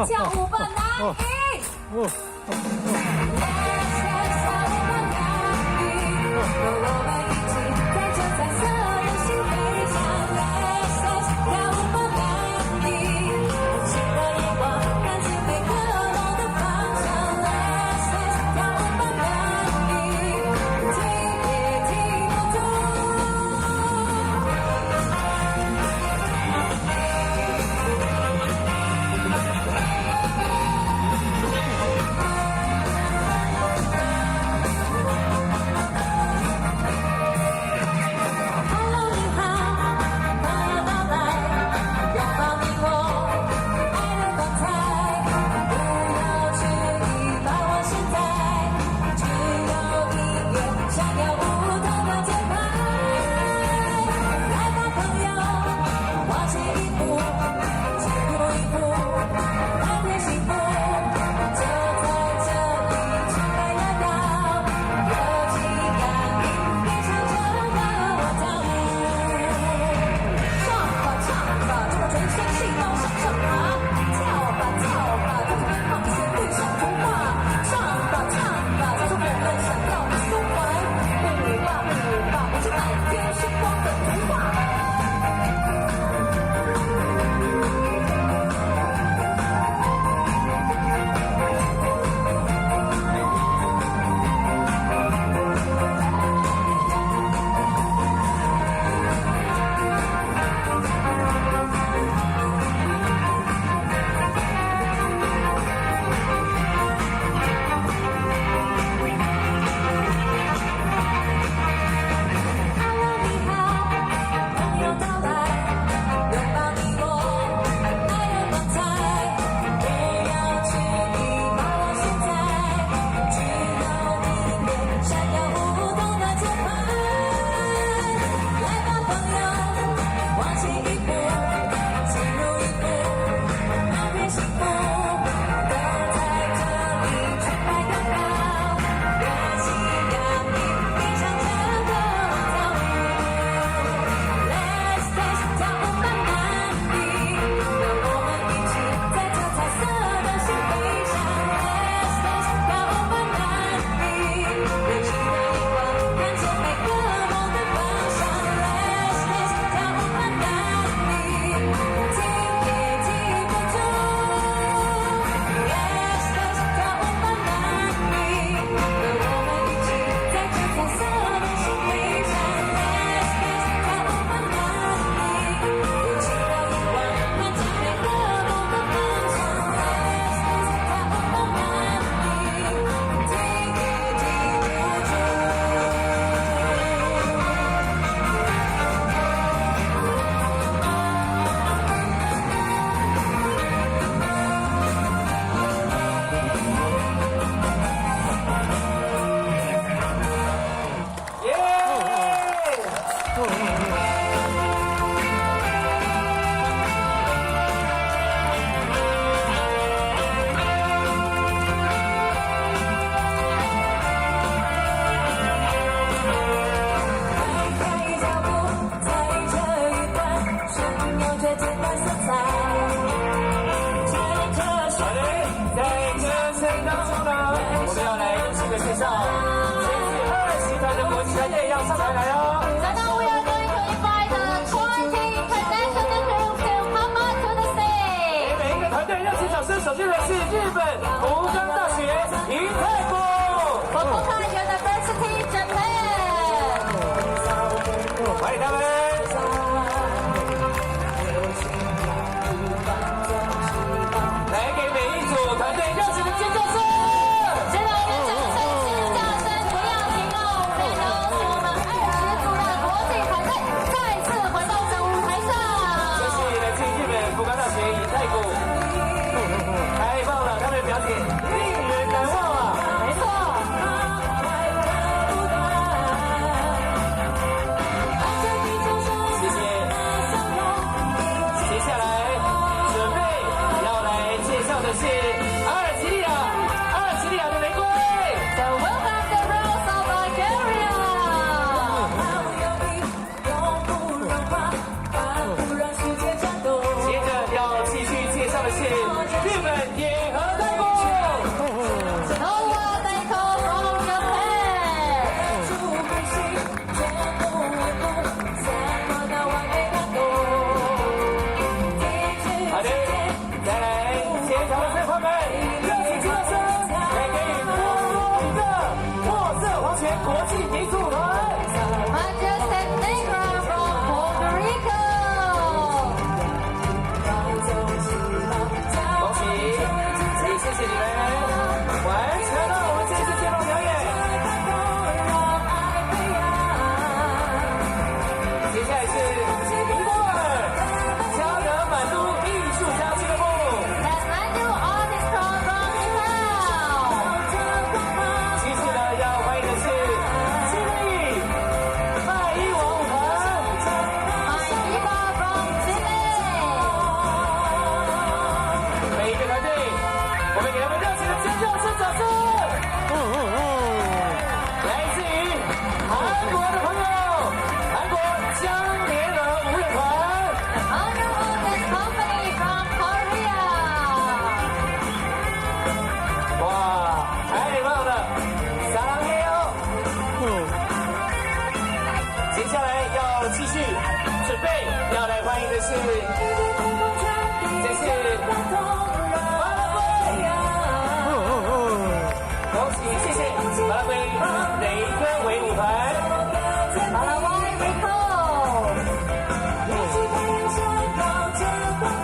叫舞吧，男音。太棒了，他们的表演令人难忘啊！没错。继续准备要来欢迎的是，这是马拉圭恭喜谢谢马拉圭雷科维舞团，马拉圭雷科。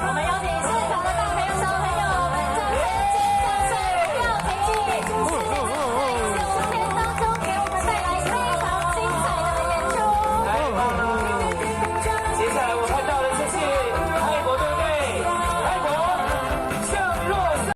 我们邀请现场的大朋友小朋友们，掌声尖叫声不要停止，是在5天当中给我们带来非常精彩的演出。接下来我看到的就是泰国队队，泰国圣若瑟。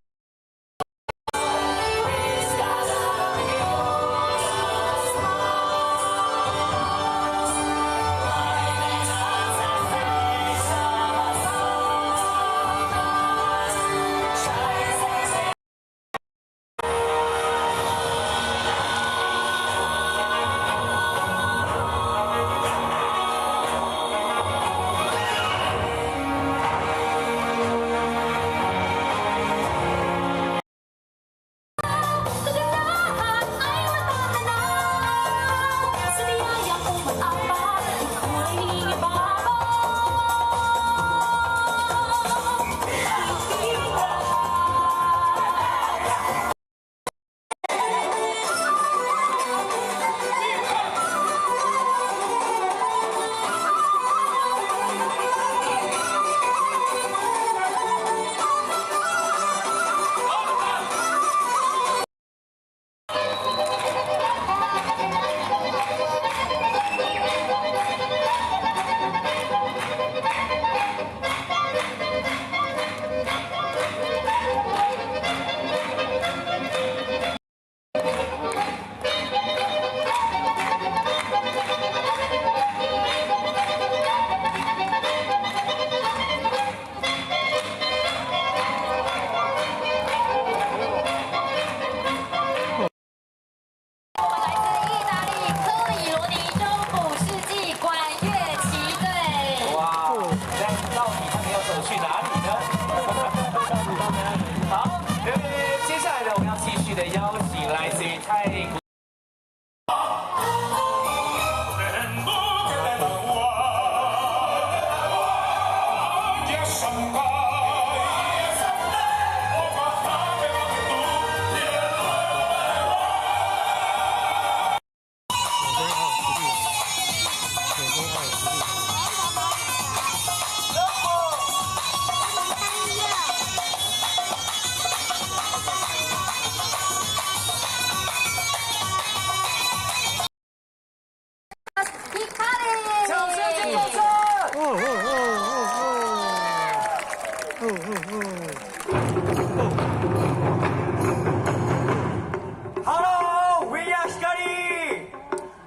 Hello, we are Hikari.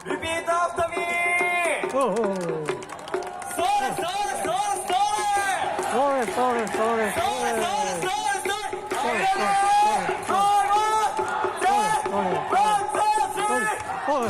Repeat after me. Sore, sore, sore, sore. Sore, sore, sore, sore. Sore, sore, sore, sore.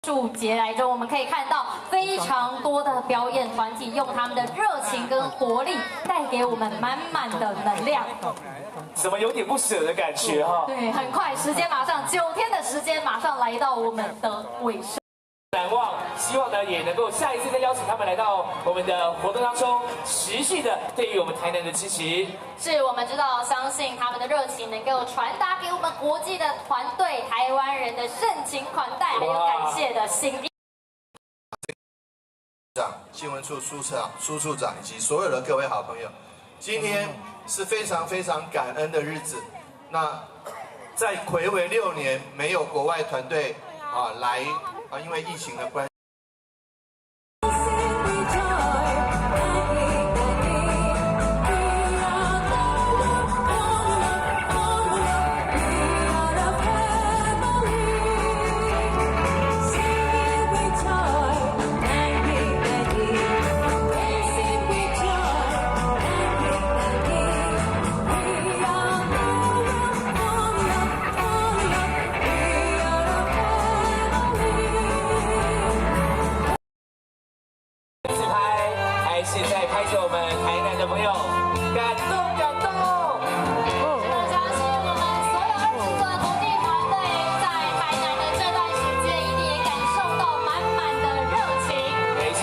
数节来中，我们可以看到非常多的表演团体用他们的热情跟活力，带给我们满满的能量。怎么有点不舍的感觉哈？对，很快，时间马上9天的时间马上来到我们的尾声。难忘，希望呢也能够下一次再邀请他们来到我们的活动当中，持续的对于我们台南的支持。是我们知道，相信他们的热情能够传达给我们国际的团队、台湾人的盛情款待，还有感谢的心意。新闻处苏处长以及所有的各位好朋友，今天是非常非常感恩的日子。那在睽违6年没有国外团队来因为疫情的关系。现在拍着我们台南的朋友，感动感动！相信我们所有20个国际团队在台南的这段时间，一定也感受到满满的热情。没错。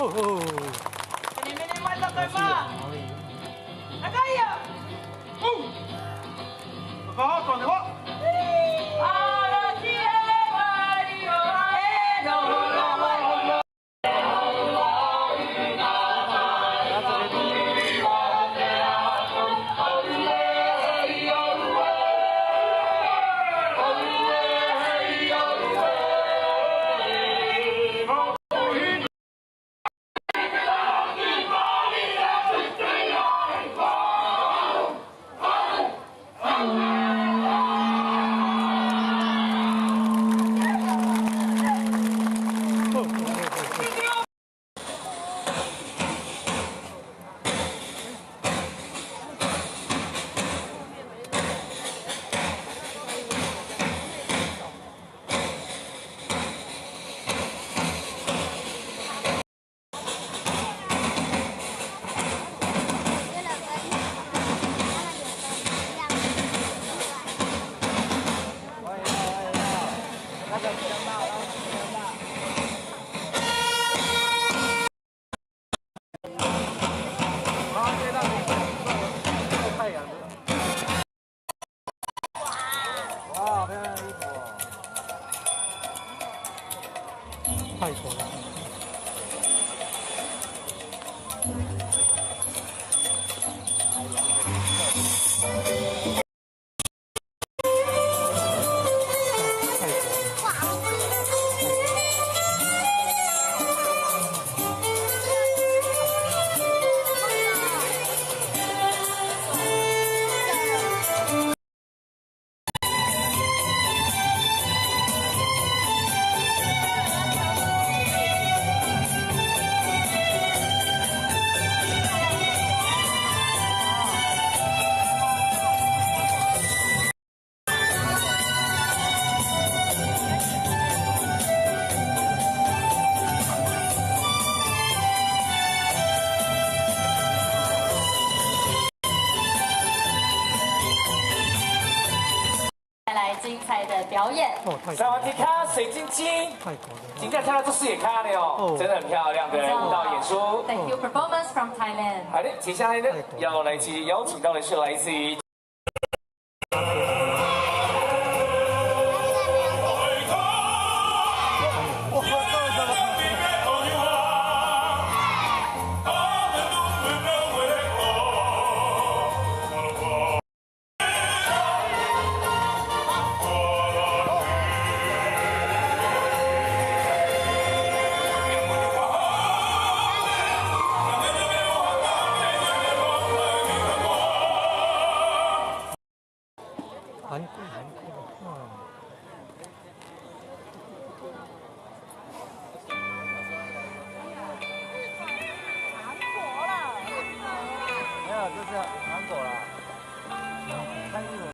哦。Ini mata tembak. Agak ya. Kau tuan kau.泰国的。精彩的表演。萨瓦迪卡，水晶晶，今天看到这视野看了哦，真的很漂亮的舞蹈演出。Thank you, performance from Thailand。好的，接下来呢，要来自邀请到的是来自于。韩国，没有，这是韩国了。看日文。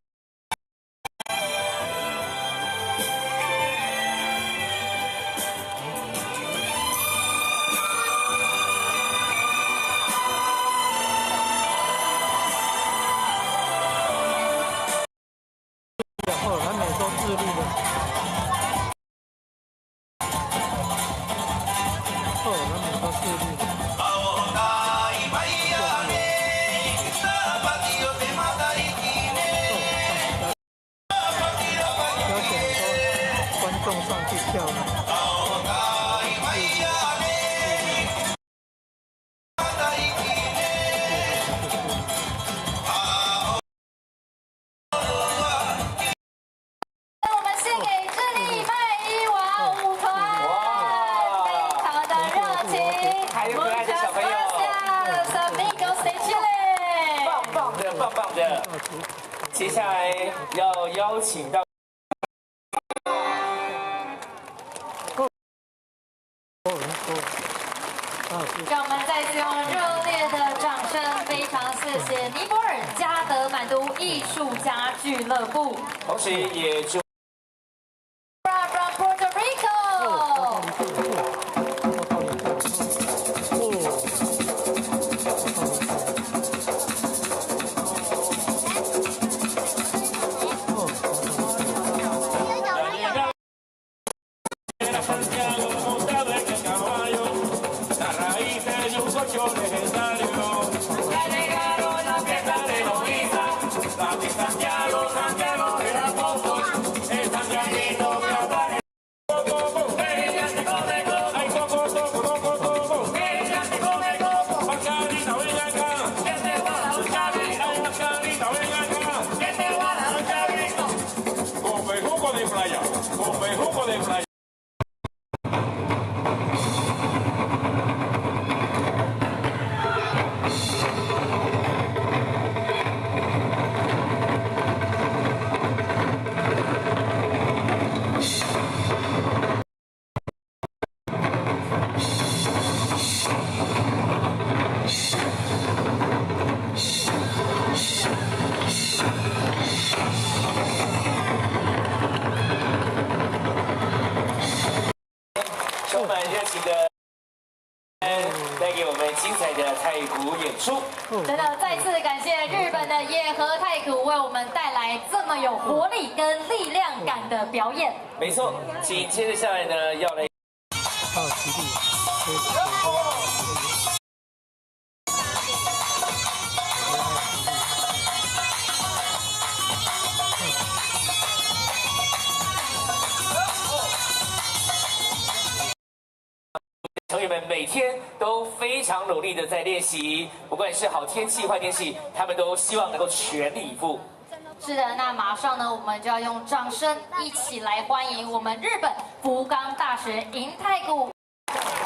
接下来要邀请到。让我们再次用热烈的掌声，非常谢谢尼泊尔加德满都艺术家俱乐部，同时也祝。From Puerto Rico。Santiago montado en el caballo, la raíz 充满热情的带给我们精彩的太鼓演出。真的，再次感谢日本的野河太鼓为我们带来这么有活力跟力量感的表演。没错，紧接着下来呢，要来。成员们每天都非常努力的在练习，不管是好天气坏天气，他们都希望能够全力以赴。是的，那马上呢，我们就要用掌声一起来欢迎我们日本福冈大学银太鼓。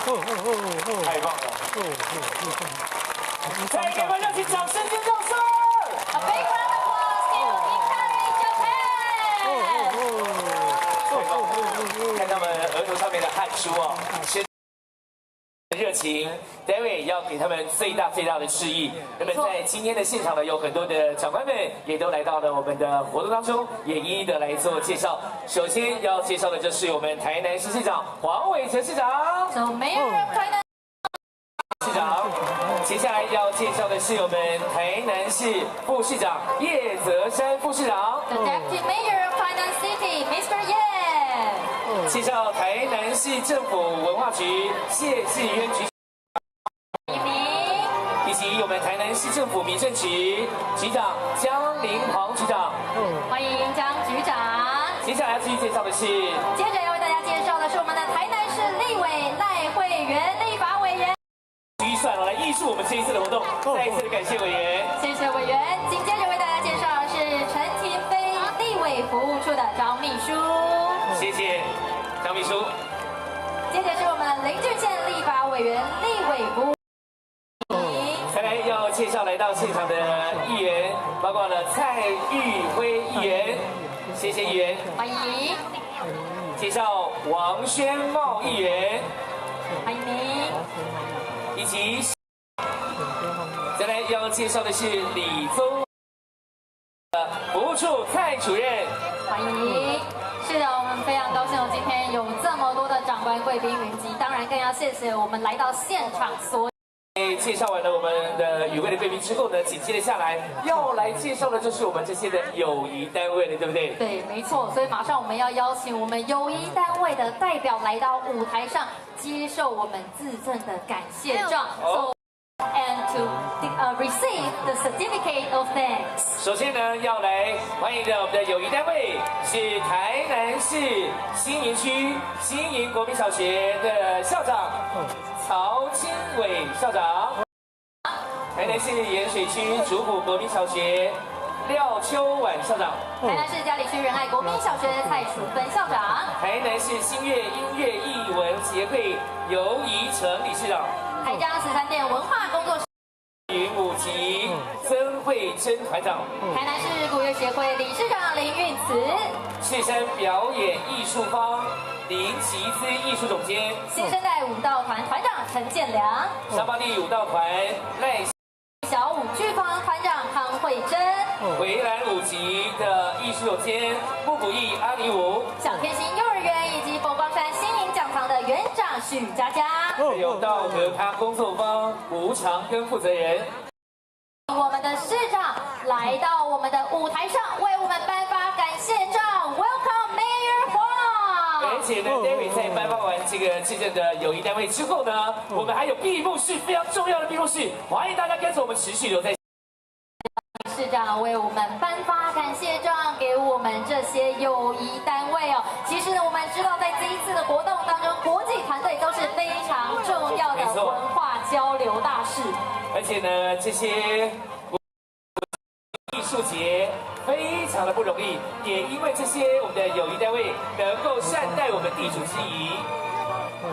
太棒了！再给我们热情掌声尖叫声 ！A big round of applause to Japan！看他们额头上面的汗珠哦，热情 ，David 要给他们最大的致意。那么在今天的现场呢，有很多的长官们也都来到了我们的活动当中，也一一的来做介绍。首先要介绍的就是我们台南市市长黄伟成市长。So Mayor of Tainan。市长，接下来要介绍的是我们台南市副市长叶泽山副市长。The Deputy Mayor of Tainan City, Mr. Ye。介绍台南市政府文化局谢志渊局长，以及我们台南市政府民政局局长江林煌局长。欢迎江局长。接下来要继续介绍的是，接着要为大家介绍的是我们的台南市立委赖慧媛立法委员。预算来艺术我们这一次的活动，再一次的感谢委员。谢谢委员。紧接着为大家介绍的是陈廷飞立委服务处的张秘书。谢谢张秘书。接着是我们林俊宪立法委员立委服务。再来要介绍来到现场的议员，包括了蔡玉辉议员，谢谢议员。欢迎。介绍王宣茂议员，欢迎您。以及再来要介绍的是李宗服务处蔡主任，欢迎。是的，我们非常高兴，今天有这么多的长官贵宾云集，当然更要谢谢我们来到现场所。介绍完了我们的与会的贵宾之后呢，紧接着下来要来介绍的就是我们这些的友谊单位了，对不对？对，没错。所以马上我们要邀请我们友谊单位的代表来到舞台上，接受我们自赠的感谢状。And to receive the certificate of thanks。首先呢，要来欢迎的我们的友谊单位是台南市新营区新营国民小学的校长曹清伟校长，台南市盐水区竹埔国民小学廖秋婉校长，台南市嘉里区仁爱国民小学蔡淑芬校长，台南市新月音乐艺文协会游怡成理事长，台江13店文化工作室云5级曾慧珍团长，台南市古乐协会理事长林运慈，赤山表演艺术坊林奇姿艺术总监，新生代舞蹈团团长陈建良，沙巴地舞蹈团赖小舞剧坊团长康慧珍，围栏5级的艺术总监穆古义阿里舞，小天心幼儿园以及佛光山新营讲堂的园长许佳佳，还有道和他工作坊吴长庚负责人。我们的市长来到我们的舞台上，为我们颁发感谢状 ，Welcome Mayor Huang。而且呢 ，David 在颁发完这个致赠的友谊单位之后呢，我们还有闭幕式，非常重要的闭幕式，欢迎大家跟着我们持续留在。市长为我们颁发感谢状给我们这些友谊单位哦。其实呢，我们知道在这一次的活动当中，国际团队都是非常重要的文化交流大事。而且呢，这些艺术节非常的不容易，也因为这些我们的友谊单位能够善待我们地主之谊。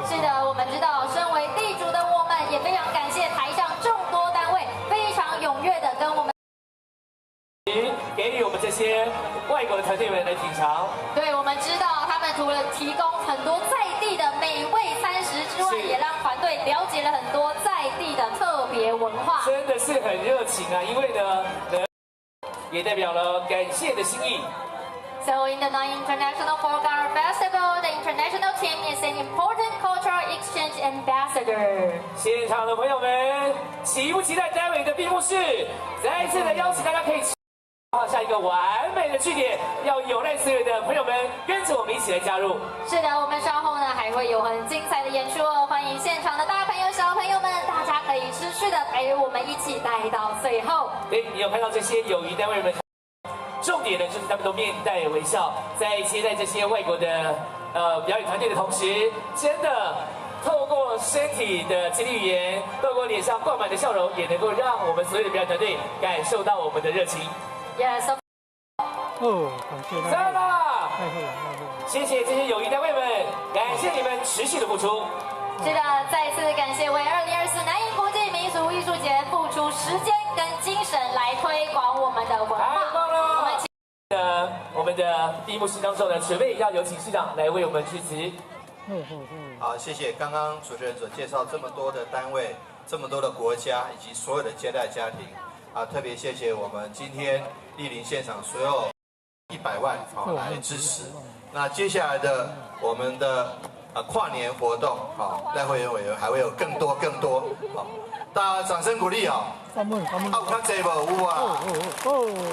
是的，我们知道，身为地主的我们，也非常感谢台上众多单位非常踊跃的跟我们。给予我们这些外国的团队们来品尝。对，我们知道他们除了提供很多在地的美味餐食之外，也让团队了解了很多在地的特别文化。真的是很热情啊，因为呢，也代表了感谢的心意。So in the Non-International Folk Art Festival, the international team is an important cultural Ambassador。现场的朋友们，期不期待待会的闭幕式？再一次的邀请大家可以画下一个完美的句点，要有赖所有的朋友们跟着我们一起来加入。是的，我们稍后呢还会有很精彩的演出哦，欢迎现场的大朋友、小朋友们，大家可以持续的陪我们一起待到最后。对，你有看到这些友谊单位们？重点呢，就是他们都面带微笑，在接待这些外国的表演团队的同时，真的透过身体的肢体语言，透过脸上挂满的笑容，也能够让我们所有的表演团队感受到我们的热情。Yes。哦，感谢大家。赞啦！太会了，太会了。谢谢这些友谊单位们，感谢你们持续的付出。是的，再次感谢为2024南瀛国际民俗艺术节付出时间跟精神来推广我们的文化。太棒了！我们的闭幕式当中呢，准备要有请市长来为我们致辞。好，谢谢刚刚主持人所介绍这么多的单位、这么多的国家以及所有的接待家庭啊，特别谢谢我们今天莅临现场所有100万来支持。那接下来的我们的跨年活动，赖会员委员还会有更多，好，大家掌声鼓励啊！有较济无？有啊，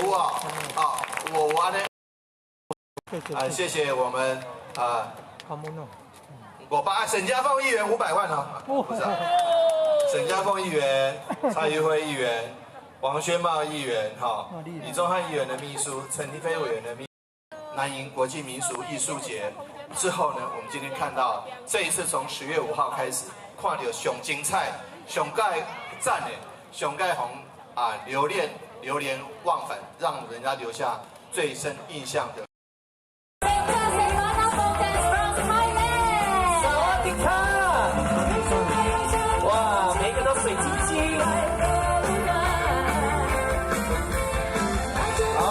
有啊，我安尼，谢谢我们沈家凤议员500万哦，不是，沈家凤议员、蔡玉辉议员、王宣茂议员、李宗翰议员的秘书、陈立飞委员的秘书，南瀛国际民俗艺术节之后呢，我们今天看到这一次从10月5号开始，看到上精彩、上盖赞的、上盖红流连忘返，让人家留下最深印象的。哇，每个都水晶晶。好，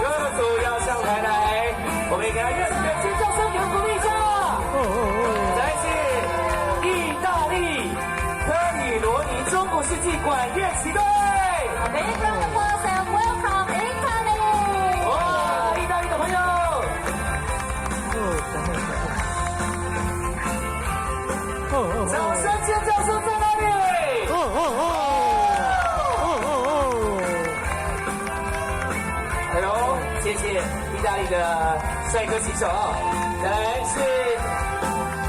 各组要上台来，我们也给他热情的尖叫声，给他鼓励一下。再是意大利科里罗尼中古世纪管乐旗队。哇，意大利的朋友。掌声尖叫声在哪里？哎呦，谢谢意大利的帅哥旗手。再来是，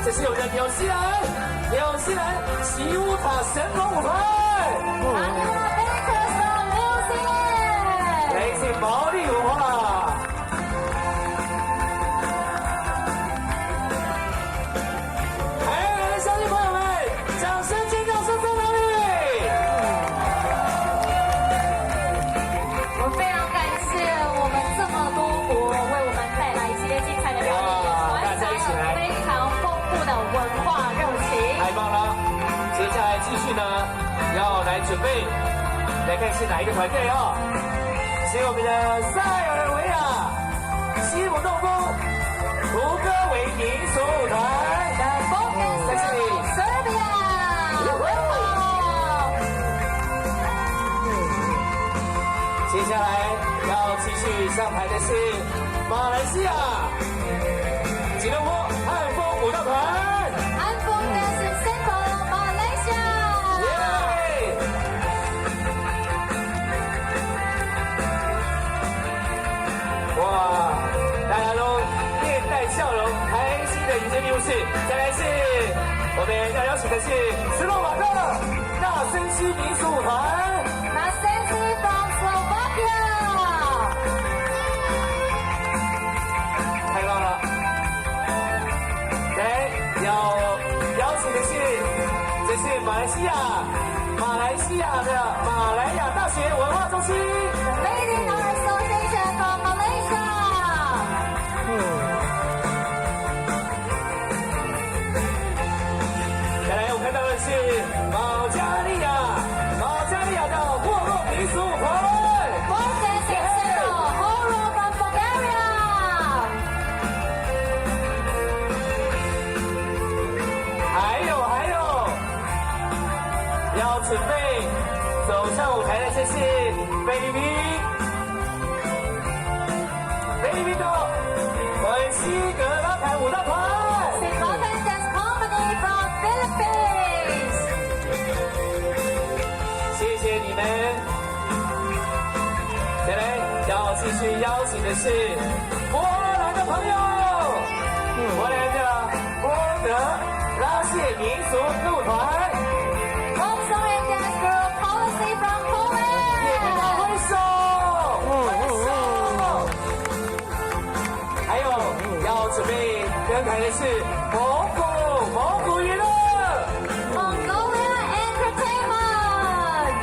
这是我们的纽西兰奇乌塔神龙舞团。来自毛利文化。准备来看是哪一个团队哦？是我们的塞尔维亚西姆洞夫胡歌维民俗舞团，在这里。接下来要继续上台的是马来西亚吉隆坡汉风舞蹈团。哇，大家都面带笑容，开心的迎接闭幕式。再来是我们要邀请的是斯洛伐克纳森西民俗舞团。Nasensi from Slovakia。太棒了！来，要邀请的是，这是马来西亚的马来亚大学文化中心。Lady Art Association from Malaysia。再来，我看到的是保加利亚的霍洛民俗舞团。还有，要准备走上舞台的这是菲律宾的文西格拉坦舞蹈团。Philippines Dance Company from Philippines。续邀请的是波兰的朋友，波兰的波德拉谢民俗路团。Bobsleigh dance group Policy from Poland。也跟他挥手，还有要准备登台的是蒙古娱乐。Mongolia Entertainment。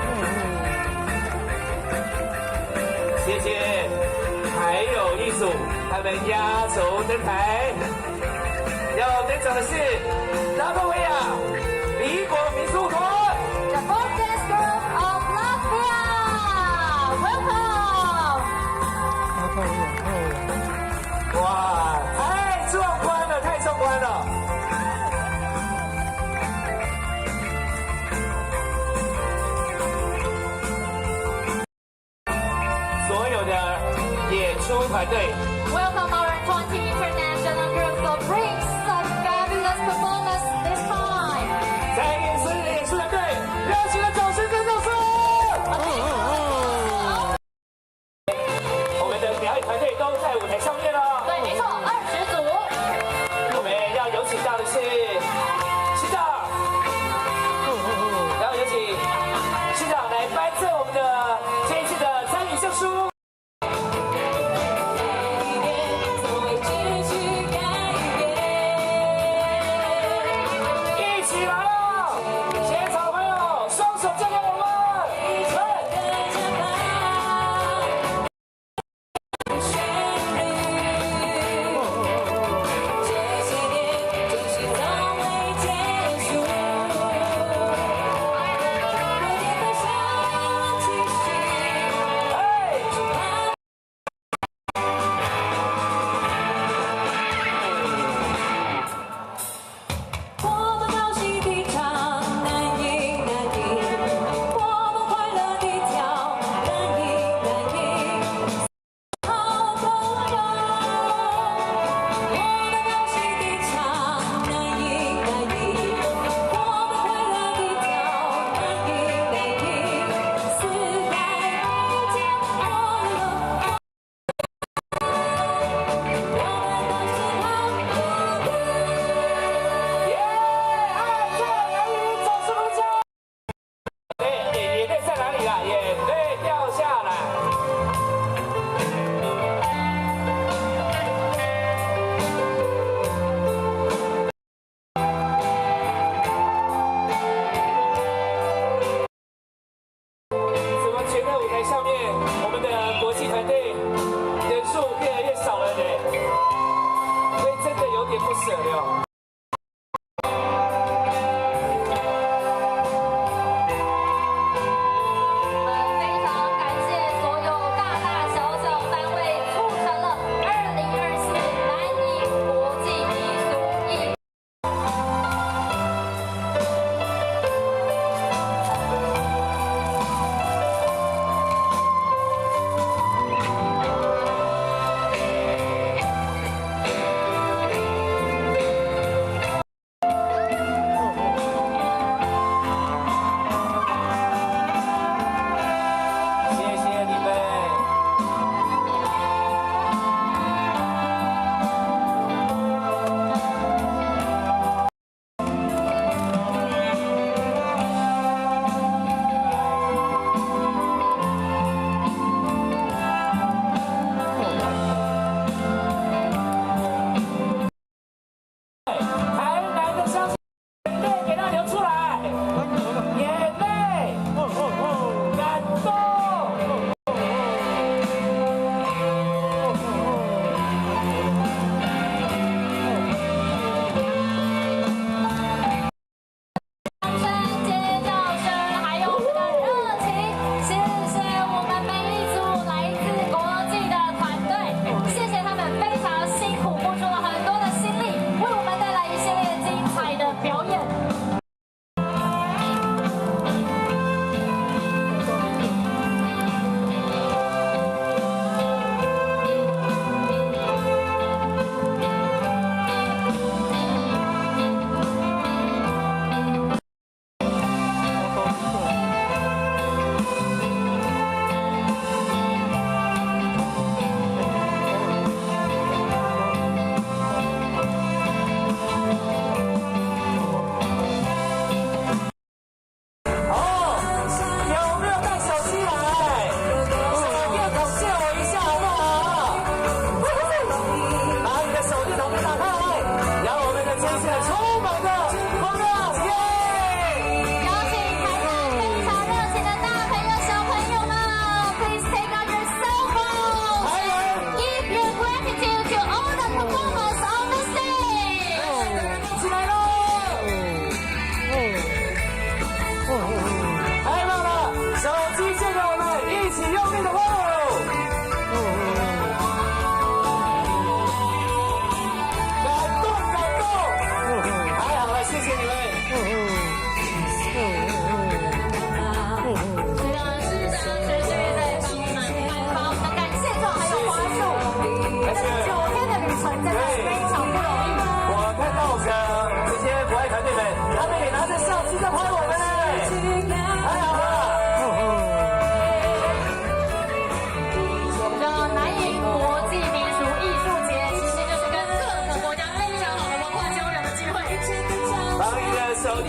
谢谢，还有一组他们压轴登台，要登场的是拉脱维亚离国民俗团。The folk dance group of Latvia。Welcome。哇，太壮观了，太壮观了！所有的演出团队 Welcome our 20 international groups for bring such fabulous performance this time。在所有的演出团队，热情的掌声跟掌声！我们的表演团队都在舞台上面了。对，没错，20组。我们要有请到的是市长，然后有请市长来颁赠我们的这一次的参与证书。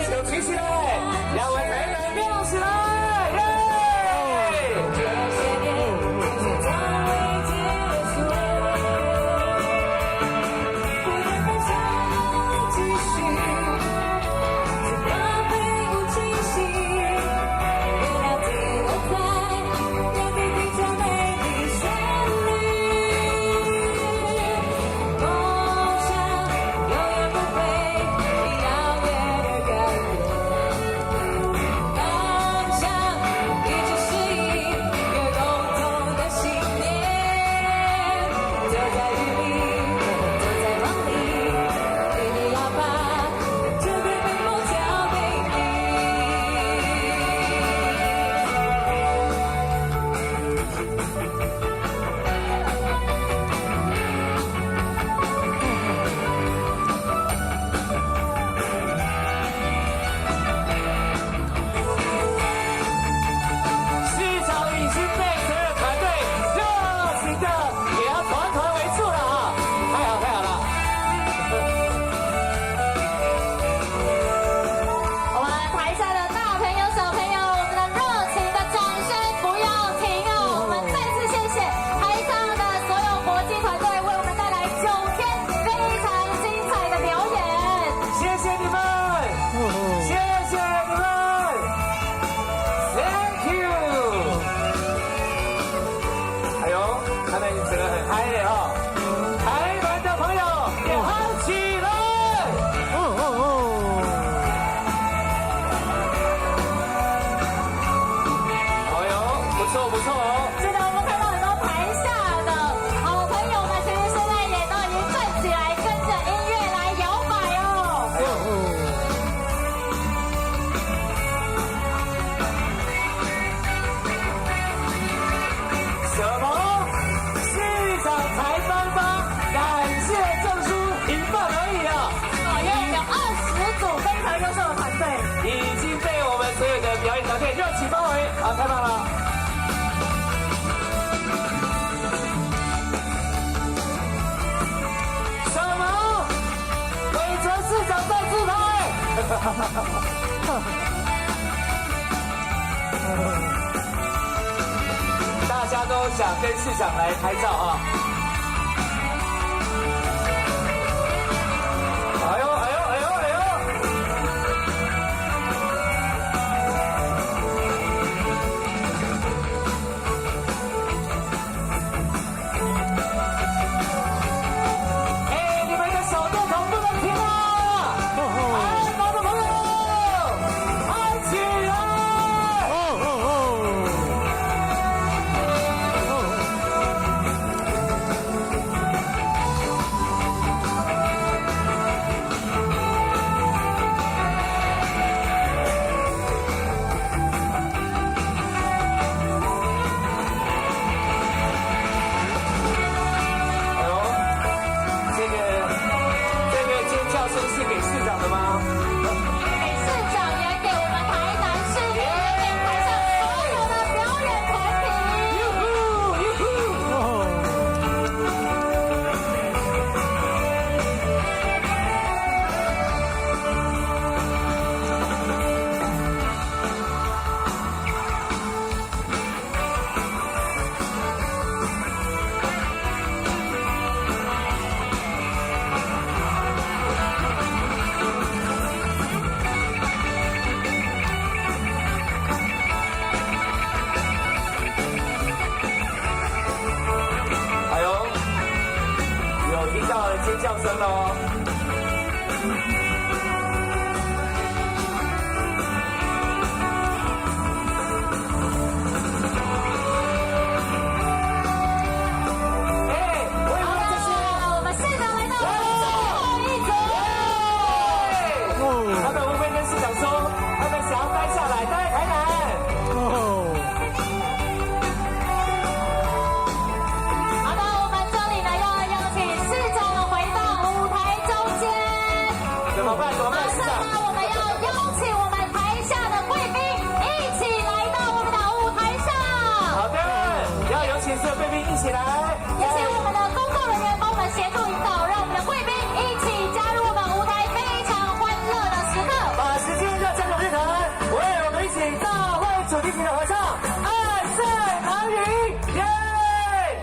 手举起来，让我们台人亮起来，好，太棒了！什么？韦哲市长在自拍？大家都想跟市长来拍照啊！哎呦哎呦哎呦哎呦！哎，你们的手电筒不能停啊！爱毛的朋友，爱起来！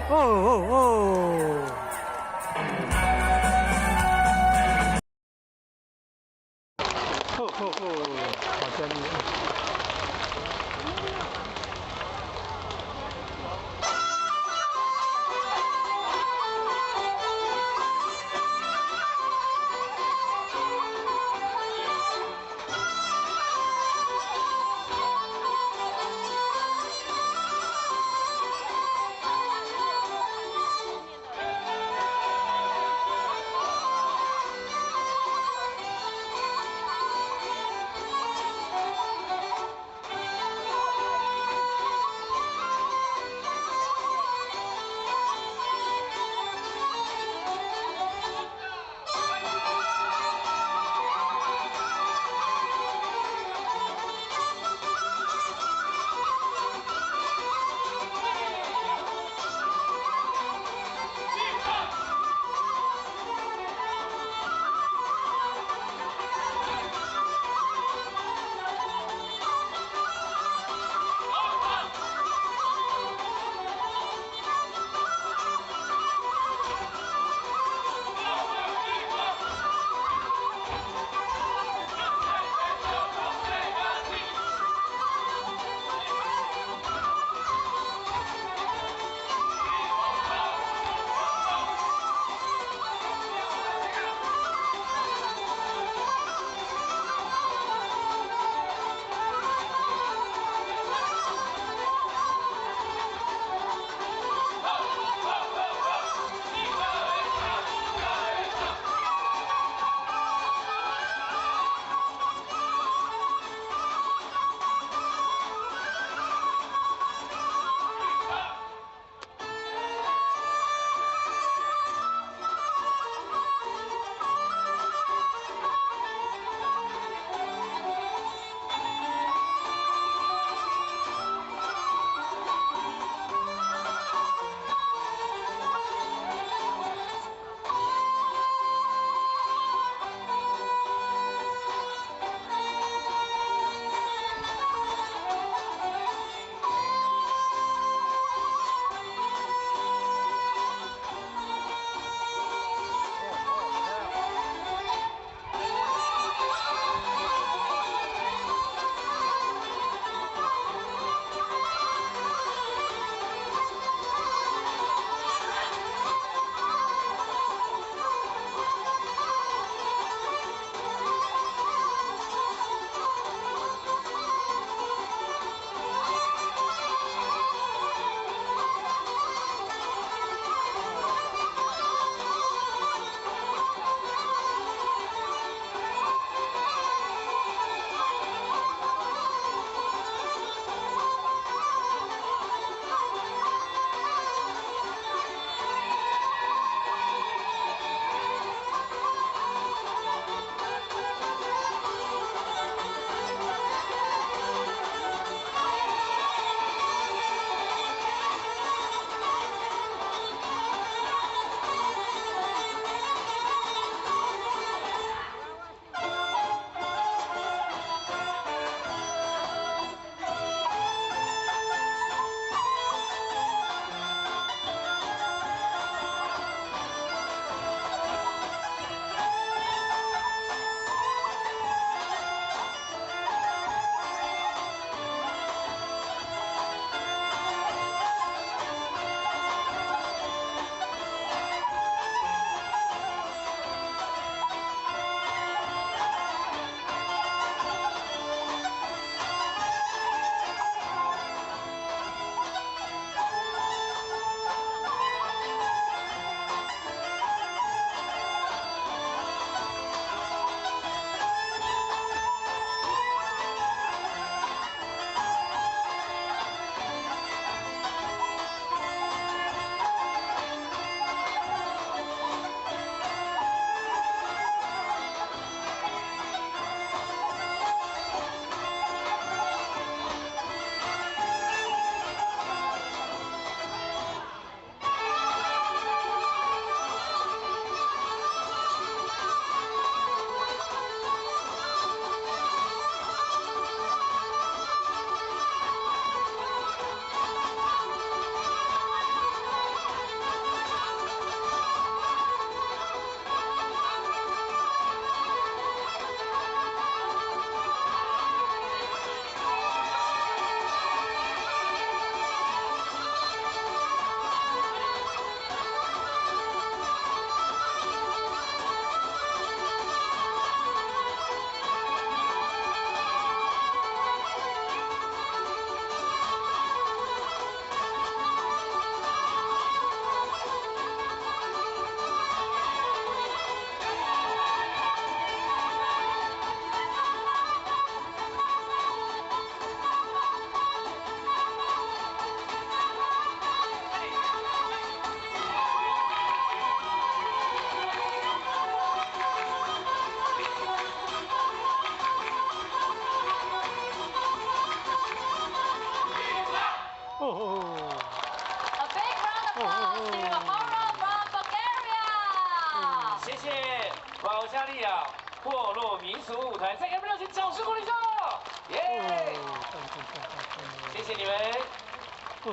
哦哦哦！哦哦哦！好像厉害。 Hãy subscribe cho kênh Ghiền Mì Gõ để không bỏ lỡ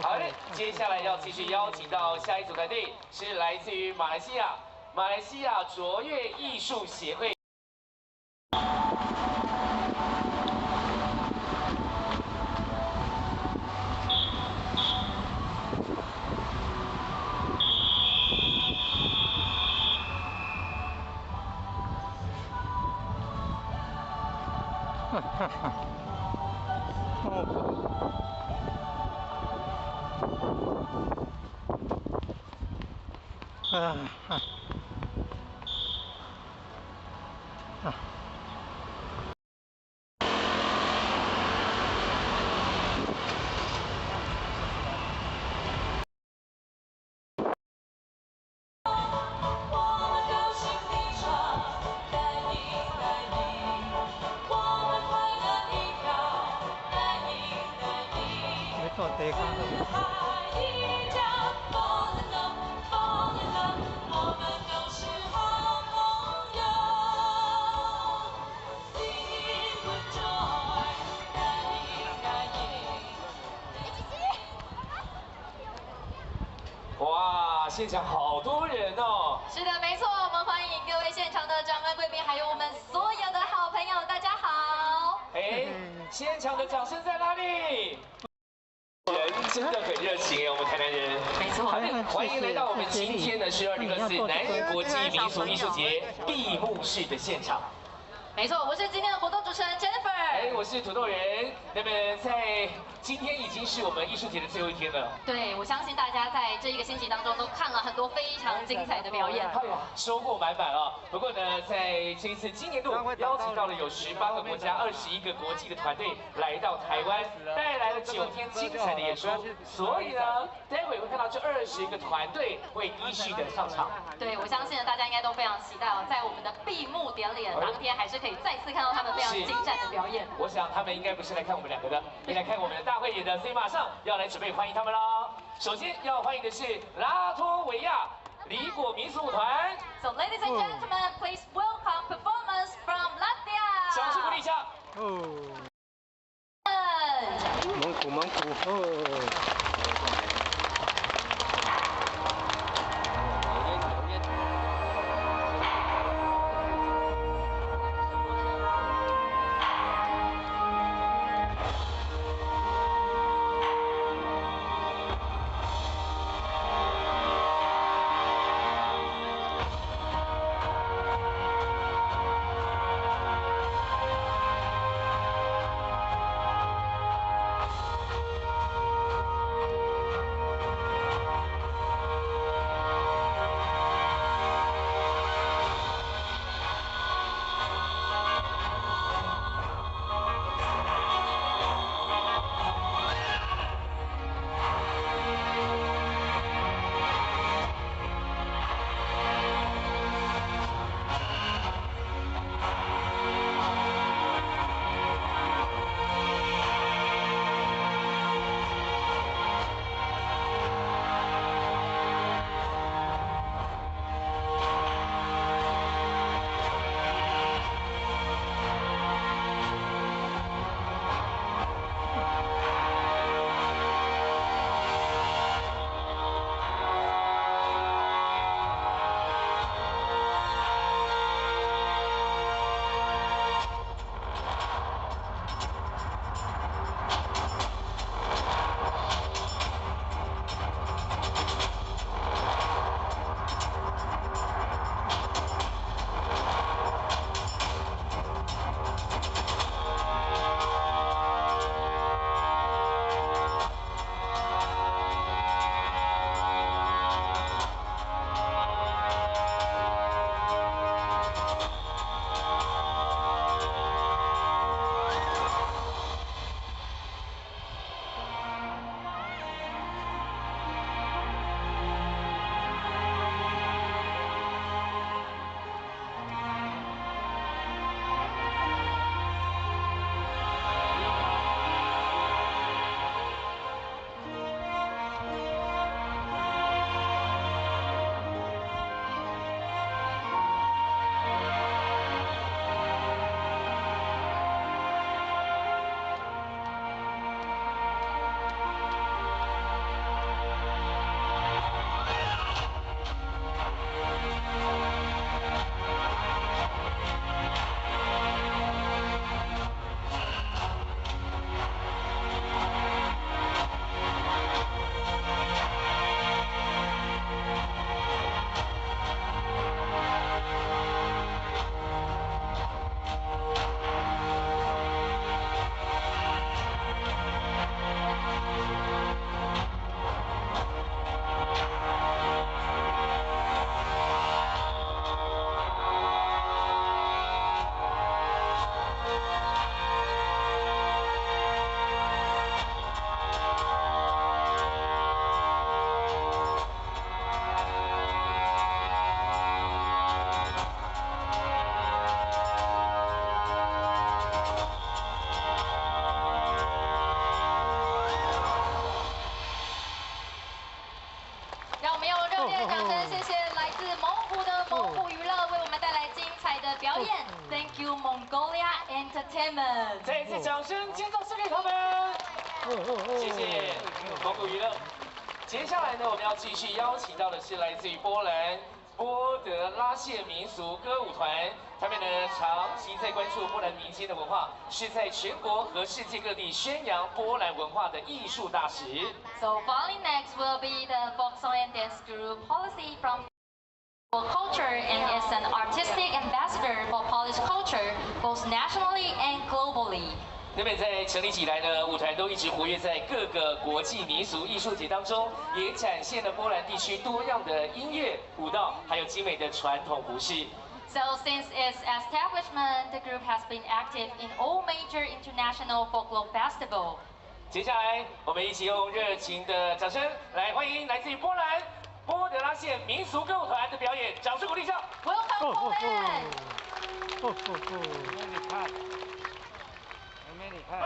好的，接下来要继续邀请到下一组团队，是来自于马来西亚卓越艺术协会。哈哈，做地卡哇，现场好多人哦！是的，没错，我们欢迎各位现场的长官贵宾，还有我们所有的好朋友，大家好。哎，现场的掌声在哪里？人真的很热情哎，我们台南人。没错，欢迎来到我们今天的是2024南宁国际民俗艺术节闭幕式的现场。没错，我是今天的活动主持人 Jennifer。哎，我是土豆人。那么在今天已经是我们艺术节的最后一天了。对，我相信大家在这一个星期当中都看了很多非常精彩的表演。哎呀，收获满满啊！不过呢，在这一次今年度邀请到了有18个国家、21个国际的团队来到台湾，带来了9天精彩的演出。所以呢，待会会看到这20个团队会依序的上场。对，我相信呢，大家应该都非常期待哦，在我们的闭幕典礼的当天，还是可以再次看到他们非常精湛的表演。我想他们应该不是来看我们2个的，是来看我们的大会演的，所以马上要来准备欢迎他们喽。首先要欢迎的是拉脱维亚李果民俗舞团。So ladies and gentlemen, please welcome performance from Latvia. 掌声鼓励一下。蒙古哦。们。再一次掌声尖叫送给他们。谢谢蒙古娱乐。接下来呢，我们要继续邀请到的是来自于波兰波德拉谢民俗歌舞团，他们呢长期在关注波兰民间的文化，是在全国和世界各地宣扬波兰文化的艺术大使。So following next will be the folk song and dance group Policy from culture and is an artistic ambassador for Polish culture both nationally and globally. 那么在成立起来呢，舞团都一直活跃在各个国际民俗艺术节当中，也展现了波兰地区多样的音乐、舞蹈，还有精美的传统服饰。So since its establishment, the group has been active in all major international folklore festivals. 接下来，我们一起用热情的掌声来欢迎来自于波兰波德拉谢民俗歌舞团的表演，掌声鼓励一下。Welcome Poland! 没你看。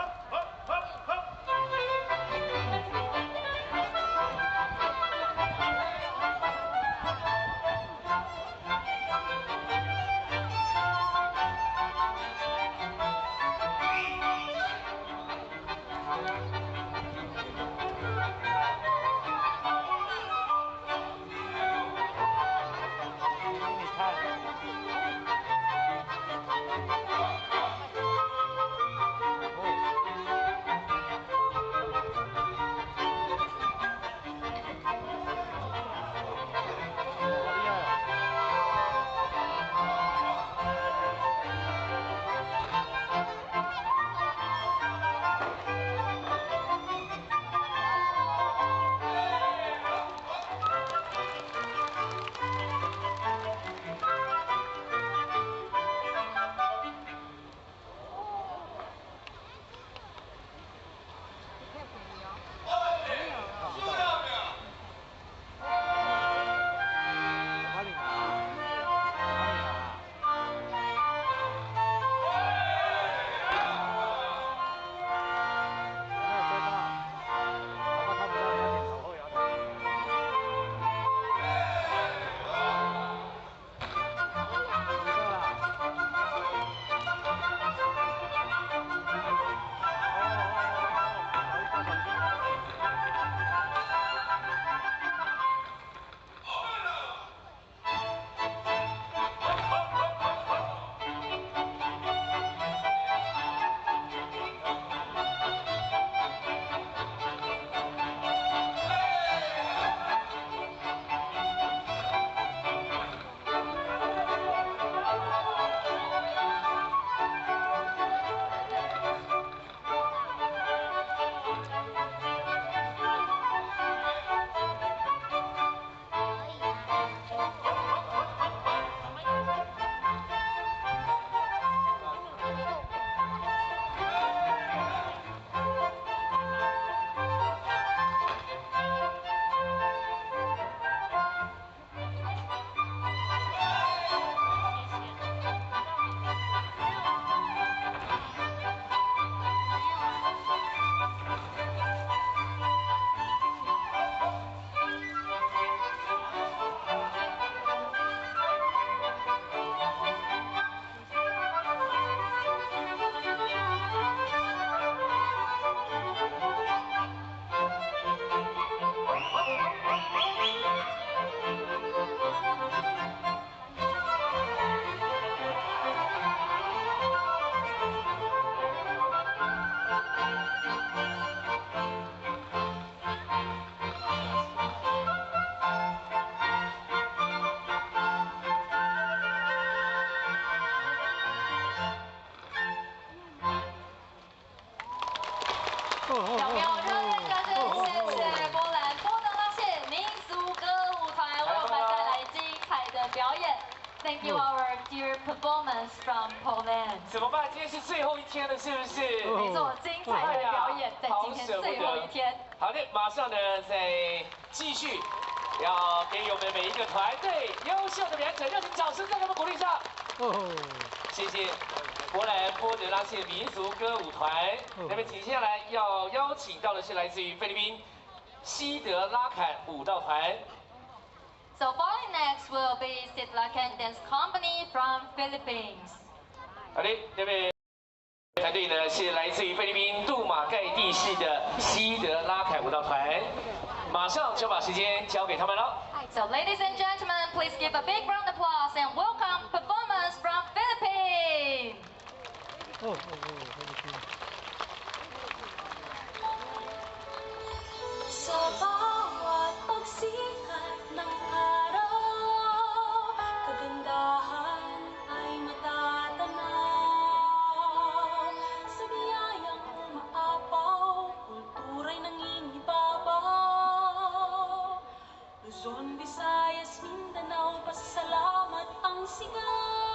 有没有热烈掌声？谢谢波兰波德拉谢民俗歌舞团为我们带来精彩的表演。Thank you, our dear performance from Poland. 怎么办？今天是最后一天了，是不是？没错，精彩的表演在今天最后一天。好的，马上呢再继续，要给我们每一个团队优秀的表演者热情掌声，再给我们鼓励一下。谢谢波兰波德拉谢民族歌舞团。那么接下来要邀请到的是来自于菲律宾西德拉坎舞蹈团。So following next will be Sitlakan Dance Company from Philippines. 好的，这位团队呢是来自于菲律宾杜马盖地市的西德拉凯舞蹈团，马上就把时间交给他们了。So ladies and gentlemen, please give a big round of applause and welcome performance from Philippines. Sa bawat pagsikat ng araw, kagandahan ay matatanaw. Sa biyayang umaapaw, kultura'y nangingibabaw. Luzon, Visayas, Mindanao, pasasalamat ang sigaw.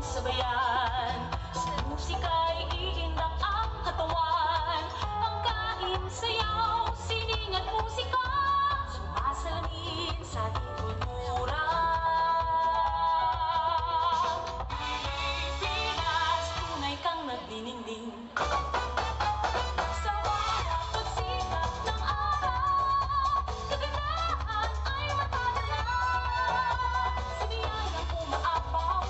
Sabayan, sa musika'y iindak ang katawan. Pagkain, sayaw, sining at musika, sumasalamin sa ating kultura. Pilipinas, tunay kang nagdiningning. Sa bawat pagsikat ng araw, kagandahan ay matatanaw. Sa biyayang umaapaw,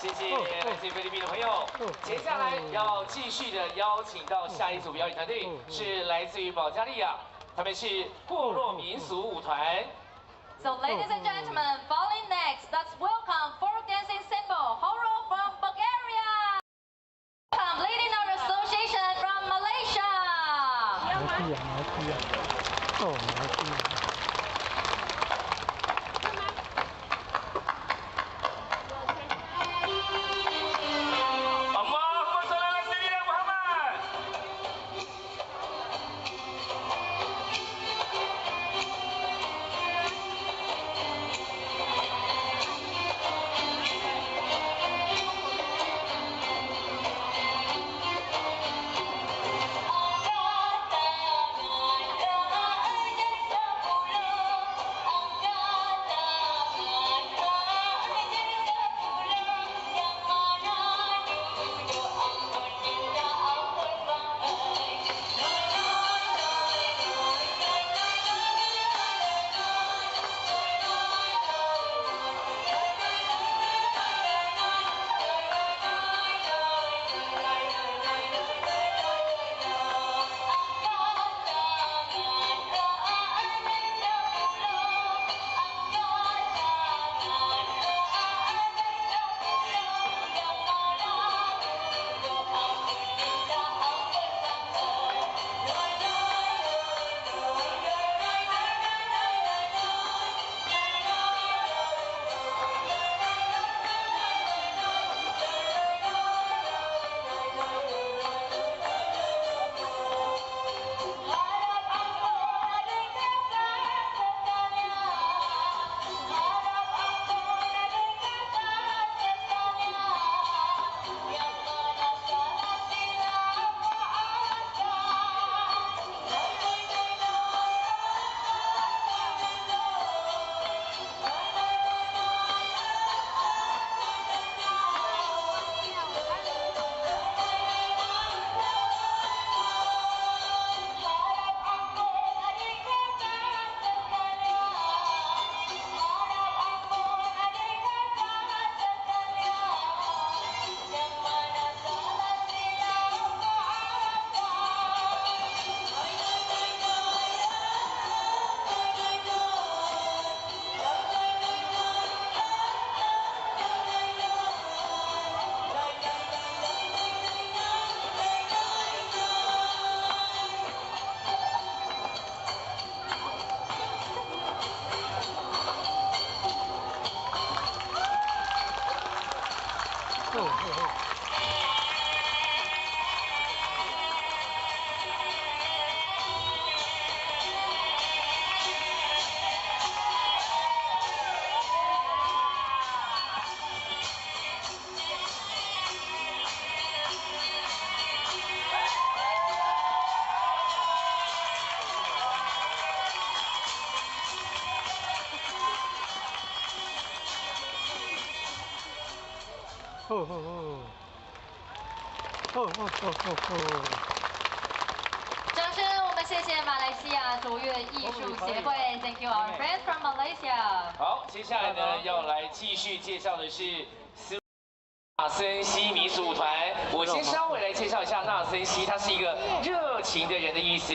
谢谢来自菲律宾的朋友。接下来要继续的邀请到下一组表演团队，是来自于保加利亚，他们是部落民俗舞团。So ladies and gentlemen, following next, let's welcome folk dancing symbol Horo from Bulgaria. Welcome, leading our association from Malaysia. 爱掌声，我们谢谢马来西亚卓越艺术协会 ，Thank you our friends from Malaysia。好，接下来呢要来继续介绍的是纳森西民俗舞团。我先稍微来介绍一下纳森西，它是一个热情的人的意思。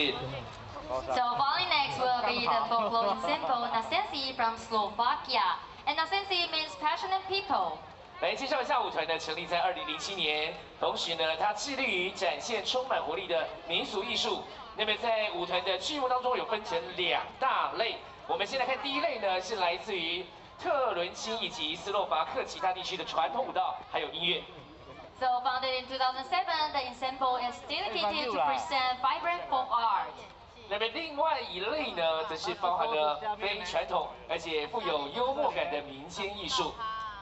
So following next will be the folklore ensemble Nasensi from Slovakia, and Nasensi means passionate people. 来介绍一下舞团呢，成立在2007年，同时呢，它致力于展现充满活力的民俗艺术。那么在舞团的剧目当中有分成2大类，我们先来看第一类呢，是来自于特伦钦以及斯洛伐克其他地区的传统舞蹈，还有音乐。 So founded in 2007, the ensemble is dedicated to present vibrant folk art. 那么另外一类呢，则是包含了非传统而且富有幽默感的民间艺术。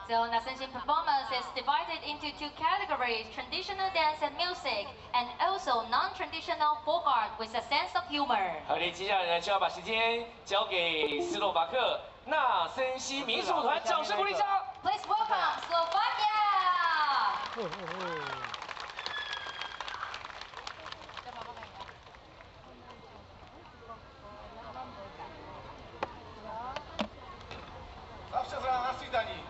So Nasensi performance is divided into 2 categories: traditional dance and music, and also non-traditional folk art with a sense of humor. 好的，接下来呢就要把时间交给斯洛伐克纳森西民俗舞团，掌声鼓励一下。 Please welcome Slovakia. Zawsze na свидании.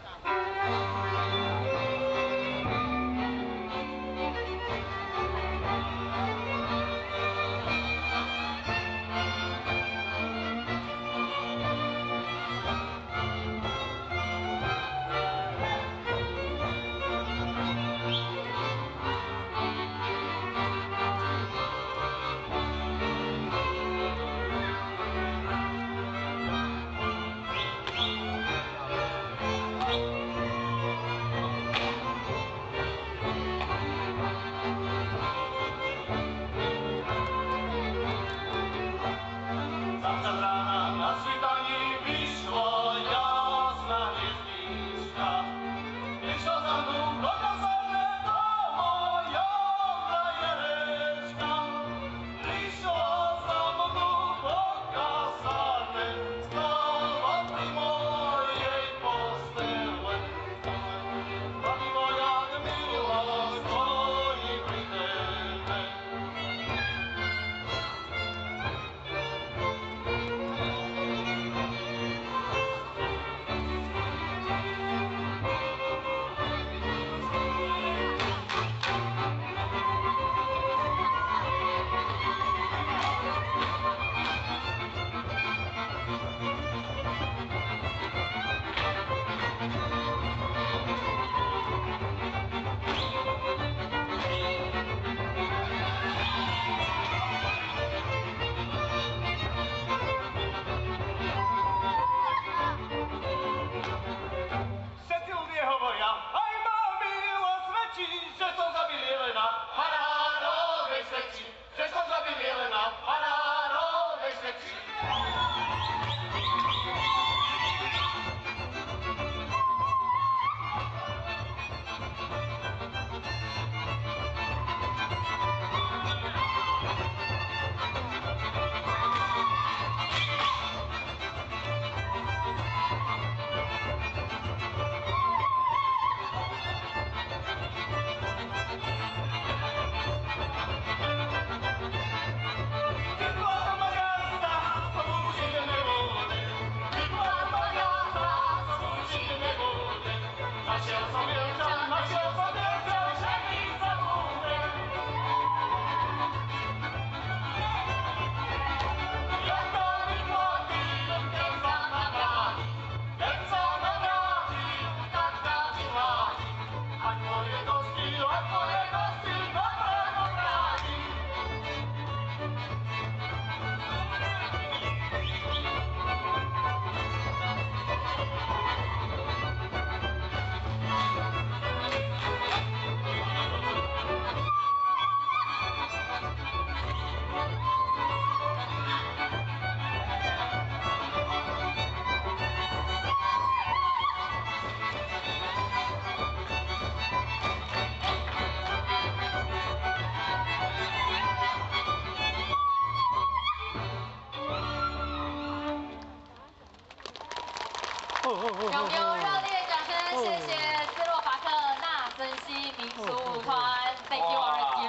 Thank you, our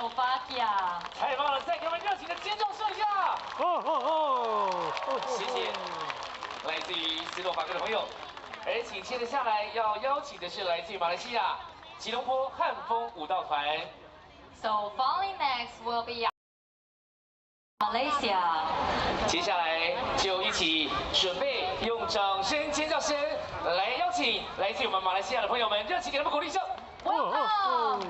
Slovakia。太棒了，再给我们热情的尖叫声一下！谢谢，来自于斯洛伐克的朋友。而紧接着下来要邀请的是来自于马来西亚吉隆坡汉风舞蹈团。So following next will be Malaysia。接下来就一起准备用掌声、尖叫声来邀请来自于我们马来西亚的朋友们，热情给他们鼓励声。Welcome。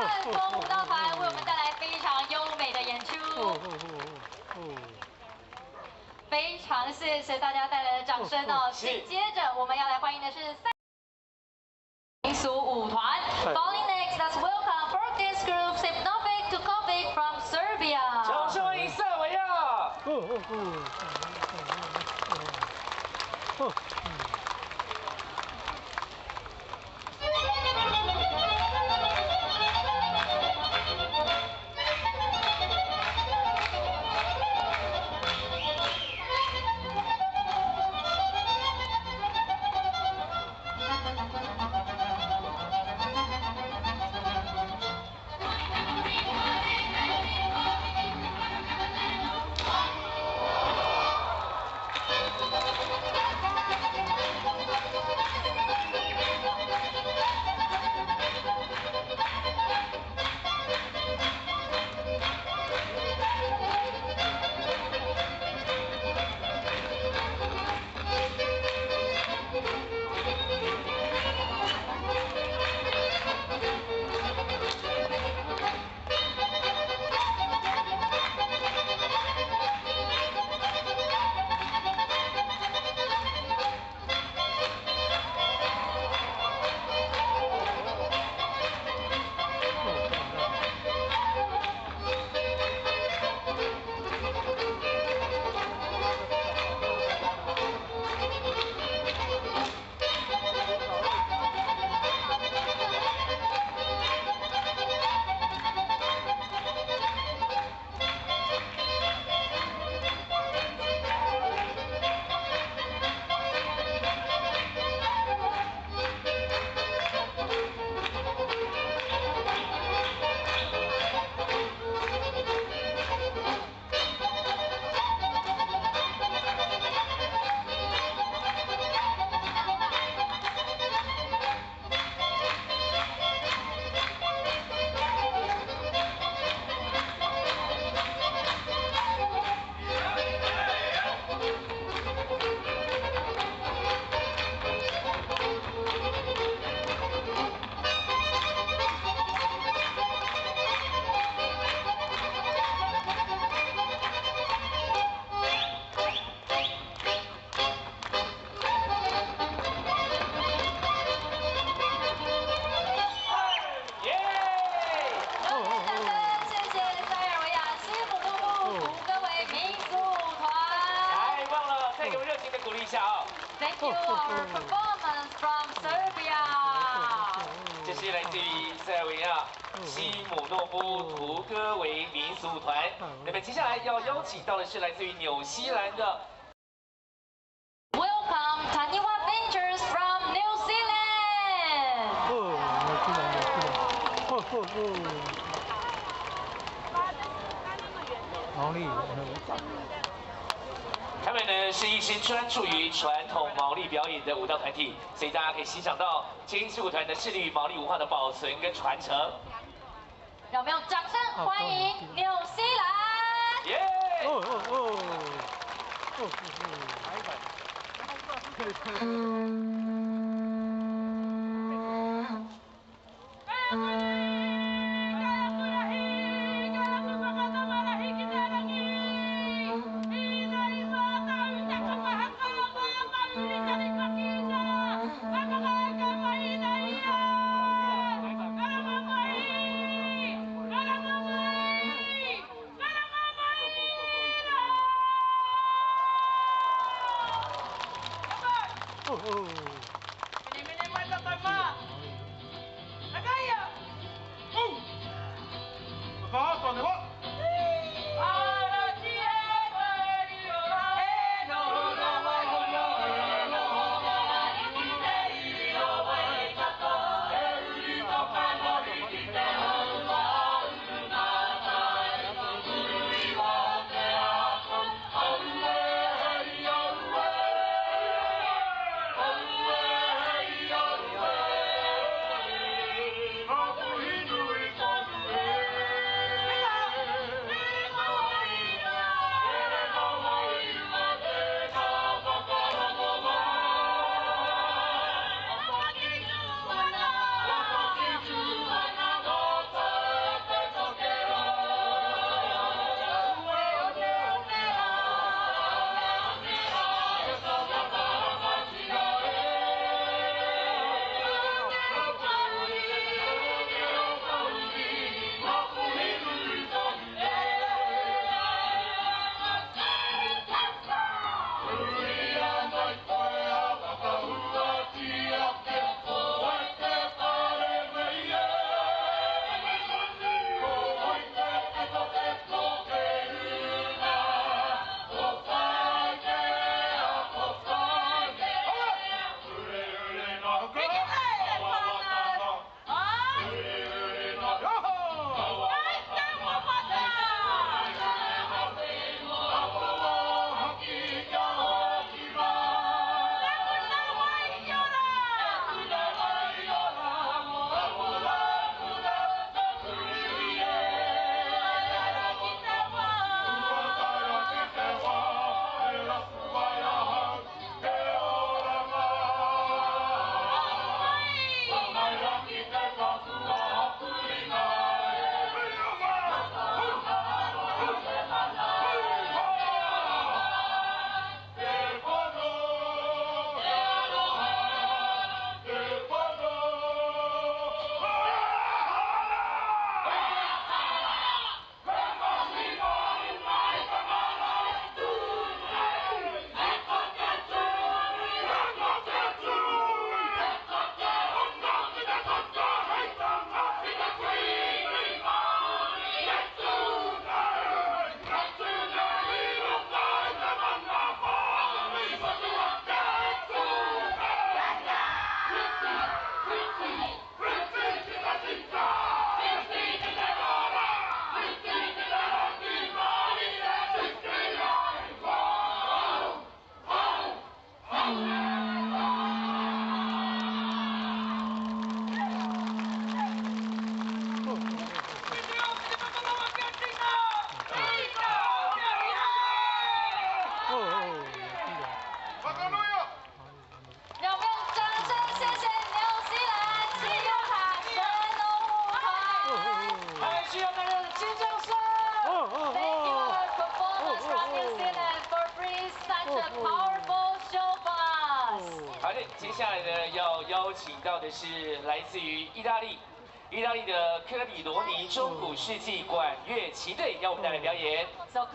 顺风舞蹈团为我们带来非常优美的演出。非常谢谢大家带来的掌声哦！紧接着我们要来欢迎的是民俗舞团。Falling next, let's welcome folk dance group Sipnovic to Kovic from Serbia。掌声欢迎塞尔维亚。Thank you, our performance from Serbia。这是来自于塞尔维亚西姆诺夫图戈维民俗舞团。那么接下来要邀请到的是来自于纽西兰的。Welcome Taniwa Ventures from New Zealand。毛利。他们呢是一支专注于传统毛利表演的舞蹈团体，所以大家可以欣赏到这一支舞团的致力于毛利文化的保存跟传承。让我们用掌声欢迎纽西兰！耶！哦。掌声。Thank you, our performers from New Zealand, for bringing such a powerful show for us. 好的，接下来呢要邀请到的是来自于意大利的科里罗尼中古世纪管乐旗队，要我们带来表演。So